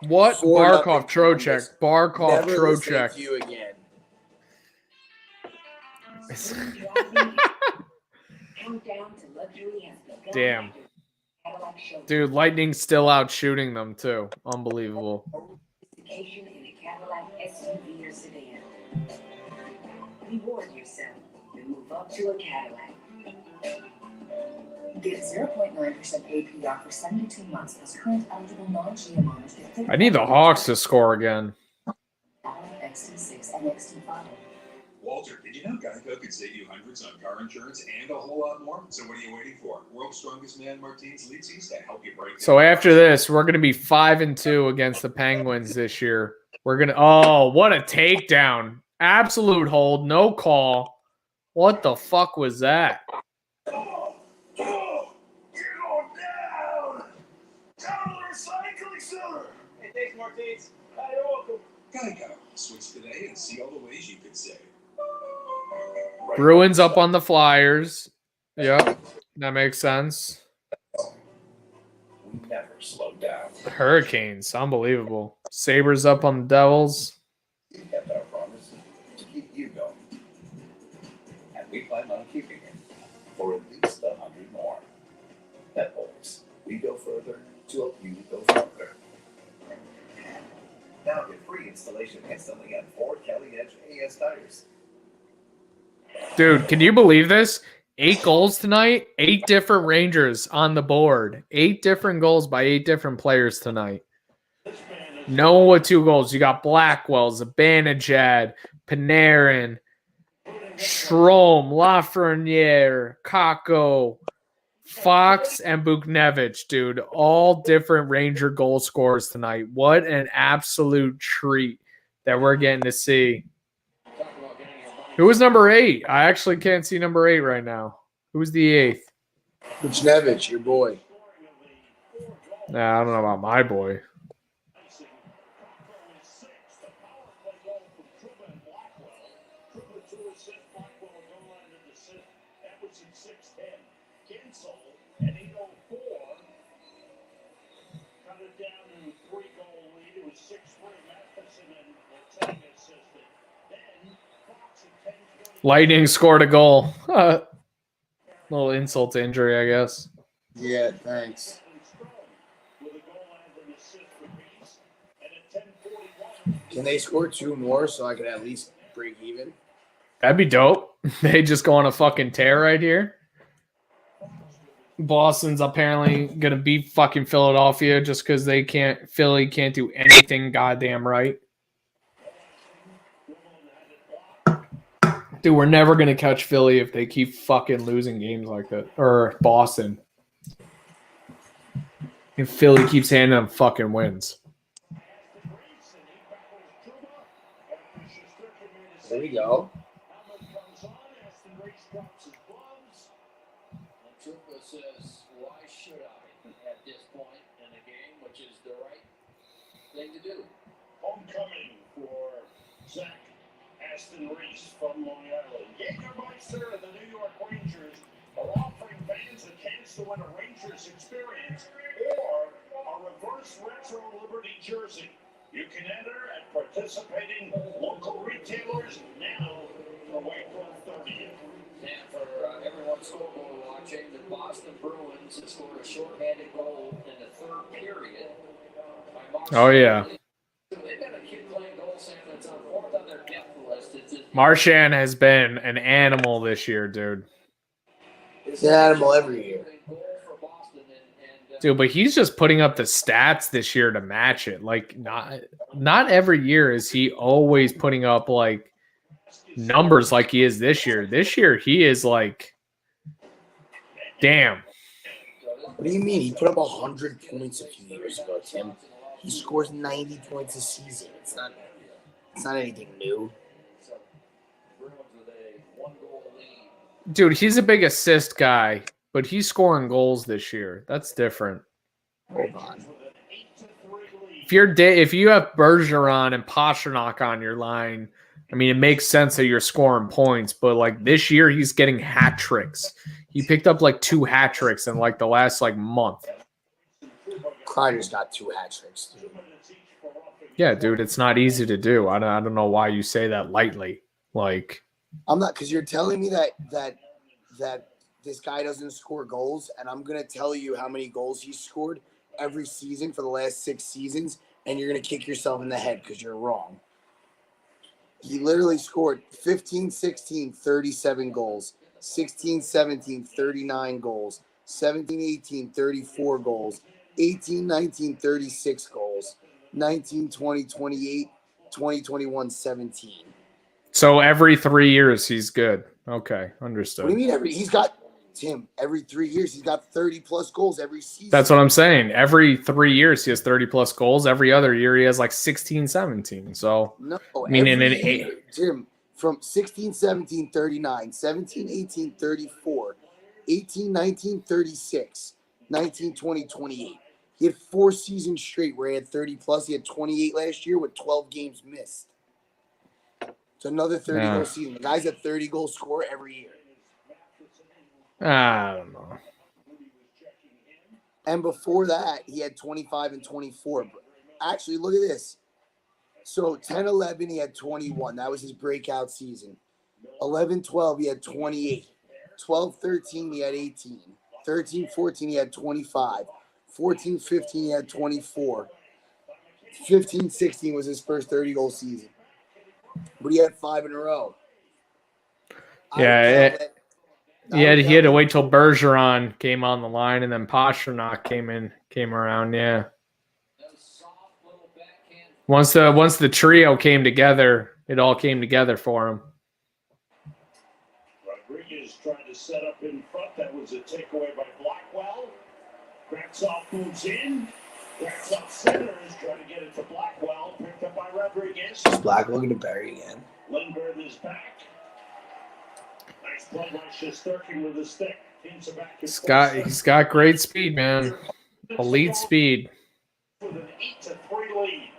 What? Barkov, Trocheck, Barkov, Trocheck. You again. Damn. Dude, Lightning's still out shooting them too. Unbelievable. Reward yourself and move up to a Cadillac. Get 0.9% APR for 72 months plus current eligible non-GM owners. I need the Hawks to score again. XT6 and XT5. Walter, did you know Geico could save you hundreds on car insurance and a whole lot more? So what are you waiting for? World's strongest man, Martins Litzis, to help you break. So after this, we're going to be 5-2 against the Penguins this year. We're going to. Oh, what a takedown! Absolute hold, no call. What the fuck was that? You're going down! Down to the recycling center! Hey, thanks, Martins. You're welcome. Geico. Switch today and see all the ways you could save. Bruins up on the Flyers. Yep, that makes sense. We never slow down. Hurricanes, unbelievable. Sabres up on the Devils. We kept our promise to keep you going. And we plan on keeping it for at least 100 more. Pet boys, we go further to help you go further. Now get free installation instantly on Ford Kelly Edge AS tires. Dude, can you believe this? 8 goals tonight, 8 different Rangers on the board. 8 different goals by 8 different players tonight. No one with 2 goals. You got Blackwell, Zibanejad, Panarin, Strome, Lafreniere, Kakko, Fox, and Buchnevich, dude. All different Ranger goal scorers tonight. What an absolute treat that we're getting to see. Who was number 8? I actually can't see number 8 right now. Who's the 8th? Buchnevich, your boy. Nah, I don't know about my boy. Lightning scored a goal. Little insult to injury, I guess. Yeah, thanks. Can they score 2 more so I can at least break even? That'd be dope. They just go on a fucking tear right here. Boston's apparently gonna beat fucking Philadelphia just because Philly can't do anything goddamn right. Dude, we're never gonna catch Philly if they keep fucking losing games like that. Or Boston. If Philly keeps handing them fucking wins. There we go. Trupa says, why should I at this point in the game, which is the right thing to do. Homecoming for Zach Aston Reese from Long Island. Jägermeister and the New York Rangers are offering fans a chance to win a Rangers experience or a reverse retro Liberty jersey. You can enter at participating local retailers now through April 30th. And for everyone scoreboard watching, the Boston Bruins have scored a shorthanded goal in the third period. Oh, yeah. They've got a kid playing goal center that's on fourth on their depth list. Marchand has been an animal this year, dude. It's an animal every year. Dude, but he's just putting up the stats this year to match it. Like, not every year is he always putting up, like, numbers like he is this year. This year, he is, like, damn. What do you mean? He put up 100 points a few years ago, Tim. He scores 90 points a season. It's not anything new. Dude, he's a big assist guy, but he's scoring goals this year. That's different. Hold on. If you have Bergeron and Pastrnak on your line, I mean, it makes sense that you're scoring points, but like this year, he's getting hat tricks. He picked up like 2 hat tricks in like the last like month. Kreider's got 2 hat tricks, dude. Yeah, dude, it's not easy to do. I don't know why you say that lightly. Like, I'm not, because you're telling me that this guy doesn't score goals, and I'm gonna tell you how many goals he's scored every season for the last 6 seasons, and you're gonna kick yourself in the head because you're wrong. He literally scored 15-16, 37 goals, 16-17, 39 goals, 17-18, 34 goals, 18-19, 36 goals, 19-20, 28, 20-21, 17. so every 3 years he's good. Okay, understood. What do you mean every 3 years he's got 30 plus goals every season? That's what I'm saying. Every 3 years he has 30 plus goals. Every other year he has like 16, 17. So no, I mean in an year, Tim, from 16, 17, 39, 17, 18, 34, 18, 19, 36, 19, 20, 28. He had 4 seasons straight where he had 30 plus. He had 28 last year with 12 games missed. It's another 30 goal season. The guy's a 30 goal scorer every year. I don't know. And before that, he had 25 and 24. Actually, look at this. So 10-11, he had 21. That was his breakout season. 11-12, he had 28. 12-13, he had 18. 13-14, he had 25. 14-15, he had 24. 15-16 was his first 30-goal season. But he had 5 in a row. Yeah, he had to wait till Bergeron came on the line, and then Pastrnak came around. Yeah. Once the trio came together, it all came together for him. Rodriguez tried to set up in front. That was a takeaway by Blackwell. Kravtsov moves in. Kravtsov centers, trying to get it to Blackwell. Picked up by Rodriguez. Is Blackwell going to bury again? Lindbergh is back. Nice play by Shesterkin with a stick. He's got great speed, man. Elite speed. With an 8-3 lead.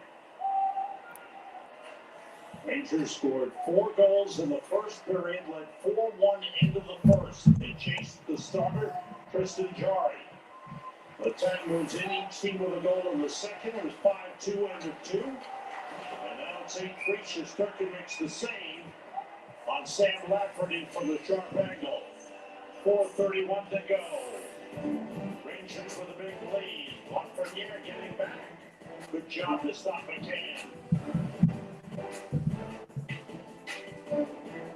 Rangers scored 4 goals in the first period, led 4-1 into the first. They chased the starter, Tristan Jarry. The time moves in, each team with a goal in the second. It was 5-2 after 2. And now it's 8-3. Shesterkin makes the save on Sam Lafferty from the sharp angle. 4:31 to go. Rangers with a big lead. Lafreniere getting back. Good job to stop McCann.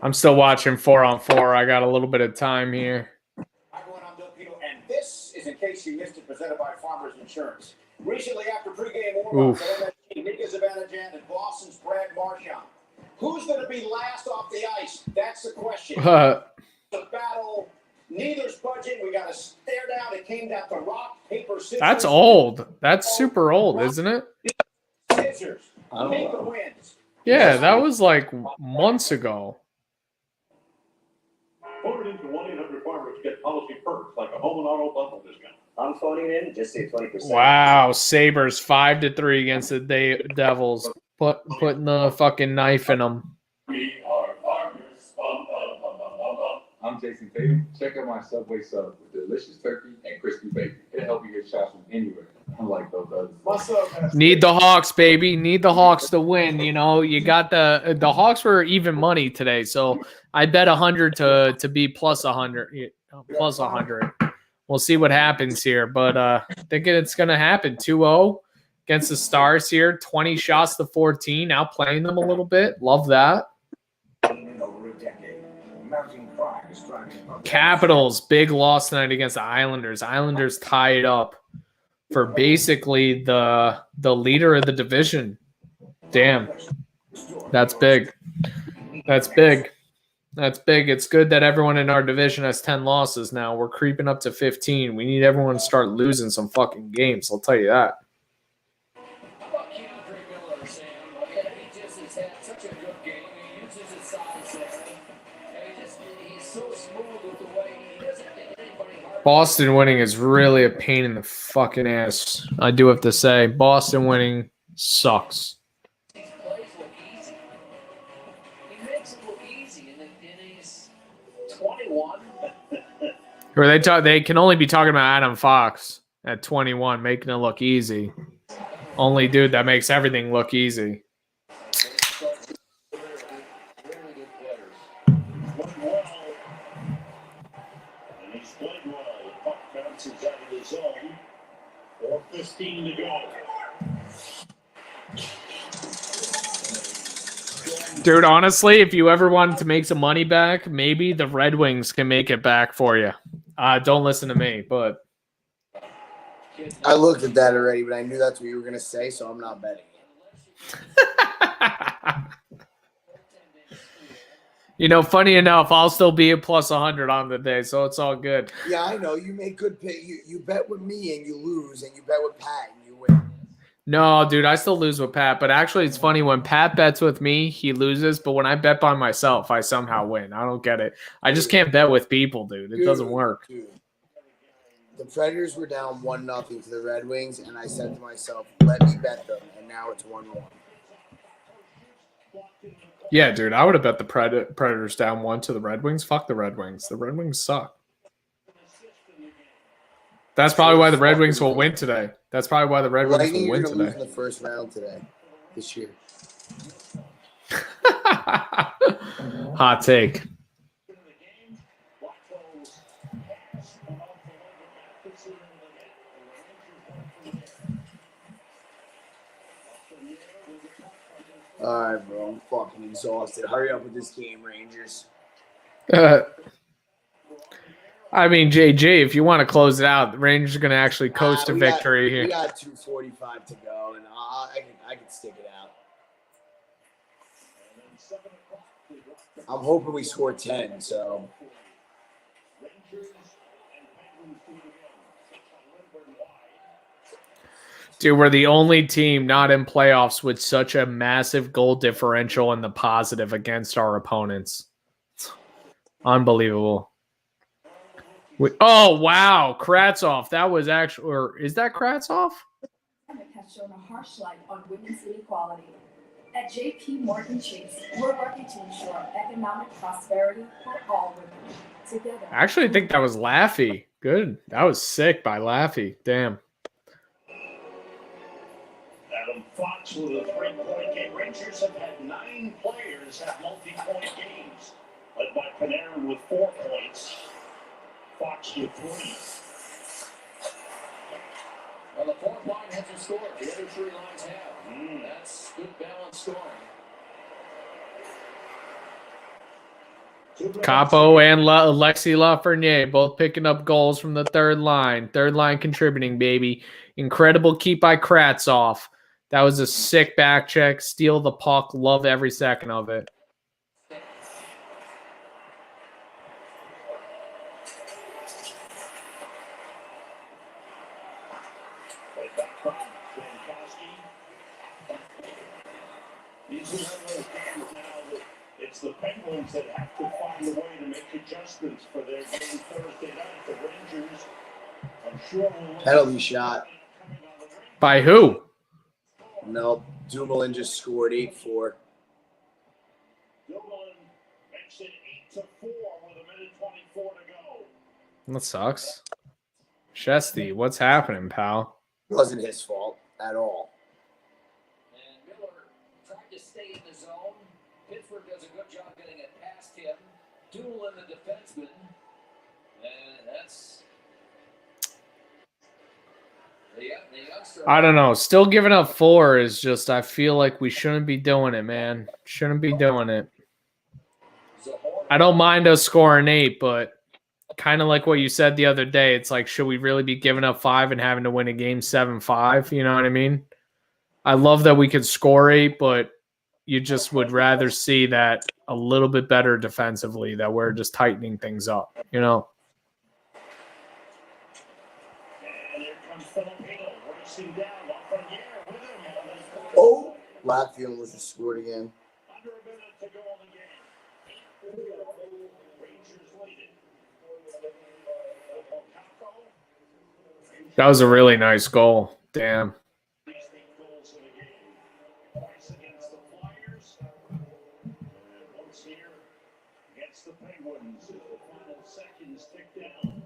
I'm still watching 4-on-4. I got a little bit of time here. Hi, everyone. I'm Bill Pino, and this is In Case You Missed It, presented by Farmers Insurance. Recently, after pregame warm-ups at MSG, Nika Zibanejad and Boston's Brad Marchand. Who's going to be last off the ice? That's the question. The battle, neither's budging. We got a stare down. It came down to rock, paper, scissors. That's old. That's super old, isn't it? Scissors. Nika wins. Yeah, that was like months ago. Phone it into 1-800-FARMERS to get policy perks like a home and auto bundle discount. I'm phoning in. Just say 20%. Wow, Sabres 5-3 against the Devils. Putting the fucking knife in them. We are farmers. I'm Jason Tatum. Check out my Subway sub with delicious turkey and crispy bacon. It'll help you get shots from anywhere, unlike those others. Need the Hawks, baby. Need the Hawks to win. You know, you got the Hawks were even money today, so I bet 100 to be plus 100, plus 100. We'll see what happens here, but thinking it's gonna happen. 2-0 against the Stars here. 20 shots to 14, outplaying them a little bit. Love that. Capitals, big loss tonight against the Islanders. Islanders tied up for basically the leader of the division. Damn. That's big. That's big. That's big. It's good that everyone in our division has 10 losses now. We're creeping up to 15. We need everyone to start losing some fucking games. I'll tell you that. Boston winning is really a pain in the fucking ass. I do have to say, Boston winning sucks. These plays look easy. He makes it look easy, and he's 21. Or they can only be talking about Adam Fox at 21, making it look easy. Only dude that makes everything look easy. Out of the zone. 4:15 to go. Dude, honestly, if you ever wanted to make some money back, maybe the Red Wings can make it back for you. Don't listen to me, but I looked at that already, but I knew that's what you were going to say, so I'm not betting it. You know, funny enough, I'll still be a plus 100 on the day, so it's all good. Yeah, I know. You make good pay. You bet with me and you lose, and you bet with Pat and you win. No, dude, I still lose with Pat. But actually, it's funny. When Pat bets with me, he loses. But when I bet by myself, I somehow win. I don't get it. I just can't bet with people, dude. It doesn't work. Dude. The Predators were down 1-0 to the Red Wings, and I said to myself, let me bet them. And now it's 1-1. Yeah, dude, I would have bet the Predators down 1 to the Red Wings. Fuck the Red Wings. The Red Wings suck. That's probably why the Red Wings will win today. That's probably why the Red Wings will win today. Lose in the first round today, this year. Hot take. All right, bro. I'm fucking exhausted. Hurry up with this game, Rangers. I mean, JJ, if you want to close it out, the Rangers are going to actually coast to victory here. We got 2:45 to go, and I can stick it out. I'm hoping we score 10, so. Dude, we're the only team not in playoffs with such a massive goal differential in the positive against our opponents. Unbelievable. Oh, wow. Kratzov. That was actually, or is that Kratzov? Has shown a harsh light on women's inequality. At J.P. Morgan Chase, we're working to ensure economic prosperity for all women. Together. I actually think that was Laffy. Good. That was sick by Laffy. Damn. Adam Fox with a 3-point game. Rangers have had 9 players have multi-point games, led by Panarin with 4 points. Fox with 3. Well, the fourth line hasn't scored. The other 3 lines have. That's good balanced scoring. Capo and Alexi Lafreniere both picking up goals from the third line. Third line contributing, baby. Incredible keep by Kratzov. That was a sick back check. Steal the puck. Love every second of it. It's the Penguins that have to find a way to make adjustments for their game Thursday night. The Rangers, I'm sure, will Penalty shot. By who? No, Dumoulin just scored 8-4. Dola makes it 8-4 with 1:24 to go. That sucks. Shesty, what's happening, pal? It wasn't his fault at all. And Miller tried to stay in the zone. Pittsburgh does a good job getting it past him. Dola, the defenseman. And that's... the youngster. I don't know. Still giving up 4 is just, I feel like we shouldn't be doing it, man. Shouldn't be doing it. I don't mind us scoring 8, but kind of like what you said the other day, it's like, should we really be giving up 5 and having to win a game 7-5? You know what I mean? I love that we could score 8, but you just would rather see that a little bit better defensively, that we're just tightening things up, you know? Oh, Latvia almost just scored again. That was a really nice goal. Damn. The Penguins as the final seconds tick down.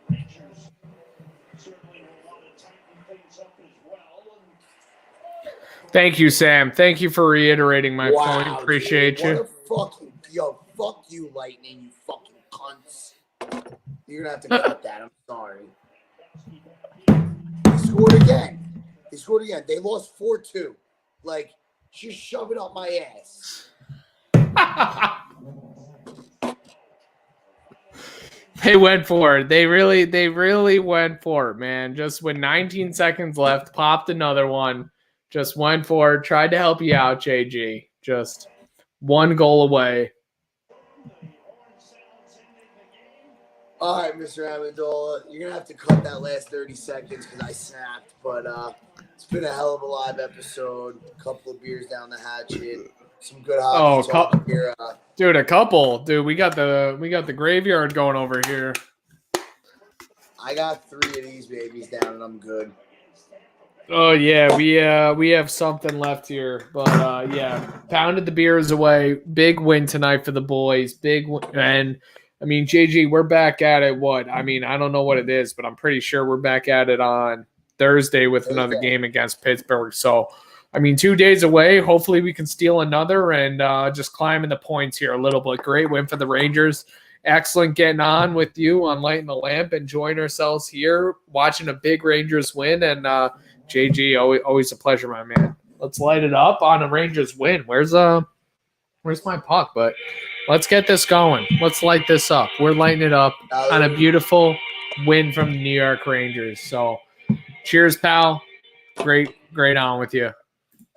Rangers certainly will want to tighten things up as well. Thank you, Sam. Thank you for reiterating my point. Appreciate dude, you. Fuck you, Lightning, you fucking cunts. You're gonna have to cut that. I'm sorry. He scored again. They lost 4-2. Like, just shove it up my ass. They went for it. They really went for it, man. Just with 19 seconds left, popped another one. Just went for it. Tried to help you out, JG. Just 1 goal away. All right, Mr. Amendola, you're going to have to cut that last 30 seconds because I snapped. But it's been a hell of a live episode. A couple of beers down the hatchet. Some good hockey talk here. Dude, a couple. Dude, we got the graveyard going over here. I got 3 of these babies down and I'm good. Oh yeah, we have something left here, but yeah, pounded the beers away. Big win tonight for the boys. Big win. And I mean, JG, we're back at it. What? I mean, I don't know what it is, but I'm pretty sure we're back at it on Thursday with another game against Pittsburgh. So, I mean, 2 days away. Hopefully we can steal another and just climb in the points here a little bit. Great win for the Rangers. Excellent getting on with you on Lighting the Lamp, enjoying ourselves here, watching a big Rangers win. And JG, always a pleasure, my man. Let's light it up on a Rangers win. Where's my puck? But let's get this going. Let's light this up. We're lighting it up on a beautiful win from the New York Rangers. So cheers, pal. Great on with you.